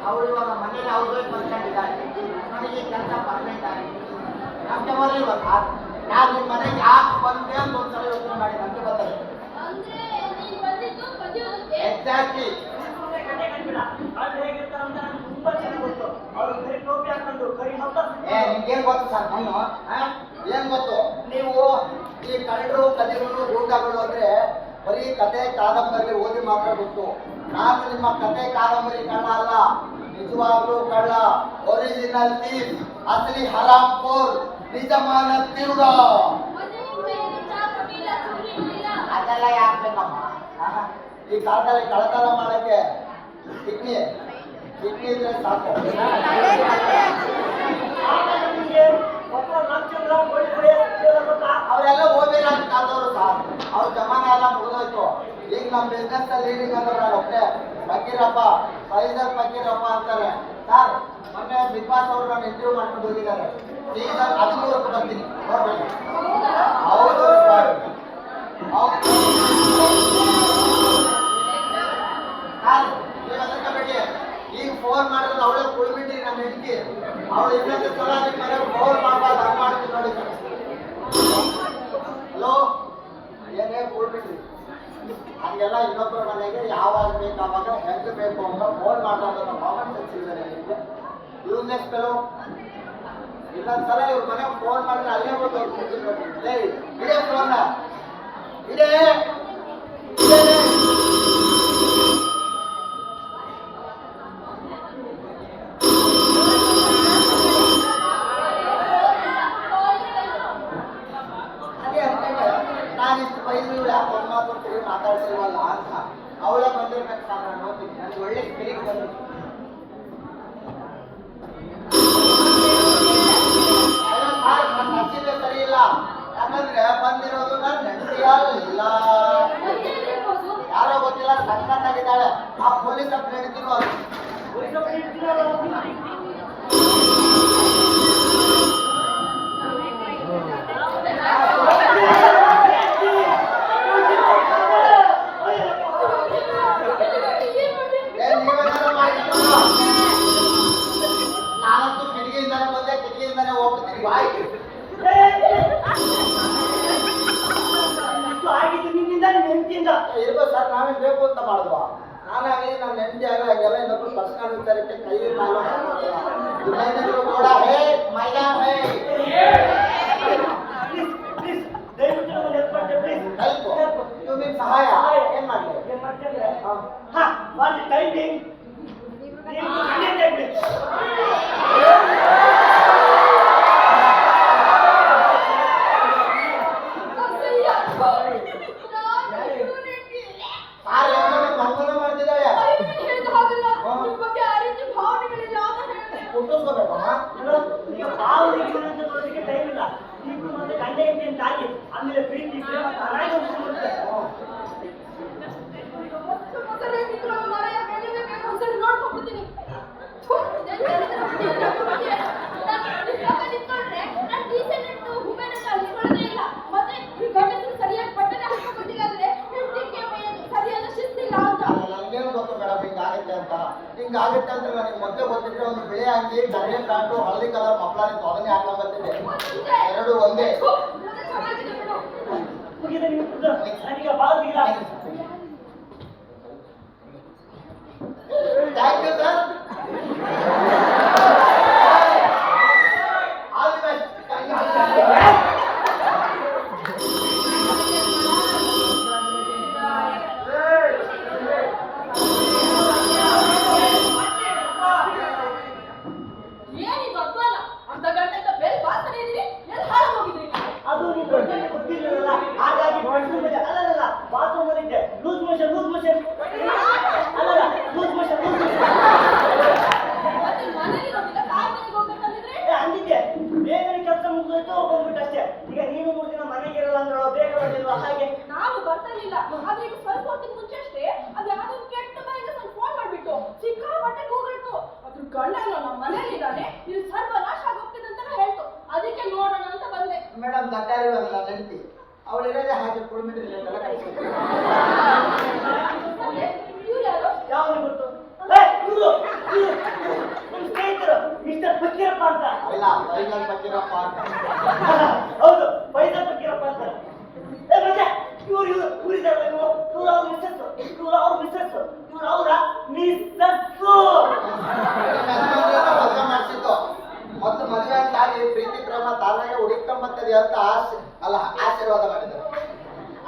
ಅವಳು ಇವಾಗ ಮನೇಲಿ ಅವ್ರು ಬಂದ್ಕೊಂಡಿದ್ದಾರೆ. ನನಗೆ ಕೆಲಸ ಪರ್ಮನೆಂಟ್ ಆಗಿದೆ. ನಮ್ಗೆ ಬರಲಿಲ್ವ ಸರ್, ನಾನು ನಿಮ್ಮ ಮನೆಗೆ ಯಾಕೆ ಬಂದೆ ಅಂತ ಒಂದ್ಸಲ ಯೋಚನೆ ಮಾಡಿ ನಮ್ಗೆ ಬರ್ತದೆ. ಅಂದ್ರೆ ನೀನ್ ಬಂದಿದ್ದು ಕದಿಯೋದಕ್ಕೆ? ಎಕ್ಸಾಕ್ಟ್ಲಿ. ನಿಮ್ಗೇನ್ ಗೊತ್ತು ಸರ್? ನಾನು ಏನ್ ಗೊತ್ತು, ನೀವು ಈ ಕಳ್ಳರು ಕದಿಗಳು ಗೂಂಡಾಗಳು ಅಂದ್ರೆ ಬರೀ ಕತೆ ಕಾದಂಬರಿ ಓದಿ ಮಾತ್ರ ಗೊತ್ತು. ನಾನು ನಿಮ್ಮ ಕತೆ ಕಾದಂಬರಿ ಕಳ್ಳ ಅಲ್ಲ, ನಿಜವಾಗ್ಲೂ ಕಳ್ಳ, ಒರಿಜಿನಲ್ ಥೀಫ್, ಅಸಲಿ ಹರಾಮ್ಖೋರ್, ನಿಜಮಾನ ತಿರುಗ. ಅದೆಲ್ಲ ಯಾಕೆ ಬೇಕಮ್ಮ? ಈ ಕಾಲದಲ್ಲಿ ಕಳ್ಳತನ ಮಾಡಕ್ಕೆ ಕಿಡ್ನಿ ಇದ್ರೆ ಸಾಕು. ಅವರೆಲ್ಲ ಓದಿಲ್ಲ ಕಾಲದವರು ಸರ್. ಅವ್ರ ಜಮಾನ ಎಲ್ಲ ಮುಗಿದೋಯ್ತು. ಈಗ ನಮ್ಮ ಬಿಸ್ನೆಸ್ ಅಲ್ಲಿ ಲೀಡಿಂಗ್ ಅಂದ್ರೆ ನಾನು ಒಬ್ಬನೇ ಫಕೀರಪ್ಪ, ಫೈಸಲ್ ಫಕೀರಪ್ಪ ಅಂತಾರೆ ಸರ್. ಮೊನ್ನೆ ಬಿಗ್ ಬಾಸ್ ಅವರು ನಾನು ಇಂಟರ್ವ್ಯೂ ಮಾಡ್ಕೊಂಡು ಹೋಗಿದ್ದಾರೆ. ಸೀಸನ್ 13ಕ್ಕೆ ಬರ್ತೀನಿ ನೋಡ್ಬೇಕು. ಹೌದು ಸರ್. ನೀವು ಅದಕ್ಕೆ ಈಗ ಫೋನ್ ಮಾಡಿದ್ರೆ ಅವಳೇ ಕುಳ್ಬಿಟ್ಟಿ ನಮ್ಮ ಹೆಂಡತಿ. ಅವಳು ಇನ್ನೊಂದು ಸಲ ನಿಮ್ಮ ಮನೆಗೆ ಫೋನ್ ಮಾಡಬಾರ್ದು, ಹಂಗೆ ಮಾಡ್ತೀನಿ ನೋಡಿ ಸರ್. ಹಲೋ ಏನೇ ಕುಳ್ಬಿಟ್ರಿ ಹಂಗೆಲ್ಲ ಇನ್ನೊಬ್ಬರ ಮನೆಗೆ ಯಾವಾಗ ಬೇಕು ಆವಾಗ ಹೆಂಗೆ ಬೇಕು ಅಂತ ಫೋನ್ ಮಾಡಬಾರ್ದು. ಕಾಮನ್ ಸೆನ್ಸ್ ಇದ್ದಾರೆ ನಿಮಗೆ. ಯೂಸ್ನೆಸ್ ಫೆಲೋ. ಇನ್ನೊಂದ್ಸಲ ಇವ್ರ ಮನೆಗೆ ಫೋನ್ ಮಾಡಿದ್ರೆ ಅಲ್ಲೇ ಬಂದು ಅವ್ರು ಕೂತಿರ್ಬೇಕು. ಇಡೇ ಫೋನ್ನ ಇಡೇ ನಾನಿಷ್ಟು ಬೈದ್ರು ಯಾಕೆ ಒಂದ್ ಮಾತಾಡ್ತಿಲ್ವಲ್ಲ ಅಂತ. ಅವಳ ಬಂದಿರ್ಬೇಕು ಸರ್. ನಾನು ನೋಡ್ತೀನಿ, ನನಗೆ ಒಳ್ಳೆ ಸ್ಪಿರಿಟ್ ಬಂದಿತ್ತು. ನಾನಂತೂ ಕಿಟಕಿಯಿಂದಾನೆ ಬಂದೆ, ಕಿಟಕಿಯಿಂದಾನೆ ಹೋಗ್ಬಿಡ್ತೀನಿ. ಬಾಯ್. ಆಗಿದ್ದು ನಿನ್ನಿಂದ ನಿನ್ನ ಹೆಂಡತಿಯಿಂದ. ಇರ್ಬೋದು ಸರ್, ನಾವೇನ್ ಬೇಕು ಅಂತ ಮಾಡಿದ್ವಾ? ನಾನಾಗಲಿ ನನ್ನ ಹೆಂಡತಿ ಆಗಲಿ ಹಾಗೆಲ್ಲ ಇನ್ನೊಬ್ರು ಪರ್ಸನಲ್ ವಿಚಾರಕ್ಕೆ ಕೈ ಕಾಲು ಹಾಕೋದಿಲ್ಲ. ಕೂಡ ಹೇ ಮೈದಾ ಹೇ ದಯವಿಟ್ಟು ನಮ್ಮನ್ನು ಹೆಲ್ಪ್ ಮಾಡಿ ಪ್ಲೀಸ್. ಹೆಲ್ಪ್ ಇದು ನಿನ್ ಸಹಾಯ. ಏನ್ ಮಾಡ್ಲಿ? ಏನ್ ಮಾಡ್ತೀರಾ? ಹಾ, ವಾಟ್ ಟೈಮಿಂಗ್? ನೀವು ಕಣ್ಣಿಂದ ಬಿಡಿ. ಸಾರ್ ಯಾವಾಗ ಮಕ್ಕಳ ಮಾಡ್ತಿದ್ದಾಳೆ ಹುಟ್ಟಿಸ್ಕೋಬೇಕಮ್ಮ. ಈಗ ಭಾವನೆಗಳು ಅಂತ ನೋಡೋದಕ್ಕೆ ಟೈಮ್ ಇಲ್ಲ. ಇಬ್ರು ಮತ್ತೆ ಗಂಡ ಹೆಂಡತಿ ಅಂತ ಆಗಿ ಆಮೇಲೆ ಪ್ರೀತಿ ಪ್ರೇಮ ತಾನಾಗಿ ಹೋಗ್ಬಿಡುತ್ತೆ. ನೋಡ್ಕೊಂಡ್ಬಿಡ್ತೀನಿ ಸರಿಯಾಗಿ ಬಟ್ಟೆ ಹಾಕೊಂಡಿಲ್ಲ ಅಂದ್ರೆ ಸರಿಯಾದ ಶಿಸ್ತಿಲ್ಲ ಅಂತ. ನನ್ಗೇನು ಗೊತ್ತು ಮೇಡಮ್ ಹಿಂಗಾಗುತ್ತೆ ಅಂತ. ಹಿಂಗಾಗುತ್ತೆ ಅಂತ ನನಗೆ ಮೊದಲೇ ಗೊತ್ತಿದ್ರೆ ಒಂದು ಬಿಳಿ ಅಂಗಿ, ಕರಿಯ ಪ್ಯಾಂಟು, ಹಳದಿ ಕಲರ್ ಮಕ್ಕಳಾಗಿತ್ತು, ಅದನ್ನೇ ಹಾಕೊಂಡ್ ಬರ್ತಿದ್ದೆ. ಎರಡು ಒಂದೇ. ಮುಗಿದ ನಿಮ್ದು ನನಗೆ ಭಾಳ ಇಲ್ಲ. Thank you sir. All the best. ಏನಿದು ಅದ್ವಲ್ಲ ಅರ್ಧ ಗಂಟೆ ಅಂತ ಬೇರೆ ಬಾಲ್ಕನಿ ಇದೀನಿ, ಎಲ್ಲಿ ಹಾಳಾಗಿ ಹೋಗಿದ್ರಿ? ಅದು ನೀವು ಗೊತ್ತಿರಲಿಲ್ಲ, ಹಾಗಾಗಿ ಅಲ್ಲಲ್ಲ ಬಾತ್ರೂಮ್ ಅಲ್ಲಿ ಇದ್ದೆ. ಲೂಸ್ ಮೋಷನ್ ಅಲ್ಲಲ್ಲ ಲೂಸ್ ಮೋಷನ್ ಮತ್ತೆ ಮನೇಲಿ ಹೋಗಿಲ್ಲ, ಕಾರ್ಖಾನೆಗೆ ಹೋಗ್ಬೇಕಂತಿದ್ರೆ ಅಂದಿದ್ದೆ. ಬೇಗನೆ ಕೆಲಸ ಮುಗಿದೋಯ್ತು, ಬಂದ್ಬಿಟ್ಟು ಅಷ್ಟೇ. ಈಗ ನೀನು 3 ದಿನ ಮನೆಗೆ ಇರಲ್ಲ ಅಂದ್ರಲ್ಲ, ಬೇಗ ಬಂದಿಲ್ವಾ? ಹಾಗೆ ನಾನು ಬರ್ತಾನಿಲ್ಲ. ಆದ್ರೆ ಈಗ ಸ್ವಲ್ಪ ಹೊತ್ತಿನ ಮುಂಚೆ ಅಷ್ಟೇ ಅದು ಯಾವ್ದೋ ಕೆಟ್ಟ ಬಾಯಿಗೆ ಸ್ವಲ್ಪ ಫೋನ್ ಮಾಡ್ಬಿಟ್ಟು ಸಿಕ್ಕಾಪಟ್ಟೆ ಕೂಗಿಟ್ಟು ಅದ್ರ ಗಂಡ ನಮ್ಮ ಮನೇಲಿ ಇದ್ದಾನೆ, ಇದು ಸರ್ವನಾಶ ಆಗೋಗ್ತಿದೆ ಅಂತ ಹೇಳ್ತು. ಅದಕ್ಕೆ ನೋಡೋಣ ಅಂತ ಬಂದೆ. ಮೇಡಮ್ ದಟ್ಟಾರಿ ನನ್ನ ಹೆಂಡತಿ, ಅವಳಿರೋದೇ ಹಾಗೆ ಕುಳ್ಮಿಟ್ಟಿಲ್ಲ ಎಲ್ಲ ಕಳಿಸ್ಬೇಕು. ಇವ್ರು ಯಾರು? ಯಾವಾಗ ಗೊತ್ತು? ನಮ್ಮ ಸ್ನೇಹಿತರು ಮಿಸ್ಟರ್ ಫಕೀರಪ್ಪ ಅಂತ. ಅಲ್ಲ ಬೈಗಲ್ ಬಕ್ಕಿರಪ್ಪ ಅಂತ. ಹೌದು, ಫೈಸಲ್ ಫಕೀರಪ್ಪ ಅಂತ. ಇವ್ರು ಅವ್ರ ಮಿಸ್ಸಸ್, ಇವ್ರು ಅವ್ರ ಮಿಸ್ಸಸ್, ಇವ್ರು ಅವರ ಮಿಸ್ಸಸ್ಸು. ಮದುವೆ ಮಾಡಿಸಿದ್ದು ಮತ್ತು ಮದುವೆ ಅಂತ ಆಗಿ ಪ್ರೀತಿ ಪ್ರೇಮ ತಾನಾಗೆ ಹುಡುಕೊಂಬತ್ತದೆ ಅಂತ ಆಶೀರ್ವಾದ ಮಾಡಿದ್ರು.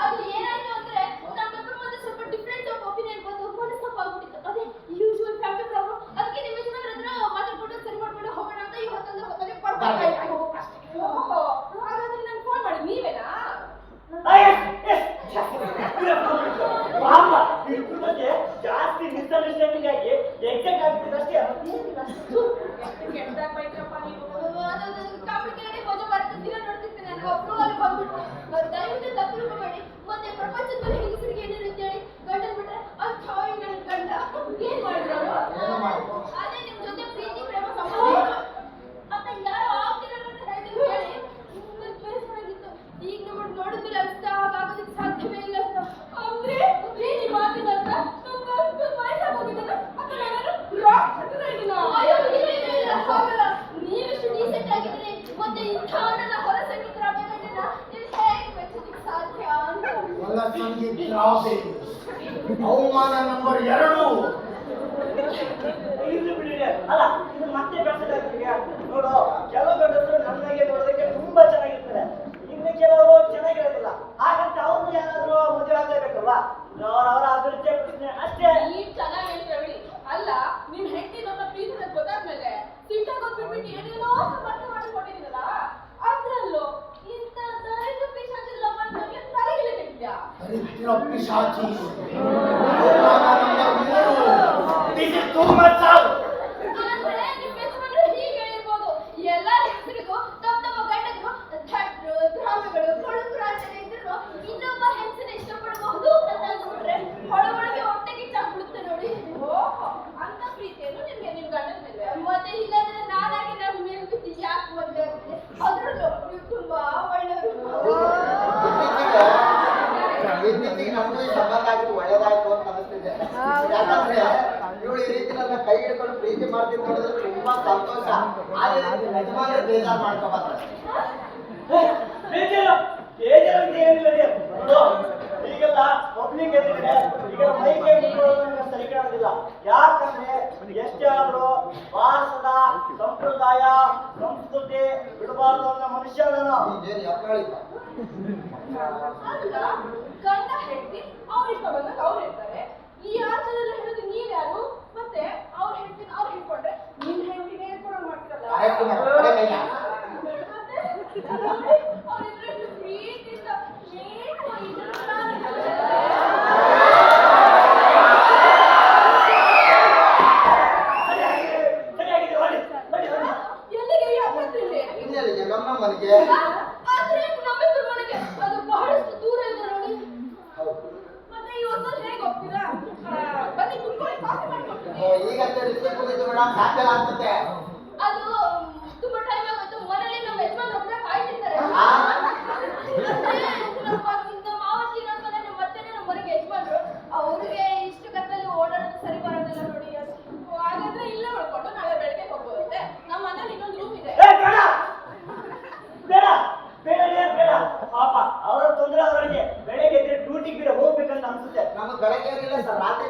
ಅದು ಏನಾಯ್ತು ಅಂದ್ರೆ ನಮ್ಮಿಬ್ಬರ ಮಧ್ಯೆ ಸ್ವಲ್ಪ ಡಿಫ್ರೆಂಟ್ ಆಫ್ ಒಪಿನಿಯನ್ ಬಂದು ಮನಸ್ತಾಪಾಗ್ಬಿಟ್ಟಿತ್ತು. ಅದೇ ಯೂಶುವಲ್ ಫ್ಯಾಮಿಲಿ ಪ್ರಾಬ್ಲಮ್. ಅದಕ್ಕೆ ನಿಮ್ಮ ಯಜಮಾನ್ರ ಹತ್ರ ಮಾತಾಡ್ಕೊಂಡು ಸರಿ ಮಾಡ್ಕೊಂಡು ಹೋಗೋಣ ಅಂತ ಇವತ್ತಂದ್ರೆ ಹೊತ್ತಲ್ಲಿ ಓಹೋ, ಹಾಗಾದ್ರೆ ನಾನು ಫೋನ್ ಮಾಡಿ ನೀವೇನಾ? ಜಾಸ್ತಿ ಮಿಸ್ಅಂಡರ್ಸ್ಟ್ಯಾಂಡಿಂಗ್ ಆಗಿ ಎಕ್ಸಾಕ್ಟ್ ಆಗ್ಬಿಟ್ಟಿದೆ ಅಷ್ಟೇ. ಕೆಟ್ಟದಾಗ ಬೈತ್ರಪ್ಪ ನೀವು. ಕಾಂಪಿಟೇಟಿವ್ ಮಜಾ ಮಾಡ್ತಿದ್ದೀರಾ ನೋಡ್ತಿರ್ತೀನಿ. ನಾನು ಅಪ್ರೂವಲ್ ಬಂದ್ಬಿಟ್ಟು ದಯವಿಟ್ಟು ತಪ್ಪು ತಿಳ್ಕೊಬೇಡಿ. ಮತ್ತೆ ಪ್ರಪಂಚದಲ್ಲಿ ಹೆಂಗಸರಿಗೆ ಏನಿದೆ ಅಂತೇಳಿ ಗಂಡನ್ ಬಿಟ್ರೆ ಅಯ್ಯೋ ನನ್ನ ಗಂಡ ಏನ್ ಮಾಡಿದ್ರು? ಏನು ಮಾಡಿದ್ರು? ಅದೇ ನಿಮ್ ಜೊತೆ ಪ್ರೀತಿ ಪ್ರೇಮ ಸಂಬಂಧ ಮತ್ತೆ ಯಾರೋ ಆಗ್ತಿರಲ್ಲ ಅಂತ ಹೇಳಿದ್ರು ಹೇಳಿ ನನ್ನ ಬೇಸರಾಗಿತ್ತು. ಈಗ ನಮ್ಮನ್ನು ನೋಡಿದ್ರೆ ಅರ್ಥ ಆಗೋದಕ್ಕೆ ಸಾಧ್ಯವೇ ಇಲ್ಲ ಅಂತ. ಅಂದ್ರೆ ಏನಿ ಮಾತಿನ ಅರ್ಥ ನಮ್ಮ ವಯಸ್ಸಾಗೋಗಿದ್ದಾನ ಅಥವಾ ನಾನು ರಾಕ್ ಅಂತ ಹೇಳಿದ್ನಾ? ಅಯ್ಯೋ ಇಲ್ಲ ಹೋಗಲ್ಲ. ನೀವೆಷ್ಟು ಡೀಸೆಂಟ್ ಆಗಿದ್ದೀರಿ, ಮತ್ತೆ ಇಂಥ ನನ್ನ ಹೊರ ಸಂಗೀತರಾಗಬೇಕಂದ್ರೆ ನೀವು ಹೇಗೆ ಮೆಚ್ಚೋದಕ್ಕೆ ಸಾಧ್ಯ ಅಂತ. ಹೊಲ ಸಂಗೀತ ಅವಮಾನ ನಂಬರ್ 2. ಇರ್ಲಿ ಬಿಡಿ. ಅಲ್ಲ, ಇದು ಮತ್ತೆ ಬೆಳೆಸೋದಾಗ್ತಿದೆ. ನೋಡು, ಕೆಲವು ಗಂಡಸರು ನನ್ನಾಗೆ ನೋಡೋದಕ್ಕೆ ತುಂಬಾ ಚೆನ್ನಾಗಿರ್ತಾರೆ, ಇನ್ನು ಕೆಲವರು ಚೆನ್ನಾಗಿರೋದಿಲ್ಲ. ಹಾಗಂತ ಅವ್ರನ್ನ ಯಾರಾದ್ರೂ ಮದುವೆ ಆಗಲೇಬೇಕಲ್ವಾ? ಅವರವರ ಅಭಿರುಚಿಯ ಪ್ರಶ್ನೆ ಅಷ್ಟೇ. ನೀವ್ ಚೆನ್ನಾಗಿ ಹೇಳ್ತೀವಿ. ಅಲ್ಲ, ನಿಮ್ ಹೆಂಡತಿ ನಮ್ಮ ಪ್ರೀತಿ ಗೊತ್ತಾದ್ಮೇಲೆ ಸಿಟ್ಟಾಗೋದ್ ಬಿಟ್ಬಿಟ್ಟು ಏನೇನೋ ಸಮರ್ಥ ಮಾಡಿಕೊಂಡಿದ್ದೀರಲ್ಲ, ಅದ್ರಲ್ಲೂ ಇಂಥ ದರಿದ್ರ ಪಿಶಾಚಿ ಲವರ್ ನಮಗೆ ತಲೆಗಿಲೆ ಕೆಟ್ಟಿದ್ಯಾ? ದರಿದ್ರ ಪಿಶಾಚಿ ಅವಮಾನ number 3. This is too much. ಅಂದ್ರೆ ನಿಮ್ಮ ಯಜಮಾನರು ಹೀಗೆ ಹೇಳಿರ್ಬೋದು, ಎಲ್ಲ ಹೆಂಗಸರಿಗೂ ತಮ್ಮ ಗಂಡನಿಗೂ ಧಟ್ರು ದ್ರಾವಗಳು ಕೊಳುಕುರು ಅಂತಾನೆ ಇದ್ರು ಇನ್ನೊಬ್ಬ ಹೆಂಗಸನ್ನ ಇಷ್ಟಪಡಬಹುದು ಅಂತ ಅಂದ್ಬಿಟ್ರೆ ಒಳಗೊಳಗೆ ಹೊಟ್ಟೆಗೆ ಚಾಕ್ಬಿಡುತ್ತೆ ನೋಡಿ. ಓಹೋ, ಅಂತ ಪ್ರೀತಿಯನ್ನು ನಿಮ್ಗೆ ನಿಮ್ ಗಂಡ ನೋಡಿದ್ರೆ ತುಂಬಾ ಸಂತೋಷ. ಆದ್ರೆ ಯಜಮಾನ್ರು ಬೇಜಾರು ಮಾಡ್ಕೋಬಾರ್ದು. ಬೇಜಾರು ಏನಿಲ್ಲ ರೀ. ನೋಡು, ಈಗೆಲ್ಲ ಪಬ್ಲಿಕ್ ಎದುರುಗಡೆ ಈಗ ಮೈಕೆ ಸರಿ ಕಾಣೋದಿಲ್ಲ. ಯಾಕಂದ್ರೆ ಎಷ್ಟೇ ಆದ್ರೂ ಭಾರತದ ಸಂಪ್ರದಾಯ ಸಂಸ್ಕೃತಿ ಬಿಡಬಾರ್ದು ಅನ್ನೋ ಮನುಷ್ಯ ನಾನು. ಏನು ಎಪ್ಪಳಿತ ಅಲ್ಲ, ಗಂಡ ಹೆಂಡತಿ ಅವ್ರ ಇಷ್ಟ ಬಂದಾಗ ಅವ್ರು ಇರ್ತಾರೆ. ಈ ಆಚಾರೆಲ್ಲ ಹೇಳೋದು ನೀವ್ ಯಾರು? ಮತ್ತೆ ಅವ್ರ ಹೆಂಡತಿನ ಅವ್ರು ಹಿಡ್ಕೊಂಡ್ರೆ ನಿನ್ ಹೆಂಡತಿಗೆ ಹೇಳ್ಕೊಡೋದು ಮಾಡ್ತಿರಲ್ಲ. ಆಯ್ತು ಮೇಡಮ್, ಅದೇ ಮೇಯ್ನ. ಮತ್ತೆ ಅವ್ರಿಬ್ರು ಪ್ರೀತಿಯಿಂದ ಏನು ಸರಿಯಾಗಿದೆ, ನೋಡಿ ನೋಡಿ ನೋಡಿ. ಎಲ್ಲಿಗೆ ಈ ಅಪ್ಪತ್ತಿಲ್ಲಿ? ಇನ್ನೆಲ್ಲಿಗೆ ನಮ್ಮ ಮನೆಗೆ? ಆದ್ರೆ ನಮ್ಮಿಬ್ಬರ ಮನೆಗೆ ಅದು ಬಹಳಷ್ಟು ದೂರ ಇದೆ ನೋಡಿ. ಹೌದು. ಮತ್ತೆ ಈ ಹೊತ್ತಲ್ಲಿ ಹೇಗೆ ಹೋಗ್ತೀರಾ? ಬನ್ನಿ ಕುತ್ಕೊಳ್ಳಿ, ಕಾಫಿ ಮಾಡ್ಕೊಡ್ತೀನಿ. ಈಗ ಬಿಸಿಲು ಕುಡಿದು ಮೇಡಮ್ ಸಾಧ್ಯ ಆಗ್ತದೆ. ಅದು ತುಂಬಾ ಟೈಮ್ ಆಗುತ್ತೆ. ಮನೇಲಿ ನಮ್ಮ ಯಜಮಾನ್ರು ಒಬ್ಬರೇ ಕಾಯ್ತಿರ್ತಾರೆ. ಆ? ನಮ್ಮ ಮಾವಜ್ಜಿ ಇನ್ನೊಂದ್ಸಲ ನಮ್ಮ ಅತ್ತೆನೇ ನಮ್ಮ ಮನೆಗೆ ಯಜಮಾನ್ರು. ಅವ್ರಿಗೆ ಇಷ್ಟು ಕತ್ತಲ್ಲಿ ಓಡಾಡೋದು ಸರಿ ಬರೋದಿಲ್ಲ ನೋಡಿ. ಹಾಗಾದ್ರೆ ಇಲ್ಲೇ ಉಳ್ಕೊಂಡು ನಾಳೆ ಬೆಳಗ್ಗೆ ಹೋಗ್ಬೋದಂತೆ. ನಮ್ಮ ಮನೇಲಿ ಇನ್ನೊಂದು ರೂಮ್ ಇದೆ. ಬೇಡ ಬೇಡ ಬೇಡ ಬೇಡ ಪಾಪ ಅವರ ತೊಂದರೆ ಅವರಿಗೆ. ಬೆಳಗ್ಗೆ ಎದ್ರೆ ಡ್ಯೂಟಿಗೆ ಬೇಡ ಹೋಗ್ಬೇಕಂತ ಅನ್ಸುತ್ತೆ. ನಮಗೆ ಬೆಳಗ್ಗೆ ಇರಲಿಲ್ಲ ಸರ್, ರಾತ್ರಿ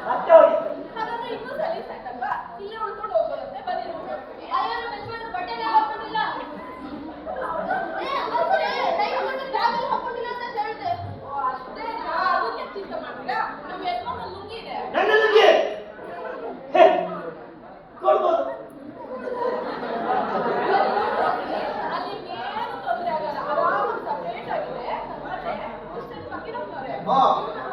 ಮತ್ತೆ ಹೋಗಿ ಹಾಗಾದ್ರೆ ಇನ್ನೂ ಸಲೀಸ್ ಆಯ್ತಲ್ವಾ? ಇಲ್ಲೇ ಉಳ್ಕೊಂಡು ಹೋಗ್ಬೋದಂತೆ. ಬನ್ನಿ ರೂಮ್ ನೋಡ್ತೀನಿ. ಅಯ್ಯೋ ನಮ್ಮ ಯಜಮಾನ್ರು ಬಟ್ಟೆನೇ ಹಾಕೊಂಡಿಲ್ಲ. ಬ್ಯಾಗಲ್ಲಿ ಹಾಕೊಂಡಿಲ್ಲ ಅಂತ ಹೇಳಿದೆ. ಅಷ್ಟೇ, ಅದಕ್ಕೆ ಚಿಂತೆ ಮಾಡ್ತೀರಾ? ನಮ್ಮ ಯಜಮಾನ್ರ ಲುಂಗಿ ಇದೆ. ನನ್ನ ಲುಂಗಿ ಕೊಡ್ಬೋದು. ಅಲ್ಲಿ ಏನು ತೊಂದರೆ ಆಗಲ್ಲ. ಆರಾಮಾಗಿ ಸಪ್ರೇಟ್ ಆಗಿದೆ. ಮತ್ತೆ ಅಷ್ಟೇ ಫಕೀರಪ್ಪನವ್ರೆ, ಹಾ.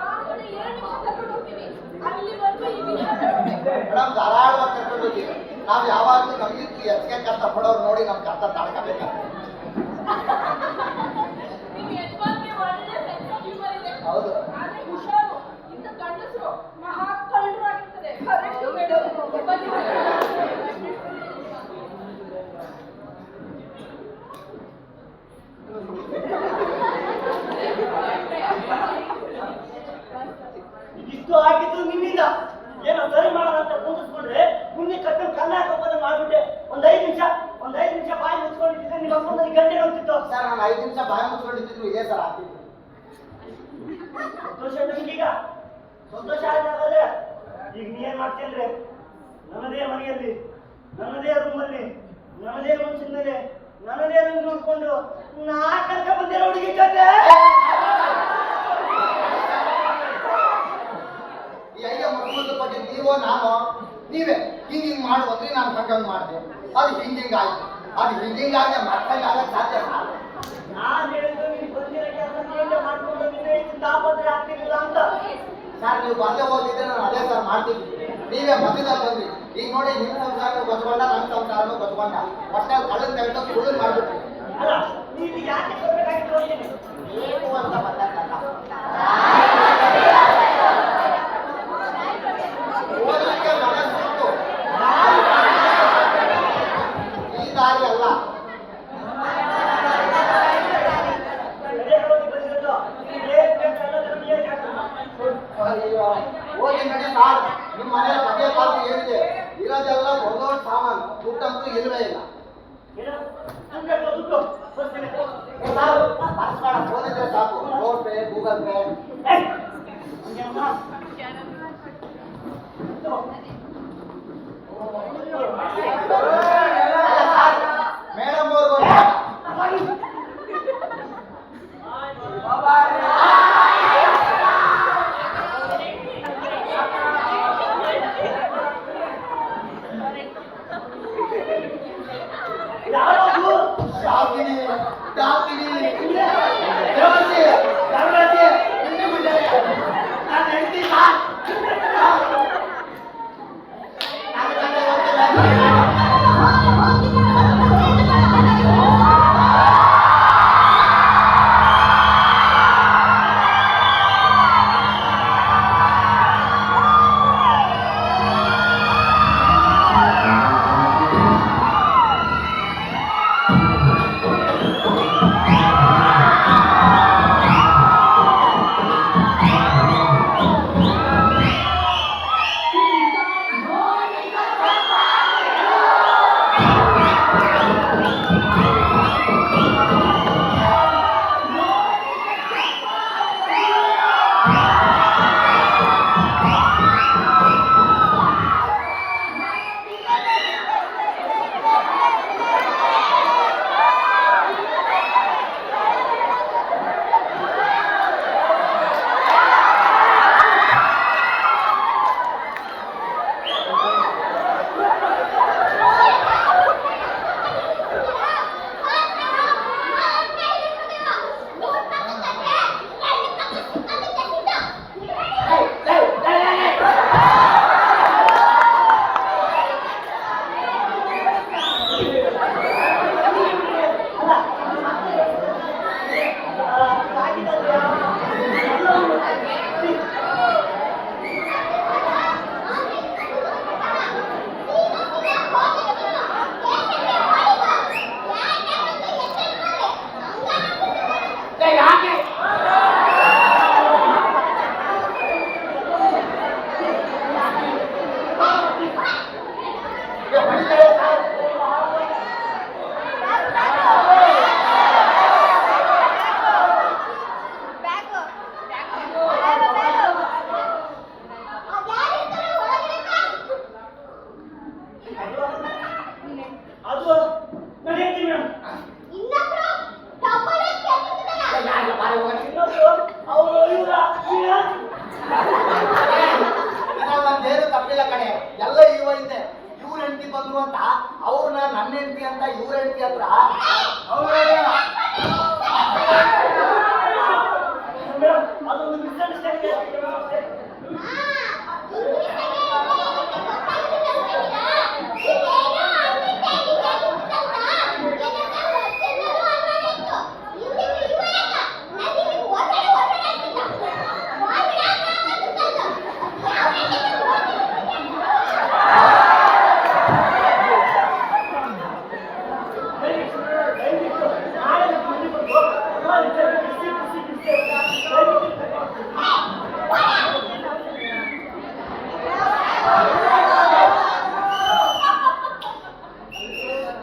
ಹಾಗಾದ್ರೆ 2 ನಿಮಿಷ ಕರ್ಕೊಂಡು ಹೋಗ್ತೀನಿ. ಅಲ್ಲಿವರೆಗೂ ಈ ವಿಷಯ ಹೇಳ್ಬೇಕು. ಮೇಡಮ್ ಧಾರಾಳವಾಗಿ ಕರ್ಕೊಂಡು ಹೋಗಿ. ನಾವು ಯಾವಾಗಲೂ ನಮಗೆ ಹೆಚ್ಚಿಗೆ ಕಷ್ಟ ಪಡೋರು ನೋಡಿ ನಮ್ಮ ಕಷ್ಟ ತಡ್ಕೋಬೇಕಾಗ್ತದೆ. ನಿಮ್ಮ ಯಜಮಾನ್ಗೆ ಒಳ್ಳೆ ಸೆನ್ಸ್ ಆಫ್ ಹ್ಯೂಮರ್ ಇದೆ. ಹೌದು. ಆದ್ರೆ ಹುಷಾರು, ಇಂಥ ಗಂಡಸರು ಮಹಾ ಕಳ್ಳರಾಗಿರ್ತದೆ. Correct madam. ಬನ್ನಿ ಇಷ್ಟು ಆಗಿದ್ದು ನಿನ್ನಿಂದ. ಏನೋ ಸರಿ ಮಾಡೋದಂತ ಕೂಡಿಸ್ಕೊಂಡ್ರೆ ಮುಂದೆ ಕಟ್ಟನ್ನು ಕನ್ನ ಹಾಕೋದ ಮಾಡ್ಬಿಟ್ಟೆ. ಒಂದ್ 5 ನಿಮಿಷ ಬಾಯಿ ಮುಚ್ಕೊಂಡಿದ್ದೆ. ನಿಮ್ಮ ಅಪ್ಪ ನನಗೆ ಗಂಟೆ ಹೋಗ್ತಿತ್ತು. ಸರ್ ನಾನು 5 ನಿಮಿಷ ಬಾಯಿ ಮುಚ್ಕೊಂಡಿದ್ದು ಇದೇ ಸರ್ ಆಗ್ತಿತ್ತು. ಸಂತೋಷ ನಿಮ್ಗೀಗ ಸಂತೋಷ ಆಯ್ತಾದ್ರೆ ಈಗ ನೀ ಏನ್ ಮಾಡ್ತೀನ್ರಿ? ನನ್ನದೇ ಮನೆಯಲ್ಲಿ, ನನ್ನದೇ ರೂಮಲ್ಲಿ, ನನ್ನದೇ ಮನ್ಸಿನ ಮೇಲೆ, ನನ್ನದೇ ರೂಮ್ ನೋಡ್ಕೊಂಡು ನಾ ಕರ್ಕ ಬಂದಿರೋ ಹುಡುಗಿ ಜೊತೆ ಈ ಐಡಿಯಾ ಮೊದಲು ಕೊಟ್ಟಿದ್ದು ನೀವೋ ನಾನು ನೀವೇ ಹಿಂಗ್ ಮಾಡು ಅಂದ್ರೆ ನಾನು ಹಂಗಂಗ್ ಮಾಡಿದೆ. ಅದು ಹಿಂಗಾಯ್ತು. ಅದು ಹಿಂಗಾದ್ರೆ ಮಕ್ಕಳಾಗಕ್ಕೆ ಸಾಧ್ಯ ಸರ್. ನಾನ್ ಹೇಳಿದ್ದು ನೀನು ಬಂದಿರೋ ಕೆಲಸ ಮಾಡ್ಕೊಂಡು ನಿನ್ನೆ ಇಷ್ಟು ತಾಪತ್ರೆ ಆಗ್ತಿರ್ಲಿಲ್ಲ ಅಂತ. ಸರ್ ನೀವು ಬಂದೇ ಹೋಗಿದ್ರೆ ನಾನು ಅದೇ ಸರ್ ಮಾಡ್ತಿದ್ವಿ. ನೀವೇ ಮಧ್ಯದಲ್ಲಿ ಬಂದ್ರಿ. ಈಗ ನೋಡಿ ನಿಮ್ಮ ಸಂಸಾರನೂ ಗೊತ್ಕೊಂಡ, ನನ್ನ ಸಂಸಾರನೂ ಗೊತ್ಕೊಂಡ. ಒಟ್ಟಾಗಿ ಕಳ್ಳನ್ ತೆಗೆದು ಸುಳ್ಳು ಮಾಡ್ಬಿಟ್ರಿ. ಅಲ್ಲ ನೀನು ಯಾಕೆ ಬರ್ಬೇಕಾಗಿತ್ತು? ಏನು ಅಂತ ಗೊತ್ತಾಗಲ್ಲ. ಓದಲಿಕ್ಕೆ ಮನಸ್ಸಿತ್ತು. ಈ ದಾರಿ ಅಲ್ಲ. ಓದಿ ನಡಿ ಸಾರ್. ನಿಮ್ಮ ಮನೆ ಮನೆ ಪಾತ್ರ ಏನಿದೆ? ಇರೋದೆಲ್ಲ ದೊಡ್ಡ ಸಾಮಾನು. ದುಡ್ಡಂತೂ ಇಲ್ವೇ ಇಲ್ಲ. ದುಡ್ಡು ಬರ್ತೀನಿ. ಸಾರು ಬರ್ಸ್ಬೇಡ, ಓದಿದ್ರೆ ಸಾಕು. Phone pay, Google pay. Madam ಅವ್ರಿಗೂ ಯಾರು ಡಾಕಿನಿ ದೇವತೆ ಧರ್ಮರಾಜಿ ಹಿಂದೆ ಬಿಟ್ಟರೆ ನನ್ನ ಹೆಂಡತಿ ಇನ್ನೊಂದು ಅವರು ಇವರ ಒಂದೇನು ತಪ್ಪಿಲ್ಲ ಕಣೆ, ಎಲ್ಲ ಇವ ಹಿಂದೆ ಇವ್ರ ಹೆಂಡತಿ ಬಂದ್ರು ಅಂತ ಅವ್ರನ್ನ ನನ್ನ ಹೆಂಡತಿ ಅಂತ ಇವ್ರ ಹೆಂಡತಿ ಹತ್ರ ಅದೊಂದು ಮಿಸ್ಅಂಡರ್ಸ್ಟ್ಯಾಂಡಿಂಗ್.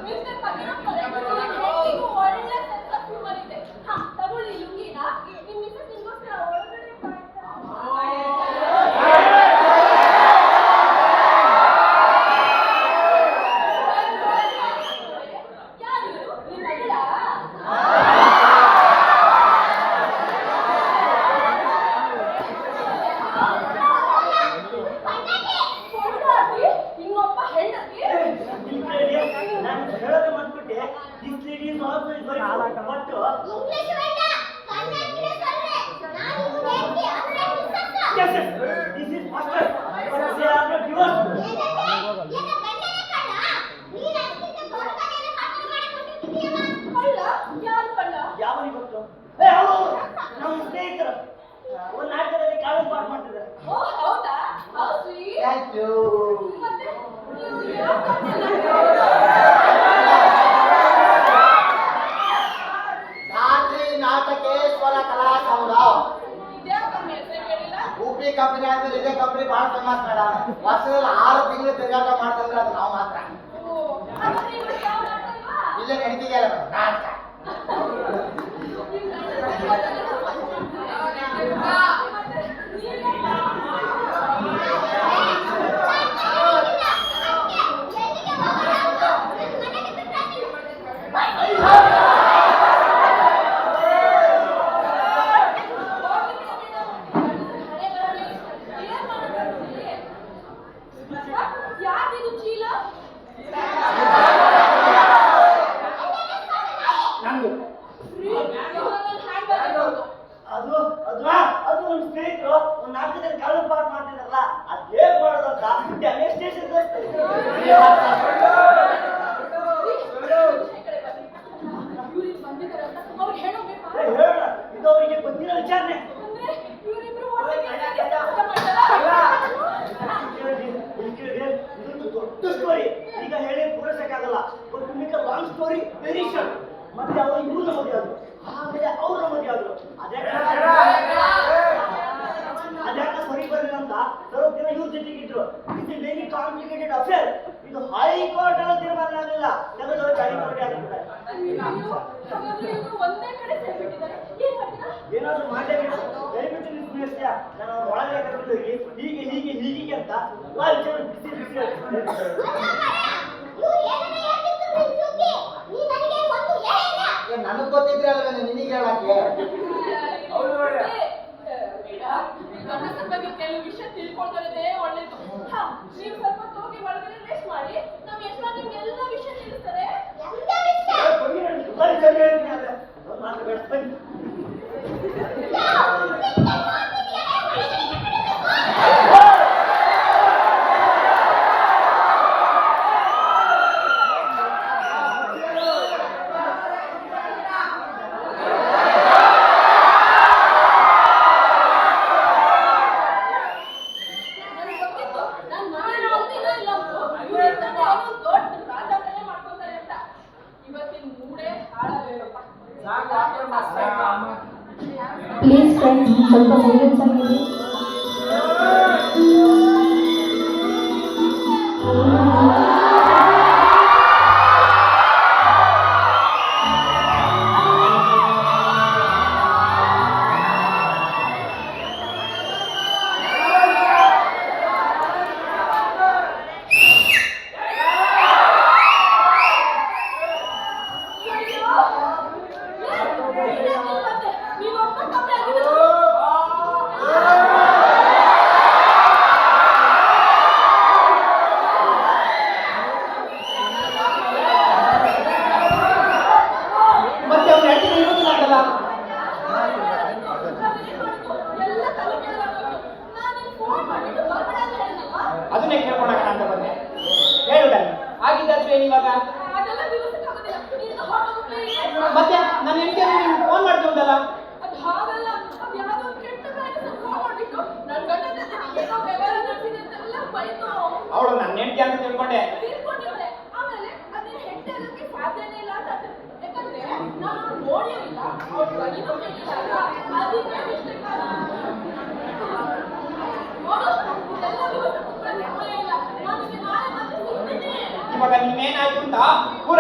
ಮಿಸ್ಟರ್ ಪನ್ನೀರಪ್ಪನವರೇ, ಹೆಂಡತಿಗೂ ಒಳ್ಳೆ sense of humor ಇದೆ. ಹಾ, ತಗೊಳ್ಳಿ ಈ ಲುಂಗಿನ. ನಿಮ್ ಮಿಸ್ಸಸ್ ನಿಮ್ಗೋಸ್ಕರ ಒಳಗಡೆ ಯಾರು ಇವ್ರು? ನಿಮ್ ಮಗಳಾ? ಹೊರಟಾಗಿ ಇನ್ನೊಬ್ಬ ಹೆಂಡತಿ ನಾನು ಹೇಳೋದು ಮತ್ಬಿಟ್ಟೆ. This lady is also very good. But yes, yes, this is master. But they are not yours. ಕಳ್ಳ? ಯಾರು ಕಳ್ಳ? ಯಾವನಿಗೆ ಗೊತ್ತು? ನಮ್ಮ ಸ್ನೇಹಿತರು ಒಂದು ನಾಟಕದಲ್ಲಿ ಕಾಳು ಪಾಠ ಮಾಡ್ತಿದ್ದಾರೆ. ಓ, ಹೌದಾ? How sweet. Thank you. ಮತ್ತೆ ನೀವು ಯಾಕೆ ರಾತ್ರಿ ನಾಟಕೇಶ್ವರ ಕಲಾ ಸಂಘ. ಇದ್ಯಾಕಮ್ಮ ಹೆಸರು ಕೇಳಿಲ್ಲ? ಉಪಿ ಕಂಪನಿ ಆದ್ಮೇಲೆ ಇದೇ ಕಂಪನಿ ಬಹಳ ಫೇಮಸ್ ಮೇಡಮ್. ವರ್ಷದಲ್ಲಿ 6 ತಿಂಗಳು ತಿರುಗಾಟ ಮಾಡ್ತಂದ್ರೆ ಅದು ನಾವು ಮಾತ್ರ. ಓ, ಹಾಗಾದ್ರೆ ಇವತ್ತು ಯಾವ ನಾಟಕ ಇಲ್ವಾ? ಇಲ್ಲೇ ನಡೀತಿದೆಯಲ್ಲ ಮೇಡಮ್ ನಾಟಕ. ಮತ್ತೆ ನೀವೇನು? ಯಾರಿದು ಚೀಲ? ನಂದು ಹ್ಯಾಂಡ್ ಬ್ಯಾಗ್ ಇರೋದು. ಅದು ನಮ್ಮ ಸ್ನೇಹಿತರು ಒಂದು ನಾಟಕದಲ್ಲಿ ಕಾಳು ಪಾಠ ಮಾಡ್ತಿದಾರಲ್ಲ, ಅದು ಹೇಗೆ ಮಾಡೋದು ಅಂತ ಡೆಮಾನ್ಸ್ಟ್ರೇಷನ್ ಇವ್ರಿಗೆ ಬಂದಿದ್ದಾರೆ ಅಂತ ಅವ್ರಿಗೆ ಹೇಳೋಬೇಕಾ? ಹೇಳೋಣ. ಇದು ಅವರಿಗೆ ಗೊತ್ತಿರೋ ವಿಚಾರಣೆ. ಅಂದ್ರೆ ಇವರಿಬ್ರು ಒಳ್ಳೆ ಕೆಲಸ ಮಾಡ್ತಾರಾ? ಇದೊಂದು ದೊಡ್ಡ ಸ್ಟೋರಿ. ಈಗ ಹೇಳಿ ಪೂರೈಸಕ್ಕಾಗಲ್ಲ. ಒಂದು ನಿಮಗೆ ಲಾಂಗ್ ಸ್ಟೋರಿ, ವೆರಿ ಶಾರ್ಟ್. ಮತ್ತೆ ಅವರು ಇವ್ರನ್ನ ಮದುವೆ ಆದ್ರು, ಆಮೇಲೆ ಅವ್ರನ್ನ ಮದುವೆ ಆದ್ರು. ಅದ್ಯಾಕ ಸರಿ ಬರಲಿಲ್ಲ ಅಂತ ಸ್ವಲ್ಪ ದಿನ ಇವ್ರ ಜೊತೆಗೆ ಇದ್ರು. ಇದು ವೆರಿ ಕಾಂಪ್ಲಿಕೇಟೆಡ್ ಅಫೇರ್. ಇದು ಹೈಕೋರ್ಟ್ ಅಲ್ಲಿ ತೀರ್ಮಾನ ಆಗಲಿಲ್ಲ, ತೆಗೆದವರು ಹೈಕೋರ್ಟ್ ಆಗಿರ್ತಾರೆ. ಹಾಗಾದ್ರೆ ಇವ್ರು ಒಂದೇ ಕಡೆ ಸೇರ್ಬಿಟ್ಟಿದ್ದಾರೆ. ಏನ್ ಮಾಡ್ತೀರಾ? ಏನಾದ್ರು ಮಾಡಲೇಬೇಕು. ದಯವಿಟ್ಟು ನಿಲ್ಸ್ತೀಯ? ನಾನು ಅವ್ರ ಒಳಗಡೆ ಕರ್ಕೊಂಡು ಹೋಗಿ ಹೀಗೆ ಅಂತ ಎಲ್ಲ ವಿಚಾರ ಬಿಸಿ ನನಗ್ ಗೊತ್ತಿದ್ರೆ ಅಲ್ವೇ ನಿನಗೆ ಹೇಳಕ್ಕೆ. ಗಂಡಸರ ಬಗ್ಗೆ ಕೆಲವು ವಿಷಯ ತಿಳ್ಕೊಳ್ತಾರದೇ ಒಳ್ಳೇದು. ಹಾ, ನೀವು ಸ್ವಲ್ಪ ಹೋಗಿ ಒಳಗಡೆ ರೆಸ್ಟ್ ಮಾಡಿ. ನಮ್ಮ ಯಶವಂತ ನಿಮ್ಗೆ ಎಲ್ಲ ವಿಷಯ ತಿಳಿಸ್ತಾರೆ. ನನಗೆ ಗೊತ್ತಿತ್ತು ನಾನು ಮನೇಲಿ ಒಂದಿನ ಇಲ್ಲ ಅಂದ್ರು ಇವ್ರು ಇದ್ದಂಗೆ ಏನೋ ಒಂದು ದೊಡ್ಡ ರಾಜಾಂತನೇ ಮಾಡ್ಕೊಂತಾರೆ ಅಂತ. ಇವತ್ತಿನ ಮೂಡೇ ಹಾಳಾಗಲಿಲ್ಲಪ್ಪ. ಪ್ಲೀಸ್ ಫ್ರೆಂಡ್ಸ್, ಸ್ವಲ್ಪ ಸೈಲೆನ್ಸ್ ಆಗಿರಿ. ನೀವೊಬ್ಬ ಅದನ್ನೇ ಕೇಳ್ಕೊಳೋಣ ಅಂತ ಬಂದೆ. ಹೇಳು ಡಾರ್ಲಿಂಗ್, ಆಗಿದ್ದಾದ್ರೆ ಏನು ಇವಾಗ? ಅದೆಲ್ಲ ವಿವರಿಸಕ್ಕಾಗೋದಿಲ್ಲ. ನೀನು ಹೊರಟು please. ಮತ್ತೆ ನನ್ನ ಹೆಂಡತಿಯನ್ನು ನೀನು ಫೋನ್ ಮಾಡ್ತೀವಿ ಅಂತಲ್ಲ? ಅದು ಹಾಗಲ್ಲ. ಅದು ಯಾವುದೋ ಒಂದು ಕೆಟ್ಟ ಕಾಯಿಲೆ ಫೋನ್ ಮಾಡಿಬಿಟ್ಟು ನನ್ನ ಗಂಡನ ಜೊತೆ ಏನೋ ವ್ಯವಹಾರ ನಡೆಸಿದೆ ಅಂತೆಲ್ಲ ಬೈತು. ಅವಳು ನನ್ನ ಹೆಂಡತಿ ಅಂತ ತಿಳ್ಕೊಂಡೆ. ತಿಳ್ಕೊಂಡಿವ್ರೆ. ಆಮೇಲೆ ಅದೇನು ಹೆಂಡತಿ ಆಗೋಕ್ಕೆ ಸಾಧ್ಯನೇ ಇಲ್ಲ ಅಂತ ಅಂದ್ರು. ಯಾಕಂದ್ರೆ ನಾನು ನೋಡೇ ಇಲ್ಲ, ಅವ್ರ ಬೈದು ಕೇಳಿಲ್ಲ ಅಲ್ವಾ? ಅದಕ್ಕೆ ಮಿಸ್ಟೇಕ್ ನೋಡು, ಇದೆಲ್ಲ ವಿವರಿಸ ಕುತ್ಕೊಳ್ಳೋಕೆ ಸಮಯ ಇಲ್ಲ. ನನಗೆ ನಾಳೆ ಮತ್ತೆ ಸಿಗ್ತೀನಿ. ಇವಾಗ ನೀನೇನಾಯ್ತು ಅಂತ ಪೂರ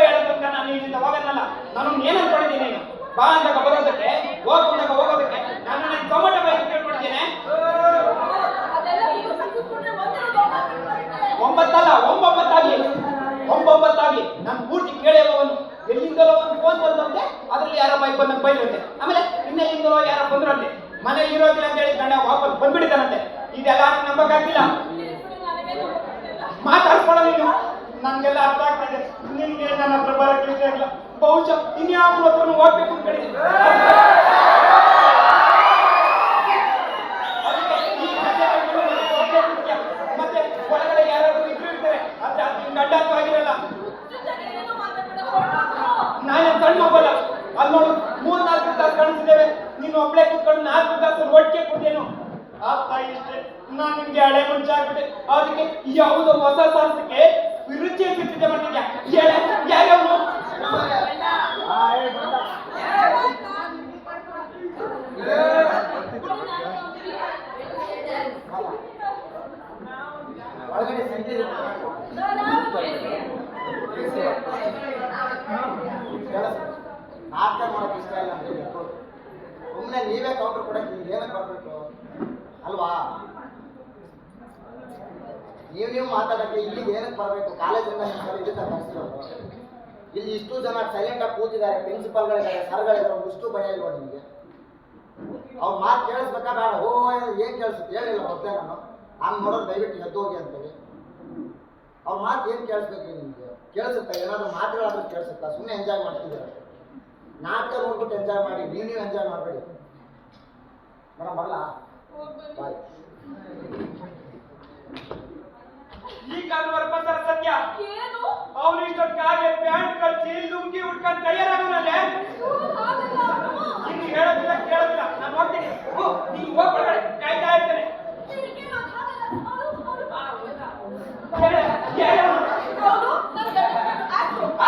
ಹೇಳೋ ತನಕ ನಾನು ಇಲ್ಲಿಂದ ಹೋಗೋದಲ್ಲ. ನಾನು ಏನು ಅನ್ಕೊಂಡಿದ್ದೀನಿ ನೀನು? ಬಾ ಅಂದಾಗ ಬರೋದಕ್ಕೆ, ಹೋಗ್ಕೊಂಡಾಗ ಹೋಗೋದಕ್ಕೆ ನಾನು ಟೊಮೆಟೊ ಬೈಕ್ ಕೇಳ್ಕೊಂಡಿದ್ದೇನೆ. ಅದೆಲ್ಲ ವಿವರಿಸ ಕುತ್ಕೊಂಡ್ರೆ ಒಂದೇ ಒಂಬತ್ತಲ್ಲ, ಒಂಬತ್ತಾಗಿ ನಾನು ಪೂರ್ತಿ ಕೇಳಿರುವವನು. ಎಲ್ಲಿಂದಲೋ ಒಂದು ಫೋನ್ ಬಂದಂತೆ, ಅದರಲ್ಲಿ ಯಾರೋ ಬೈಕ್ ಬಂದಂತೆ ಬೈದಂತೆ. ಆಮೇಲೆ ಇನ್ನೆಲ್ಲಿಂದಲೋ ಯಾರೋ ಬಂದ್ರಂತೆ, ಮನೇಲಿ ಇರೋದಿಲ್ಲ ಅಂತ ಹೇಳಿ ಗಂಡ ವಾಪಸ್ ಬಂದ್ಬಿಟ್ಟಿದ್ದಾನಂತೆ. ಇದೆಲ್ಲ ನಂಬಕ್ಕಾಗಿಲ್ಲ. ಮಾತಾಡ್ಕೊಳ್ಳೋ ನೀನು. ನನ್ಗೆಲ್ಲ ಅರ್ಥ ಆಗ್ತಾ ಇದೆ. ನಿನ್ಗೆ ನನ್ನ ಹತ್ರ ಬರಕ್ಕೆ ಇಷ್ಟ ಇಲ್ಲ. ಬಹುಶಃ ಇನ್ಯಾವ ಹತ್ರನು ಹೋಗ್ಬೇಕು ಅಂತ ಕಡೆ. ಮತ್ತೆ ಒಳಗಡೆ ಯಾರಾದ್ರೂ ಇದ್ರು ಇರ್ತಾರೆ, ಆದ್ರೆ ಅದು ನಿನ್ ಗಂಡ ಅಂತೂ ಆಗಿರಲ್ಲ. ನಾನೇ ಕಣ್ಣು ಹೋಗಲ್ಲ. ಅಲ್ಲಿ ನೋಡು, 3-4 ತಾಸು ಕಾಣಿಸಿದ್ದೇವೆ. ನೀನು ಒಬ್ಳೆ ಕೂತ್ಕೊಂಡು 4 ತಾಸು ಒಟ್ಟಿಗೆ ಕೊಡ್ತೇನು ಆಗ್ತಾ ಇಷ್ಟೇ. ನಾನು ನಿಮ್ಗೆ ಹಳೆ ಮುಂಚೆ ಆಗ್ಬಿಟ್ಟೆ. ಅದಕ್ಕೆ ಯಾವುದೋ ಹೊಸ ಶಾಸ್ತ್ರಕ್ಕೆ ವಿರುಚಿ ಸಿದ್ಧತೆ ಮಾಡ್ತಿದ್ಯಾ? ಯಾರ್ಯಾವನು? ಒಳಗಡೆ ಸಂಜೆ ನಾಟಕ ಮಾಡಕ್ ಇಷ್ಟ ಇಲ್ಲ ಅಂತ ಹೇಳಿ ಸುಮ್ಮನೆ ನೀವೇ ಕೌಂಟರ್ ಕೊಡಕ್ಕೆ ನಿಮ್ಗೆ ಏನಕ್ಕೆ ಬರ್ಬೇಕು ಅಲ್ವಾ? ನೀವು ಮಾತಾಡಕ್ಕೆ ಇಲ್ಲಿಗೆ ಏನಕ್ಕೆ ಬರಬೇಕು? ಕಾಲೇಜಿಂದ ಇದಕ್ಕೆ ಕಳಿಸಿರೋದು. ಇಲ್ಲಿ ಇಷ್ಟು ಜನ ಸೈಲೆಂಟ್ ಆಗಿ ಕೂತಿದ್ದಾರೆ, ಪ್ರಿನ್ಸಿಪಾಲ್ಗಳಿದ್ದಾರೆ, ಸರ್ಗಳಿದ್ದಾರೆ, ಇಷ್ಟು ಭಯ ಇಲ್ವಾ ನಿಮಗೆ? ಅವ್ರ ಮಾತು ಕೇಳಿಸ್ಬೇಕಾ ಬೇಡ? ಓ ಏನ್ ಕೇಳಿಸುತ್ತೆ ಹೇಳಿಲ್ಲ ಮೊದಲೇ ನಾನು ಹಂಗೆ ನೋಡೋದು ದಯವಿಟ್ಟು ಎದ್ದು ಹೋಗಿ ಅಂತೇಳಿ. ಅವ್ರ ಮಾತು ಏನು ಕೇಳಿಸ್ಬೇಕು ನಿಮಗೆ? ಕೇಳಿಸುತ್ತಾ? ಏನಾದ್ರು ಮಾತುಗಳಾದ್ರೂ ಕೇಳಿಸುತ್ತಾ? ಸುಮ್ಮನೆ ಎಂಜಾಯ್ ಮಾಡ್ತಿದ್ದಾರೆ. ನಾಟಕ ನೋಡ್ಬಿಟ್ಟು ಎಂಜಾಯ್ ಮಾಡಿ, ನೀವು ಎಂಜಾಯ್ ಮಾಡಬೇಡಿ. ಮೇಡಮ್ ಬರಲ್ಲ ಬಾಯ್. ಈಗಾದ್ರೂ ಬರ್ಬಂತಾರ ಸತ್ಯ. ಏನು? ಅವ್ರು ಇಷ್ಟೊತ್ತಿಗೆ ಪ್ಯಾಂಟ್ ಕಟ್ಟಿ ಲುಂಗಿ ಉಟ್ಕೊಂಡು ತಯಾರಾಗೋನಲ್ಲೇ. ಇನ್ನು ಹೇಳೋದಿಲ್ಲ ಕೇಳೋದಿಲ್ಲ. ನಾನು ಹೋಗ್ತೀನಿ. ನೀನು ಹೋಗ್ಬಿಡಬೇಡ, ಕಾಯ್ತಾ ಇರ್ತೇನೆ.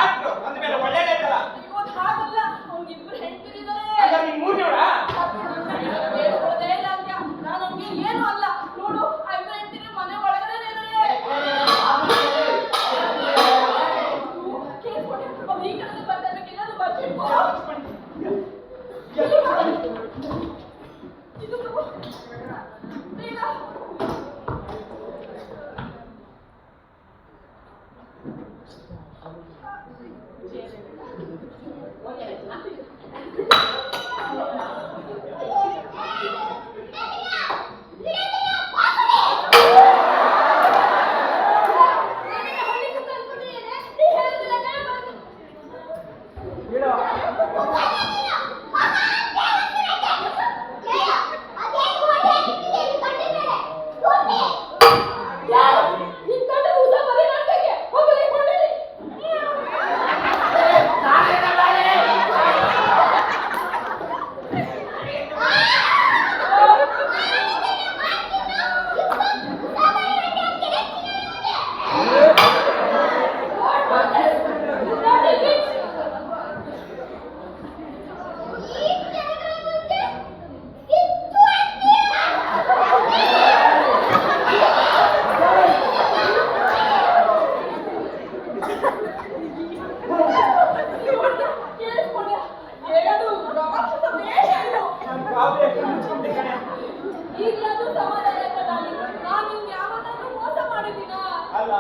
ಆಕ್ಟ್ರು ಅಂದ್ಮೇಲೆ ಒಳ್ಳೇದಾಯ್ತಲ್ಲ. ಅಲ್ಲ ನೀನ್ ಮೂರ್ನೋಡ? ನಾನು ಅವ್ನಿಗೆ ಏನು ಅಲ್ಲ. ನೋಡು, ಐದು ಹೆಂಡತಿಗೆ ಮನೆ ಒಳಗಡೆ ಈ ಕಡೆ ಬರ್ತಾಬೇಕಿಲ್ಲ. ಅದು ಬರ್ತಿಟ್ಕೋ. ಇದು ಬೇಗ ಈಗಲಾದ್ರೂ ಸಮಾಧಾನ ಆಯ್ತಾ? ನಾನು ನಿಮ್ಗೆ ಯಾವತ್ತಾದ್ರೂ ಮೋಸ ಮಾಡಿದ್ದೀನ? ಅಲ್ಲ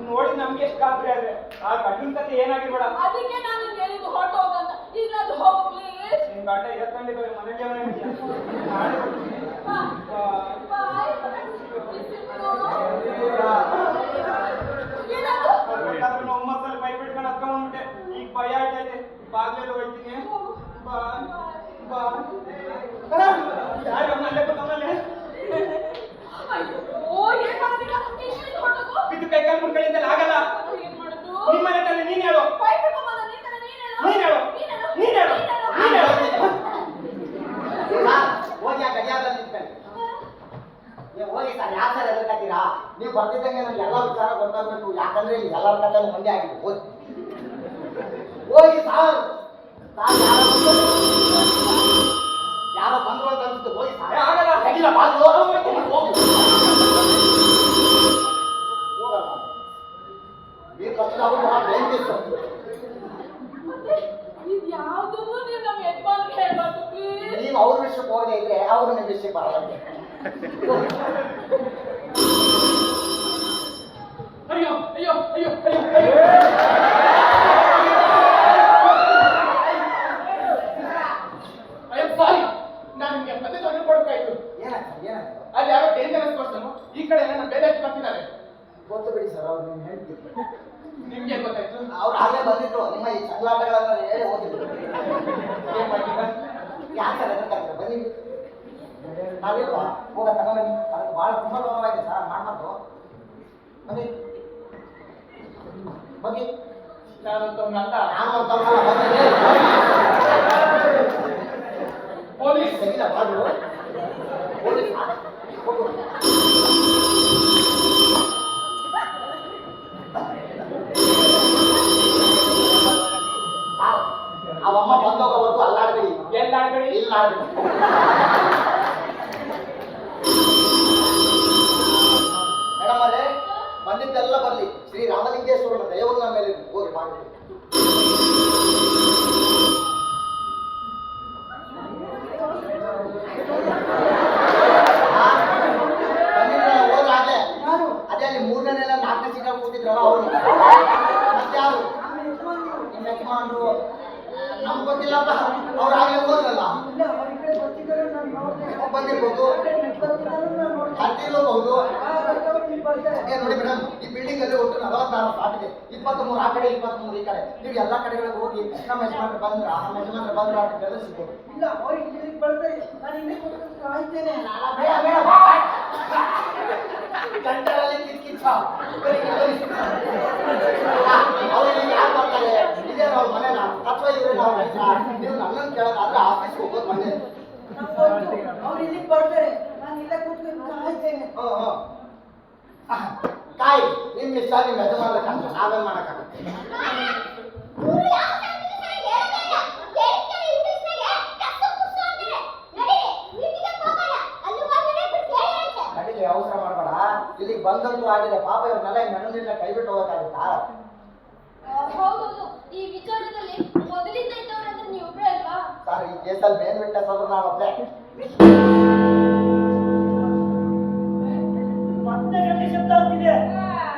ನೋಡಿ ನಮ್ಗೆ ಎಷ್ಟು ಗಾಬರಿ ಆದ್ರೆ ಆ ಗಂಡನ ಕತೆ ಏನಾಗಿರ್ಬೇಡ. ಅದಕ್ಕೆ ನಾನು ನಿಮ್ಗೆ ಹೇಳಿದ್ದು ಹೊರಟು ಹೋಗಂತ. ಈಗಲಾದ್ರೂ ಹೋಗು ಪ್ಲೀಸ್. ನಿಮ್ ಗಂಡ ಎತ್ಕೊಂಡಿದ್ದಾರೆ ಮನೆಗೆ ಒಮ್ಮತ್ತಲ್ಲಿ ಬೈ ಬಿಟ್ಕೊಂಡು ಹತ್ಕೊಂಡ್ಬಿಟ್ಟೆ. ಈಗ ಭಯ ಆಯ್ತಾ ಇದೆ. ಬಾಗ್ಲೆಲ್ಲ ಹೋಗ್ತೀನಿ. ಬಾ ಬಾ ಯಾರು ಮನೆ ಕೂತವನಲ್ಲಿ. ಅಯ್ಯೋ ಏನ್ ಮಾಡೋದಿಲ್ಲ. ಬರ್ತಿದ್ದಂಗೆ ನನಗೆ ಎಲ್ಲ ವಿಚಾರ ಗೊತ್ತಾಗಬೇಕು. ಯಾಕಂದ್ರೆ ಇಲ್ಲಿ ಎಲ್ಲರ ಕತೆ ಒಂದೇ ಆಗಿದೆ. ಹೋಗಿ ಸಾರ್ ಯಾರೋ ಬಂದ್ರು ಅಂತ ಅನ್ಸುತ್ತೆ. ಹೋಗಿ ಸಾರ್ ಆಗಲ್ಲ. ತೆಗಿಲ ಬಾಗ್ಲು. ಹೋಗಲ್ಲ ಈ ಕಷ್ಟ ಇದು ಯಾವುದನ್ನು ನೀವು ನಮ್ಮ ಯಜಮಾನ್ರಿಗೆ ಹೇಳ್ಬಾರ್ದು ಪ್ಲೀಸ್. ನೀವು ಅವ್ರ ವಿಷಯಕ್ಕೆ ಹೋಗದೆ ಇದ್ರೆ ಅವರು ನಿಮ್ಮ ವಿಷಯಕ್ಕೆ ಬರಲ್ಲ. ಅಯ್ಯೋ ಅಯ್ಯೋ ಅಯ್ಯೋ ಅಯ್ಯೋ ಅಯ್ಯೋ ಸಾರಿ, ನಾನು ನಿಮಗೆ ಮತ್ತೆ ತೊಂದರೆ ಕೊಡ್ಬೇಕಾಯ್ತು. ಏನಾಗ್ತದೆ ಏನಾಗ್ತದೆ ಅಲ್ಲಿ ಯಾರೋ ಡೇಂಜರಸ್ ಪರ್ಸನ್ ಈ ಕಡೆ ಎಲ್ಲ ನನ್ನ ಬೇರೆ ಬರ್ತಿದ್ದಾರೆ. ಗೊತ್ತು ಬಿಡಿ ಸರ್, ಅವ್ರು ನೀವು ಹೇಳ್ತೀವಿ. ನಿಮ್ಗೆ ಗೊತ್ತಾಯ್ತು? ಅವ್ರು ಆಗಲೇ ಬಂದಿದ್ರು, ನಿಮ್ಮ ಈ ಚಂಗ್ಲಾಟಗಳನ್ನ ಹೇಳಿ ಹೋಗಿದ್ರು. ಏನ್ ಮಾಡ್ತೀರಾ? ಯಾಕೆ ಅದಕ್ಕಾಗ್ತದೆ ಬನ್ನಿ ನಾವಿಲ್ವಾ ಹೋಗ ತಗೊಂಬನ್ನಿ. ಅದಕ್ಕೆ ಭಾಳ ತುಂಬ ನೋವಾಗಿದೆ ಸರ್, ಮಾಡ್ಬಾರ್ದು. ಬನ್ನಿ ಬನ್ನಿ. ನಾನಂತ ಅಲ್ಲ, ನಾನು ಅಂತ ಪೊಲೀಸ್. ತೆಗಿಲ ಬಾಗ್ಲು. ಪೊಲೀಸ್ ಹೋಗು. ಅವಮ್ಮ ಬಂದೋಗೋವರೆಗೂ ಅಲ್ಲಾಡಬೇಡಿ. ಎಲ್ಲ ಆಡ್ಬೇಡಿ. ಇಲ್ಲ ಆಡ್ಬೇಡಿ. ಮೇಡಮ್ ಅವರೇ, ಬಂದಿದ್ದೆಲ್ಲ ಬರಲಿ. ಶ್ರೀ ರಾಮಲಿಂಗೇಶ್ವರನ ದಯವನ್ನು ನಮ್ಮ ಮೇಲೆ ಹೋಗಿ ಮಾಡಿ. ಹೋದ್ರಾಗ್ಲೇ ಅದೇ ಅಲ್ಲಿ 3ನೇ 4ನೇ ಸೀಟಾಗಿ ಕೂತಿದ್ರಲ್ಲ ಅವರು. ಮತ್ತೆ ಯಾರು ನಿಮ್ಮ ಯಜಮಾನ್ರು? ನಮ್ಗೆ ಗೊತ್ತಿಲ್ಲಪ್ಪ. ಅವ್ರು ಆಗಲೇ ಹೋದ್ರಲ್ಲ, ಬಂದಿರ್ಬೋದು, ಹತ್ತಿರಬಹುದು. ನೋಡಿ ಮೇಡಮ್, ಈ ಬಿಲ್ಡಿಂಗ್ ಅಲ್ಲಿ ಒಟ್ಟು 46 ಫ್ಲಾಟ್ ಇದೆ. 23 ಆ ಕಡೆ 23 ಈ ಕಡೆ. ನೀವು ಎಲ್ಲಾ ಕಡೆಗಳಿಗೆ ಹೋಗಿ ನಮ್ಮ ಯಜಮಾನ್ರು ಬಂದ್ರ ಅಂತ ಎಲ್ಲ ಸಿಗ್ಬೋದು. ಗಂಟಲಲ್ಲಿ ಕಿಚ್ಕಿಚ್ಚ ಅವ್ರಿಗೆ ಯಾರು ಬರ್ತಾರೆ? ಇದೇ ಅವ್ರ ಮನೆನ ಅಥವಾ ಇವ್ರೆ ನಾವು ನೀವು ನನ್ನನ್ನು ಕೇಳೋದಾದ್ರೆ ಆಫೀಸ್ಗೆ ಹೋಗೋದು ಮನೆ. ಕಾಯಿ ನಿಮ್ಮ ಇಷ್ಟ, ನಿಮ್ಮ ಯಜಮಾನ ಕಷ್ಟ, ನಾವೇನ್ ಮಾಡಕ್ಕಾಗುತ್ತೆ? ನಡಿಗೆ ಅವಸರ ಮಾಡಬೇಡ. ಇಲ್ಲಿಗೆ ಬಂದಂತೂ ಆಗಿದೆ. ಪಾಪ ಇವ್ರನ್ನೆಲ್ಲ ನನ್ನನ್ನೆಲ್ಲ ಕೈ ಬಿಟ್ಟು ಹೋಗಕ್ಕಾಗುತ್ತಾ? ಹೌದೌದು, ಈ ವಿಚಾರದಲ್ಲಿ ಮೊದಲಿಂದ ಇದ್ದವರಂದ್ರೆ ನೀವೊಬ್ರೇ ಅಲ್ವಾ? ಸರ್, ಈ ಕೇಸಲ್ಲಿ ಮೇನ್ ವಿಟ್ನೆಸ್ ಆದ್ರೂ ನಾನು ಒಬ್ಬೇ. ಮತ್ತೆ ಗಂಟೆ ಶಬ್ದ ಆಗ್ತಿದೆ.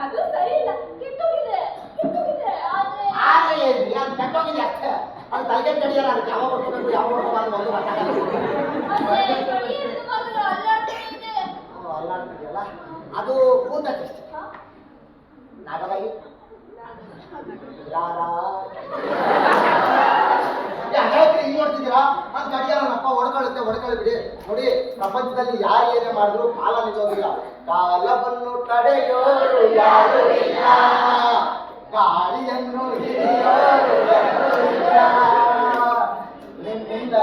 ಅದು ಸರಿ ಇಲ್ಲ, ಕೆಟ್ಟೋಗಿದೆ ಆದ್ರೆ ಆದ್ರೆ ಏನ್ರಿ, ಅದು ಕೆಟ್ಟೋಗಿದೆ ಅಷ್ಟೇ. ಅದು ತಲೆಗೆ ಕಡಿಯಲ್ಲ. ಅದಕ್ಕೆ ಯಾವ ಬರ್ಕೋಬೇಕು ಯಾವ ಬರ್ಕೋಬಾರ್ದು ಒಂದು ಗೊತ್ತಾಗಲ್ಲ. ಅಲ್ಲಾಡ್ತಿದೆಯಲ್ಲ, ಅದು ಭೂತ ಚೇಷ್ಟೆ. ನಾಗರಾಗಿ ಹಿಂಗ್ ನೋಡ್ತಿದ್ದೀರಾ? ಅದು ಕಡಿಯಲ್ಲ. ನಪ್ಪ ಹೊಡ್ಕೊಳ್ಳಿ ಬಿಡಿ. ನೋಡಿ, ಪ್ರಪಂಚದಲ್ಲಿ ಯಾರು ಏನೇ ಮಾಡಿದ್ರು ಕಾಲ ನಿಲ್ಲೋದಿಲ್ಲ. ಕಾಲವನ್ನು ತಡೆಯೋರು ಯಾರು ಇಲ್ಲ, ಗಾಳಿಯನ್ನು ಹಿಡಿಯೋರು ಯಾರು ಇಲ್ಲ. ನಿಮ್ಮಿಂದ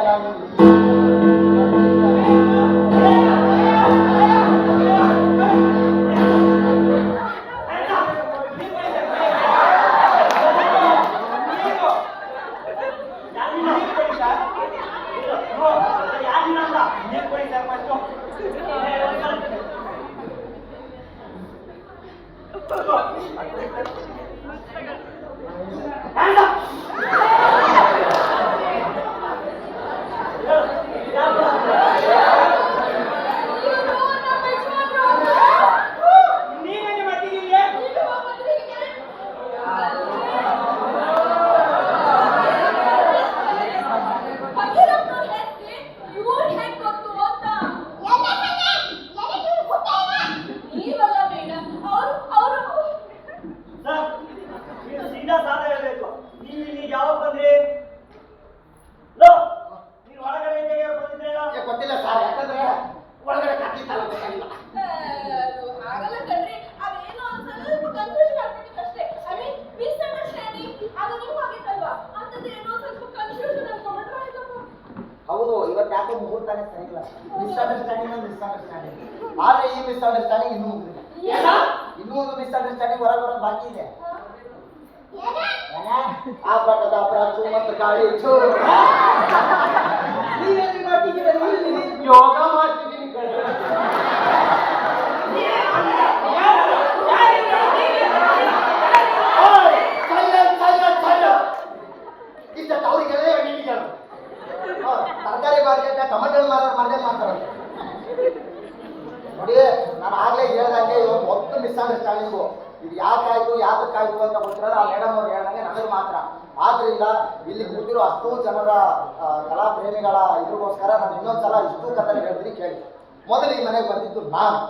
ಗೊತ್ತಿಲ್ಲ ಸರ್, ಯಾಕಂದ್ರೆ ಒಳಗಡೆ ಕಟ್ಟಿತ್ತಲ್ಲ ಬೇಕಾಗಿಲ್ಲ. ಆಗಲ್ಲ ಕಣ್ರಿ, ಅದೇನೋ ಒಂದ್ ಸ್ವಲ್ಪ ಕನ್ಫ್ಯೂಷನ್ ಆಗ್ಬಿಟ್ಟಿತ್ತಷ್ಟೇ. I mean misunderstanding. ಅದು ನೀವು ಆಗಿತ್ತಲ್ವಾ? ಅಂತದ್ದು ಏನೋ ಸ್ವಲ್ಪ ಕನ್ಫ್ಯೂಷನ್ ಅನ್ಕೊಂಡ್ರೆ ಆಯ್ತಪ್ಪ. ಹೌದು, ಇವತ್ತು ಯಾಕೋ ಮುಹೂರ್ತಾನೆ ಸರಿಯಿಲ್ಲ. ಮಿಸ್ಅಂಡರ್ಸ್ಟ್ಯಾಂಡಿಂಗ್. ಆದ್ರೆ ಈ ಮಿಸ್ಅಂಡರ್ಸ್ಟ್ಯಾಂಡಿಂಗ್ ಇನ್ನೂ ಮುಗಿದಿಲ್ಲ. ಇನ್ನೂ ಒಂದು ಮಿಸ್ಅಂಡರ್ಸ್ಟ್ಯಾಂಡಿಂಗ್ ಹೊರಗೆ ಬರೋದು ಬಾಕಿ ಇದೆ. ಆ ಪ್ರಕಟ ಪ್ರಾಚು ಮತ್ತು ಗಾಳಿ ನೀವೇನು ಮಾಡ್ತಿದ್ದೀರ? ಯೋಗ ಮಾಡ್ತಿದ್ದೀನಿ ಕಣೆ. ತರಕಾರಿ ಮಾರ್ಕೆಟ್ ಟೊಮೆಟೊ ಮಾರ್ಕೆಟ್ ಮಾಡ್ತಾರೆ ನೋಡಿ. ನಾನು ಆಗ್ಲೇ ಹೇಳ್ದಂಗೆ ಇವಾಗ ಮೊದಲು ಮಿಸ್ಅಂಡರ್ಸ್ಟ್ಯಾಂಡಿಂಗು. ಇದು ಯಾತಕ್ಕಾಯ್ತು ಅಂತ ಗೊತ್ತಿರೋದು ಆ ಮೇಡಮ್ ಅವ್ರು ಹೇಳ್ದಂಗೆ ನನಗೆ ಮಾತ್ರ. ಆದ್ರಿಂದ ಇಲ್ಲಿ ಕೂತಿರೋ ಅಷ್ಟೂ ಜನರ ಕಲಾ ಪ್ರೇಮಿಗಳ ಇದ್ರಿಗೋಸ್ಕರ ನಾನು ಇನ್ನೊಂದ್ಸಲ ಇಷ್ಟು ಕಥೆ ಹೇಳ್ತೀನಿ ಕೇಳಿ. ಮೊದಲು ಈ ಮನೆಗೆ ಬಂದಿದ್ದು ನಾನು.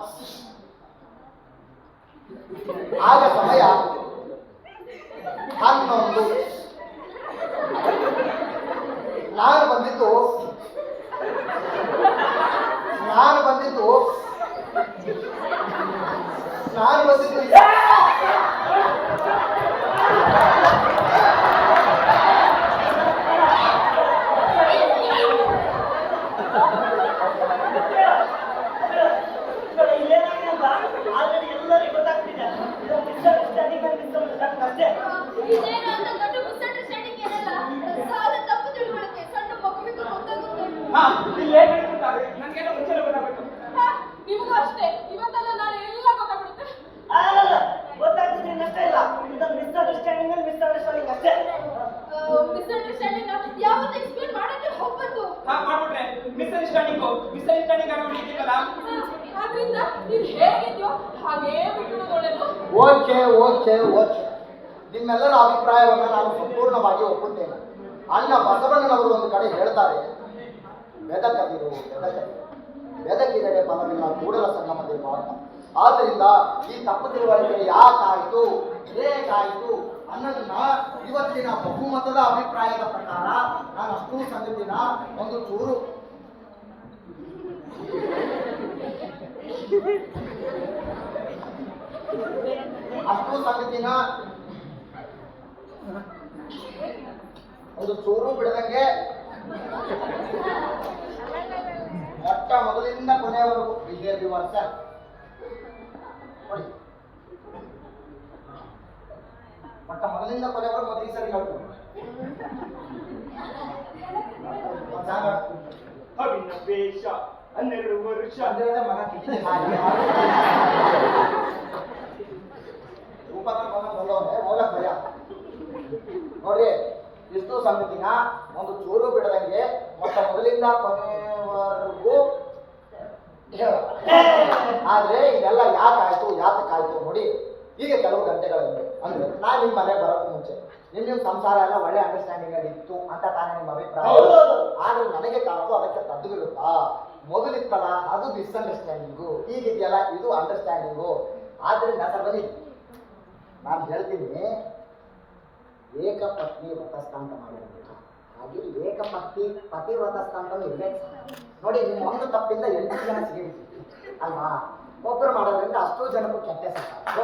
ಆಗ ಸಮಯ 11. ನಾನು ಬಂದಿದ್ದು ಇಲ್ಲೇನಾಗಿದೆ ಅಂತ ಆಲ್ರೆಡಿ ಎಲ್ಲರಿಗೂ ಗೊತ್ತಾಗ್ತಿದೆ. ಇದು ಮಿಸ್ಅಂಡರ್ಸ್ಟ್ಯಾಂಡಿಂಗ್ ಅಷ್ಟೇ. ಇದೇನು ಅಂತ ದೊಡ್ಡ ಮಿಸ್ಅಂಡರ್ಸ್ಟ್ಯಾಂಡಿಂಗ್ ಏನಲ್ಲ, ಸಾಲ ತಪ್ಪು ತಿಳುವಳಿಕೆ, ಸಣ್ಣ ಮಗುವಿಗೆ ಗೊತ್ತಾಗುತ್ತೆ. ನನಗೇನೋ ಮುಂಚೆ ಗೊತ್ತಾಗಬೇಕು. ನಿಮಗೂ ಅಷ್ಟೇ, ಇವತ್ತೆಲ್ಲ ನಾನು ಎಲ್ಲ ಗೊತ್ತಾಗ್ಬಿಡುತ್ತೆ. ಗೊತ್ತಾಗ್ತಿದೆ ಅಷ್ಟೇ ಇಲ್ಲ. ಇದು ಮಿಸ್ಅಂಡರ್ಸ್ಟ್ಯಾಂಡಿಂಗ್ ಅಷ್ಟೇ. ಮಿಸ್ಅಂಡರ್ಸ್ಟ್ಯಾಂಡಿಂಗ್ ಯಾವತ್ತು ಎಕ್ಸ್ಪ್ಲೇನ್ ಮಾಡೋಕ್ಕೆ ಹೋಗ್ಬಾರ್ದು. ಮಾಡ್ಬಿಟ್ರೆ ಮಿಸ್ಅಂಡರ್ಸ್ಟ್ಯಾಂಡಿಂಗ್ ಆಗೋಗಿದ್ದೀವಲ್ಲ. ಆದ್ರಿಂದ ನೀನು ಹೇಗಿದ್ಯೋ ಹಾಗೇ ಬಿಟ್ಟು ಒಳ್ಳೆಯದು. ಓಕೆ. ನಿಮ್ಮೆಲ್ಲರ ಅಭಿಪ್ರಾಯವನ್ನು ನಾನು ಸಂಪೂರ್ಣವಾಗಿ ಒಪ್ಪುತ್ತೇನೆ. ಅಣ್ಣ ಬಸವಣ್ಣನವರು ಒಂದು ಕಡೆ ಹೇಳ್ತಾರೆ, ಬೆದಕಿದರೆ ಬಲವಿಲ್ಲ ಕೂಡಲ ಸಂಗಮ ದೇವ ಅಂತ. ಆದ್ದರಿಂದ ಈ ತಪ್ಪು ತಿಳುವಳಿಕೆ ಯಾಕಾಯಿತು, ಹೇಗಾಯಿತು ಅನ್ನೋದನ್ನ ಇವತ್ತಿನ ಬಹುಮತದ ಅಭಿಪ್ರಾಯದ ಪ್ರಕಾರ ನಾನು ಅಷ್ಟೂ ಸಂಗತಿನ ಒಂದು ಚೂರು ಬಿಡದಂಗೆ ಮೊಟ್ಟ ಮೊದಲಿಂದ ಕೊನೆಯವರೆಗೂ ಬಿಜೆಪಿ ವರ್ಷ ನೋಡಿ, ಮೊಟ್ಟ ಮೊದಲಿಂದ ಕೊನೆಯವರೆಗೂ ಮೊದಲ ಸರಿ ಹೇಳ್ತೀನಿ. ವೇಷ 12 ವರ್ಷ ಮಗ ಭಯ ನೋಡ್ರಿ. ಇಷ್ಟು ಸಂಗತಿನ ಒಂದು ಚೂರು ಬಿಡದಂಗೆ ಮೊಟ್ಟ ಮೊದಲಿಂದ ಕೊನೆಯವರೆಗೂ ಆದ್ರೆ ಇದೆಲ್ಲ ಯಾತಕ್ಕಾಯ್ತು ನೋಡಿ. ಹೀಗೆ ಕೆಲವು ಗಂಟೆಗಳಿವೆ. ಅಂದ್ರೆ ನಾನು ನಿಮ್ಮ ಮನೆ ಬರೋಕ್ಕೂ ಮುಂಚೆ ನಿಮ್ ಸಂಸಾರ ಎಲ್ಲ ಒಳ್ಳೆ ಅಂಡರ್ಸ್ಟ್ಯಾಂಡಿಂಗ್ ಅಲ್ಲಿ ಇತ್ತು ಅಂತ ತಾನೇ ನಿಮ್ಮ ಅಭಿಪ್ರಾಯ. ಆದ್ರೆ ನನಗೆ ಕಾಣೋದು ಅದಕ್ಕೆ ತದ್ವಿರುತ್ತಾ. ಮೊದಲಿತ್ತಲ್ಲ ಅದು ಮಿಸ್ಅಂಡರ್ಸ್ಟ್ಯಾಂಡಿಂಗು, ಈಗಿದೆಯಲ್ಲ ಇದು ಅಂಡರ್ಸ್ಟ್ಯಾಂಡಿಂಗು. ಆದ್ರಿಂದ ಸರ್ ಬನ್ನಿ ನಾನು ಹೇಳ್ತೀನಿ, ಏಕಪತ್ನಿ ವ್ರತಸ್ಥ ಅಂತ ಮಾಡಿರ್ಬೇಕು. ಹಾಗೆ ಏಕಪತ್ನಿ ಪತಿವ್ರತಸ್ಥ ಅಂತ ಇರ್ಬೇಕು ನೋಡಿ. ನಿಮ್ಮ ಒಂದು ತಪ್ಪಿಂದ 8 ಜನ ಸಿಗಬೇಕು ಅಲ್ವಾ? ಒಬ್ಬರು ಮಾಡೋದ್ರಿಂದ ಅಷ್ಟೂ ಜನಕ್ಕೂ ಕೆಟ್ಟ ಸೊ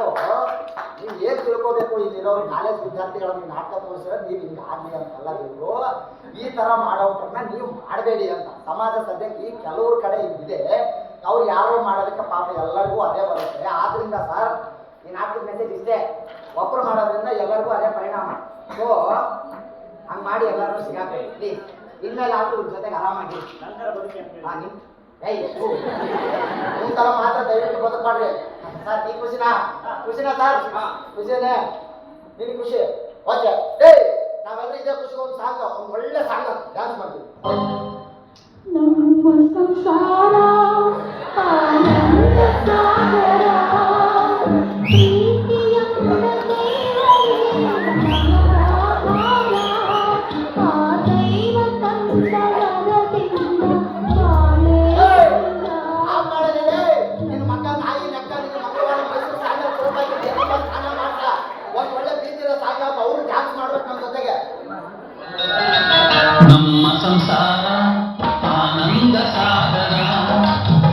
ನೀವು ಏನು ತಿಳ್ಕೋಬೇಕು, ಇಲ್ಲಿರೋರು ಕಾಲೇಜ್ ವಿದ್ಯಾರ್ಥಿಗಳನ್ನು ನಾಟಕ ತೋರಿಸಿದ್ರೆ ನೀವು ಹಿಂಗೆ ಆಗಲಿ ಅಂತೆಲ್ಲ ಇವರು ಈ ಥರ ಮಾಡೋಟ್ರನ್ನ ನೀವು ಮಾಡಬೇಡಿ ಅಂತ. ಸಮಾಜ ಸದ್ಯಕ್ಕೆ ಈ ಕೆಲವ್ರ ಕಡೆ ಇದೆ, ಅವ್ರು ಯಾರೋ ಮಾಡೋದಕ್ಕೆ ಪಾಪ ಎಲ್ಲರಿಗೂ ಅದೇ ಬರುತ್ತೆ. ಆದ್ರಿಂದ ಸರ್ ಈ ನಾಟಕದ ಮೆಸೇಜ್ ಇಷ್ಟೇ, ಒಬ್ಬರು ಮಾಡೋದ್ರಿಂದ ಎಲ್ಲರಿಗೂ ಅದೇ ಪರಿಣಾಮ. ಸೊ ಹಂಗೆ ಮಾಡಿ ಎಲ್ಲರೂ ಸಿಗಾಕಬೇಡಿ ಪ್ಲೀಸ್. ಇನ್ಮೇಲೆ ಆದ್ರೂ ಇವ್ರ ಜೊತೆಗೆ ಆರಾಮಾಗಿ ನಿಮ್ಮ ತರ ಮಾತ್ರ ದಯವಿಟ್ಟು ಬದುಕ್ಬಾಡ್ರಿ ಸರ್. ನೀ ಖುಷಿನಾ ಸರ್? ಖುಷಿನೇ? ನಿನ್ ಖುಷಿ? ಓಕೆ. ನಾವೆಲ್ಲರೂ ಇದೇ ಖುಷಿಗೆ ಒಂದು ಸಾಂಗ್, ಒಂದು ಒಳ್ಳೆ ಸಾಂಗ್ ಡ್ಯಾನ್ಸ್ ಮಾಡ್ತೀವಿ. ನಮ್ಮ ಸಂಸಾರ ಆನಂದ ಸಾಗರ.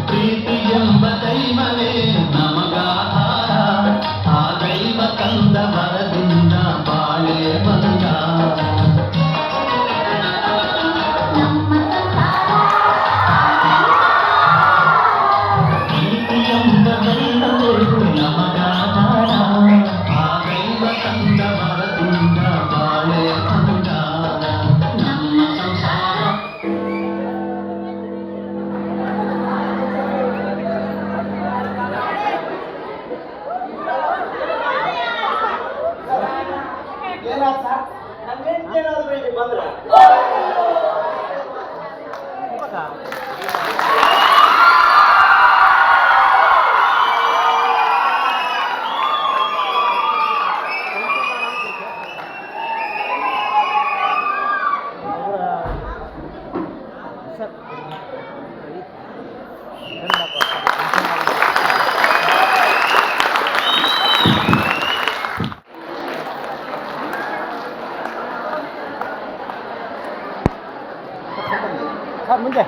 ಮುಂದೆ